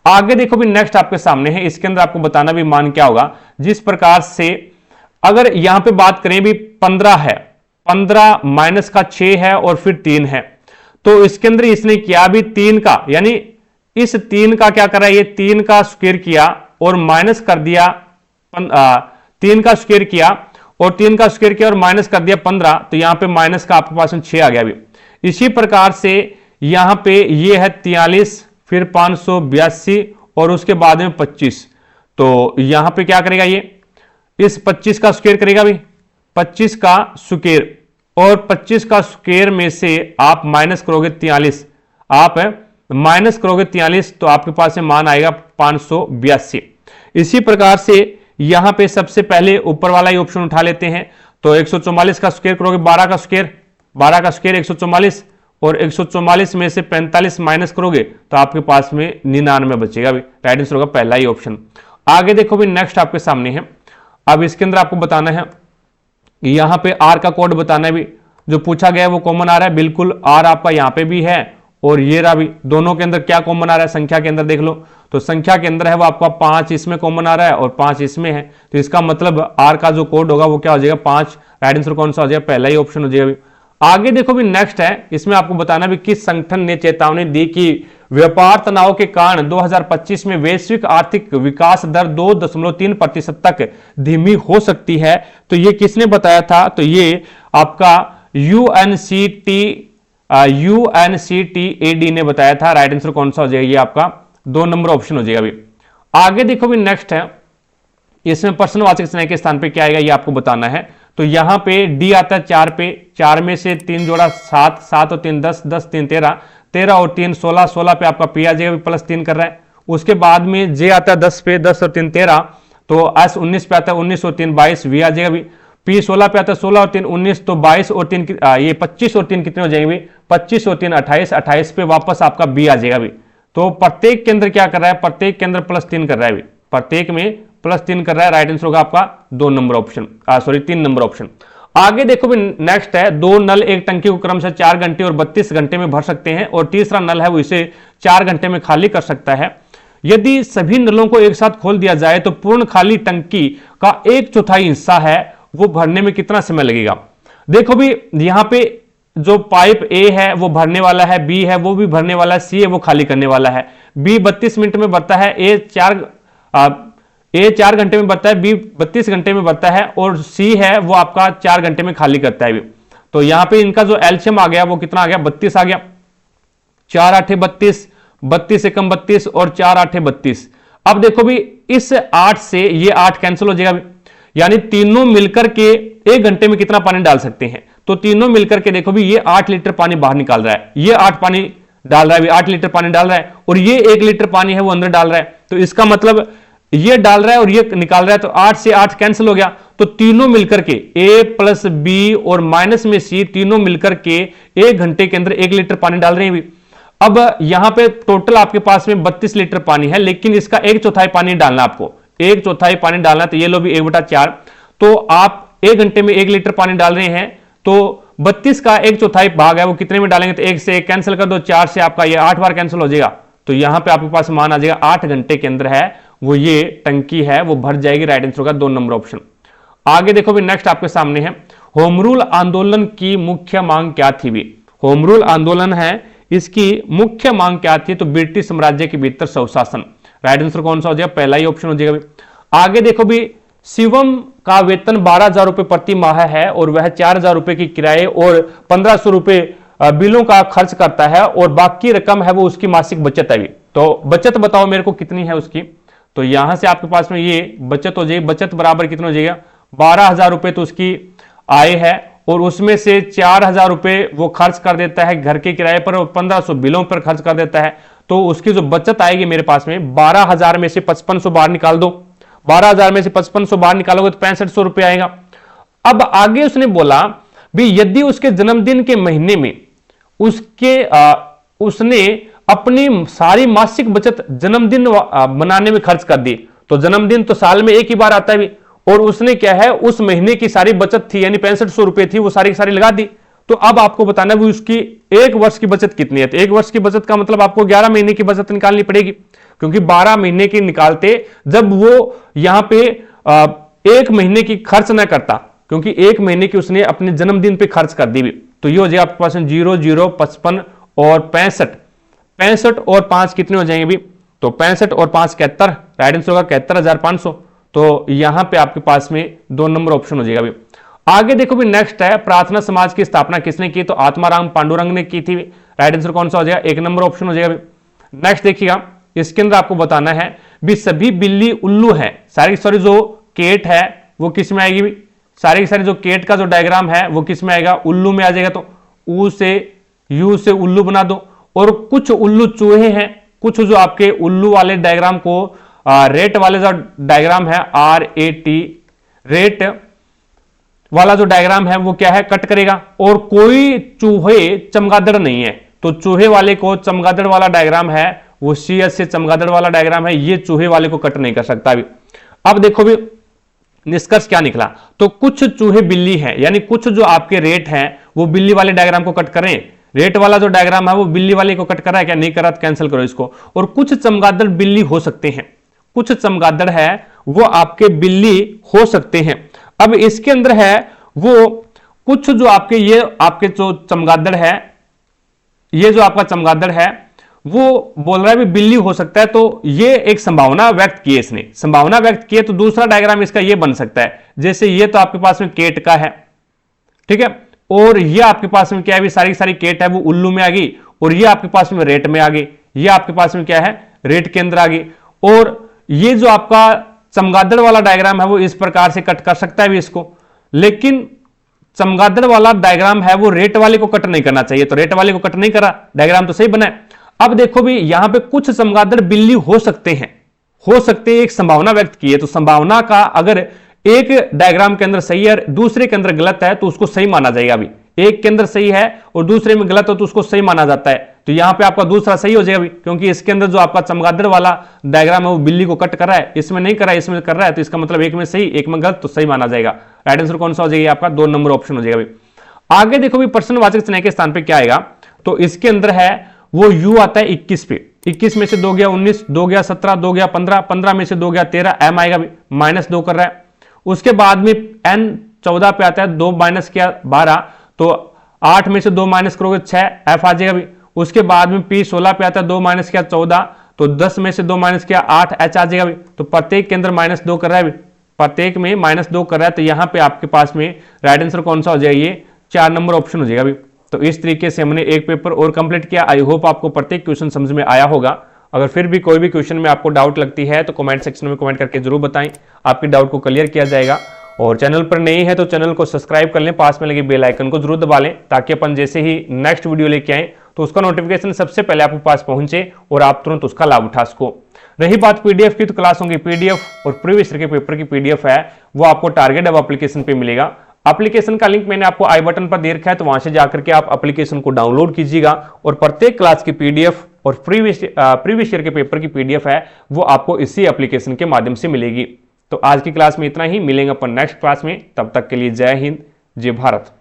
आगे देखो भी नेक्स्ट आपके सामने है, इसके अंदर आपको बताना भी मान क्या होगा। जिस प्रकार से अगर यहां पे बात करें भी 15 है, 15 माइनस का 6 है और फिर 3 है, तो इसके अंदर इसने किया भी 3 का, यानी इस 3 का क्या करा, ये 3 का स्क्वायर किया और माइनस कर दिया 3 का स्क्वायर किया और 3 का स्क्वायर किया और माइनस कर दिया 15, तो यहां पे माइनस का आपके पास में 6 आ गया भी। इसी प्रकार से यहां पे ये है 43, फिर 582 और उसके बाद में 25, तो यहां पे क्या करेगा, ये इस 25 का स्क्वायर करेगा भी, 25 का स्क्वायर, और 25 का स्क्वायर में से आप माइनस करोगे 43, आप माइनस करोगे 43, तो आपके पास में मान आएगा 582। इसी प्रकार से यहां पे सबसे पहले ऊपर वाला ही ऑप्शन उठा लेते हैं। तो 144 का स्क्वायर करोगे, 12 का स्क्वायर 144 और 144 में से 45 माइनस करोगे तो आपके पास में 99 बचेगा भी। राइट आंसर होगा पहला ही ऑप्शन। आगे देखो भी नेक्स्ट आपके सामने है। अब इसके अंदर आपको बताना है, यहां पे आर का कोड बताना है भी, जो पूछा गया है वो कॉमन आ रहा है, बिल्कुल आर आपका यहां पे भी है और ये रहा भी। दोनों के अंदर क्या कॉमन आ रहा है, संख्या के अंदर देख लो, तो संख्या के अंदर है वो आपका 5 इसमें कॉमन आ रहा है और 5 इसमें है, तो इसका मतलब आर का जो कोड होगा वो क्या हो जाएगा 5। राइट आंसर कौन सा हो जाएगा, पहला ही ऑप्शन हो जाएगा। आगे देखो भी नेक्स्ट है, इसमें आपको बताना भी किस संगठन ने चेतावनी दी कि व्यापार तनाव के कारण 2025 में वैश्विक आर्थिक विकास दर 2.3% तक धीमी हो सकती है। तो ये किसने बताया था, तो ये आपका UNCTAD ने बताया था। राइट आंसर कौन सा हो जाएगा, ये आपका 2 नंबर ऑप्शन हो जाएगा अभी। आगे देखो भी नेक्स्ट है, इसमें प्रश्नवाचक चिन्ह के स्थान पे क्या आएगा ये आपको बताना है। तो यहां पे डी आता है 4 पे, 4 में से 3 जोड़ा 7, 7 और 3 10, 10 3 13, 13 और 3 16, 16 पे आपका पी आ जाएगा, प्लस 3 कर रहा है। उसके बाद में जे आता है 10 पे, 10 और 3 13, तो एस 19 पे आता है, 19 और 3 22, वी आ जाएगा भी। पी 16 पे आता है, 16 और 3 19, तो 22 और 3 ये 25 और 3 कितने हो जाएंगे, 25 और 3 28, 28 पे वापस आपका बी आ जाएगा भी। तो प्रत्येक के अंदर क्या कर रहा है, प्रत्येक के अंदर प्लस 3 कर रहा है भी, प्रत्येक में प्लस 3 कर रहा है। राइट आंसर होगा आपका 2 नंबर ऑप्शन, 3 नंबर ऑप्शन। आगे देखो भी नेक्स्ट है, दो नल एक टंकी को क्रमशः 4 घंटे और 32 घंटे में भर सकते हैं और तीसरा नल है वो इसे 4 घंटे में खाली कर सकता है। यदि सभी नलों को एक साथ खोल दिया जाए तो पूर्ण खाली टंकी का 1/4 हिस्सा है वो भरने में कितना समय लगेगा। देखो भी यहां पे जो पाइप ए है वो भरने वाला है, बी है वो भी भरने वाला है, सी है वो खाली करने वाला है। बी 32 मिनट में भरता है, ए 4 घंटे में भरता है, बी 32 घंटे में भरता है और सी है वो आपका 4 घंटे में खाली करता है। तो यहां पे इनका जो एलसीएम आ गया वो कितना आ गया, 32 आ गया। 4 8 32, 32 एकम 32 और 4 8 32। अब देखो भी इस 8 से ये 8 कैंसिल हो जाएगा, यानी तीनों मिलकर के 1 घंटे में कितना पानी डाल सकते हैं। तो तीनों मिलकर के देखो भी ये 8 लीटर पानी बाहर निकाल रहा है, ये 8 पानी डाल रहा है, 8 लीटर पानी डाल रहा है और ये 1 लीटर पानी है वो अंदर डाल रहा है। तो इसका मतलब ये डाल रहा है और ये निकाल रहा है, तो 8 से 8 कैंसिल हो गया। तो तीनों मिलकर के ए प्लस बी और माइनस में सी तीनों मिलकर के 1 घंटे के अंदर 1 लीटर पानी डाल रहे हैं। अब यहां पे टोटल आपके पास में 32 लीटर पानी है, लेकिन इसका 1/4 पानी डालना, आपको 1/4 पानी डालना। तो ये लो भी 1/4, तो आप 1 घंटे में 1 लीटर पानी डाल रहे हैं, तो 32 का 1/4 भाग है वो कितने में डालेंगे, तो 1 से 1 कैंसिल कर दो, 4 से आपका ये 8 बार कैंसिल हो जाएगा। तो यहां पे आपके पास मान आ जाएगा 8 घंटे के अंदर है वो ये टंकी है वो भर जाएगी। राइट आंसर होगा 2 नंबर ऑप्शन। आगे देखो भी नेक्स्ट आपके सामने है, होम रूल आंदोलन की मुख्य मांग क्या थी भी। होम रूल आंदोलन है, इसकी मुख्य मांग क्या थी, तो ब्रिटिश साम्राज्य के भीतर स्वशासन। राइट आंसर कौन सा हो जाएगा, पहला ही ऑप्शन हो जाएगा। आगे देखो भी शिवम का वेतन 12,000 रुपए प्रति माह है और वह 4,000 रुपए की किराए और 1,500 रुपए बिलों का खर्च करता है और बाकी रकम है वो उसकी मासिक बचत है। तो बचत बताओ मेरे को कितनी है उसकी। तो यहां से आपके पास में ये बचत हो जाएगी, बचत बराबर कितना हो जाएगा, 12,000 रुपए तो उसकी आय है और उसमें से 4,000 रुपए वो खर्च कर देता है घर के किराए पर और 1,500 बिलों पर खर्च कर देता है। तो उसकी जो बचत आएगी मेरे पास में 12,000 में से 5,500 बाहर निकाल दो, 12,000 में से 5,500 बाहर निकालोगे तो 6,500 रुपए आएगा। अब आगे उसने बोला भी यदि उसके जन्मदिन के महीने में उसने अपनी सारी मासिक बचत जन्मदिन मनाने में खर्च कर दी, तो जन्मदिन तो साल में एक ही बार आता है भी, और उसने क्या है उस महीने की सारी बचत थी यानी 6,500 रुपए थी वो सारी की सारी लगा दी। तो अब आपको बताना है उसकी 1 वर्ष की बचत कितनी है। तो 1 वर्ष की बचत का मतलब आपको 11 महीने की बचत निकालनी पड़ेगी, क्योंकि 12 महीने की निकालते जब वो यहां पे 1 महीने की खर्च ना करता, क्योंकि 1 महीने की उसने अपने जन्मदिन पे खर्च कर दी। तो ये हो जाएगा आपके पास 0 0 55 और 65 और 5 कितने हो जाएंगे भी, तो 65 और 5 71। राइट आंसर होगा 71,500। तो यहां पे आपके पास में 2 नंबर ऑप्शन हो जाएगा भी। आगे देखो भी नेक्स्ट है, प्रार्थना समाज की स्थापना किसने की, तो आत्माराम पांडुरंग ने की थी। राइट आंसर कौन सा हो जाएगा, 1 नंबर ऑप्शन हो जाएगा। नेक्स्ट देखिएगा, इसके अंदर आपको बताना है भी सभी बिल्ली उल्लू है, सारी सॉरी जो केट है वो किस में आएगी भी, सारी की सारी जो केट का जो डायग्राम है वो किस में आएगा, उल्लू में आ जाएगा। तो ऊ से यू से उल्लू बना दो। और कुछ उल्लू चूहे हैं, कुछ जो आपके उल्लू वाले डायग्राम को रेट वाले जो डायग्राम है RAT रेट वाला जो डायग्राम है वो क्या है कट करेगा। और कोई चूहे चमगादड़ नहीं है, तो चूहे वाले को चमगादड़ वाला डायग्राम है वो CS से चमगादड़ वाला डायग्राम है, ये चूहे वाले को कट नहीं कर सकता अभी। अब देखो भी निष्कर्ष क्या निकला, तो कुछ चूहे बिल्ली हैं, यानी कुछ जो आपके रेट हैं वो बिल्ली वाले डायग्राम को कट करें। रेट वाला जो डायग्राम है वो बिल्ली वाले को कट कर रहा है क्या, नहीं कर रहा, तो कैंसिल करो इसको। और कुछ चमगादड़ बिल्ली हो सकते हैं, कुछ चमगादड़ है वो आपके बिल्ली हो सकते हैं। अब इसके अंदर है वो कुछ जो आपके ये आपके जो चमगादड़ है, ये जो आपका चमगादड़ है वो बोल रहा है भी बिल्ली हो सकता है, तो ये एक संभावना व्यक्त की है इसने, संभावना व्यक्त की है। तो दूसरा डायग्राम इसका ये बन सकता है, जैसे ये तो आपके पास में केट का है, ठीक है, और ये आपके पास में क्या है, सारी सारी केट है वो उल्लू में आ गई, और ये आपके पास में रेट में आ गई, ये आपके पास में क्या है रेट के अंदर आ गई। और ये जो आपका चमगादड़ वाला डायग्राम है वो इस प्रकार से कट कर सकता है भी इसको, लेकिन चमगादड़ वाला डायग्राम है वो रेट वाले को कट नहीं करना चाहिए, तो रेट वाले को कट नहीं करा, डायग्राम तो सही बना है। अब देखो भी यहां पे कुछ चमगादड़ बिल्ली हो सकते हैं, हो सकते हैं, एक संभावना व्यक्त की है। तो संभावना का अगर एक डायग्राम के अंदर सही है दूसरे के अंदर गलत है तो उसको सही माना जाएगा। अभी एक के अंदर सही है और दूसरे में गलत हो तो उसको सही माना जाता है। तो यहां पे आपका दूसरा सही हो जाएगा अभी, क्योंकि इसके अंदर जो आपका चमगादड़ वाला डायग्राम है वो बिल्ली को कट कर रहा है, इसमें नहीं कर रहा है, इसमें कर रहा है, तो इसका मतलब एक में सही एक में गलत, तो सही माना जाएगा। राइट आंसर कौन सा हो जाएगा आपका 2 नंबर ऑप्शन हो जाएगा भाई। आगे देखो भी प्रश्नवाचक चिन्ह के स्थान पे क्या आएगा, तो इसके अंदर है वो u आता है 21 पे, 21 में से 2 गया 19, 2 गया 17, 2 गया 15, 15 में से 2 गया 13, m आएगा -2 कर रहा है। उसके बाद में n 14 पे आता है, 2 माइनस किया 12, तो 8 में से 2 माइनस करोगे 6, f आ जाएगा। उसके बाद में p 16 पे आता है, 2 माइनस किया 14, तो 10 में से 2 माइनस किया 8, h आ जाएगा। तो प्रत्येक के अंदर -2 कर रहा है, प्रत्येक में -2 कर रहा है, तो यहां पे आपके पास में राइट आंसर कौन सा हो जाएगा, ये 4 नंबर ऑप्शन हो जाएगा। तो इस तरीके से हमने एक पेपर और कंप्लीट किया। आई होप आपको प्रत्येक क्वेश्चन समझ में आया होगा। अगर फिर भी कोई भी क्वेश्चन में आपको डाउट लगती है तो कमेंट सेक्शन में कमेंट करके जरूर बताएं, आपके डाउट को क्लियर किया जाएगा। और चैनल पर नए हैं तो चैनल को सब्सक्राइब कर लें, पास में लगे बेल आइकन को जरूर दबा लें, ताकि अपन जैसे ही नेक्स्ट वीडियो लेके आए तो उसका नोटिफिकेशन सबसे पहले आपके पास पहुंचे और आप तुरंत उसका लाभ उठा सको। रही बात पीडीएफ की, तो क्लासों की पीडीएफ और प्रीवियस ईयर के पेपर की पीडीएफ है वो आपको टारगेट हब एप्लीकेशन पे मिलेगा। एप्लीकेशन का लिंक मैंने आपको आई बटन पर दे रखा है, तो वहां से जाकर के आप एप्लीकेशन को डाउनलोड कीजिएगा और प्रत्येक क्लास की पीडीएफ और प्रीवियस ईयर के पेपर की पीडीएफ है वो आपको इसी एप्लीकेशन के माध्यम से मिलेगी। तो आज की क्लास में इतना ही, मिलेंगे अपन नेक्स्ट क्लास में, तब तक के लिए जय हिंद, जय भारत।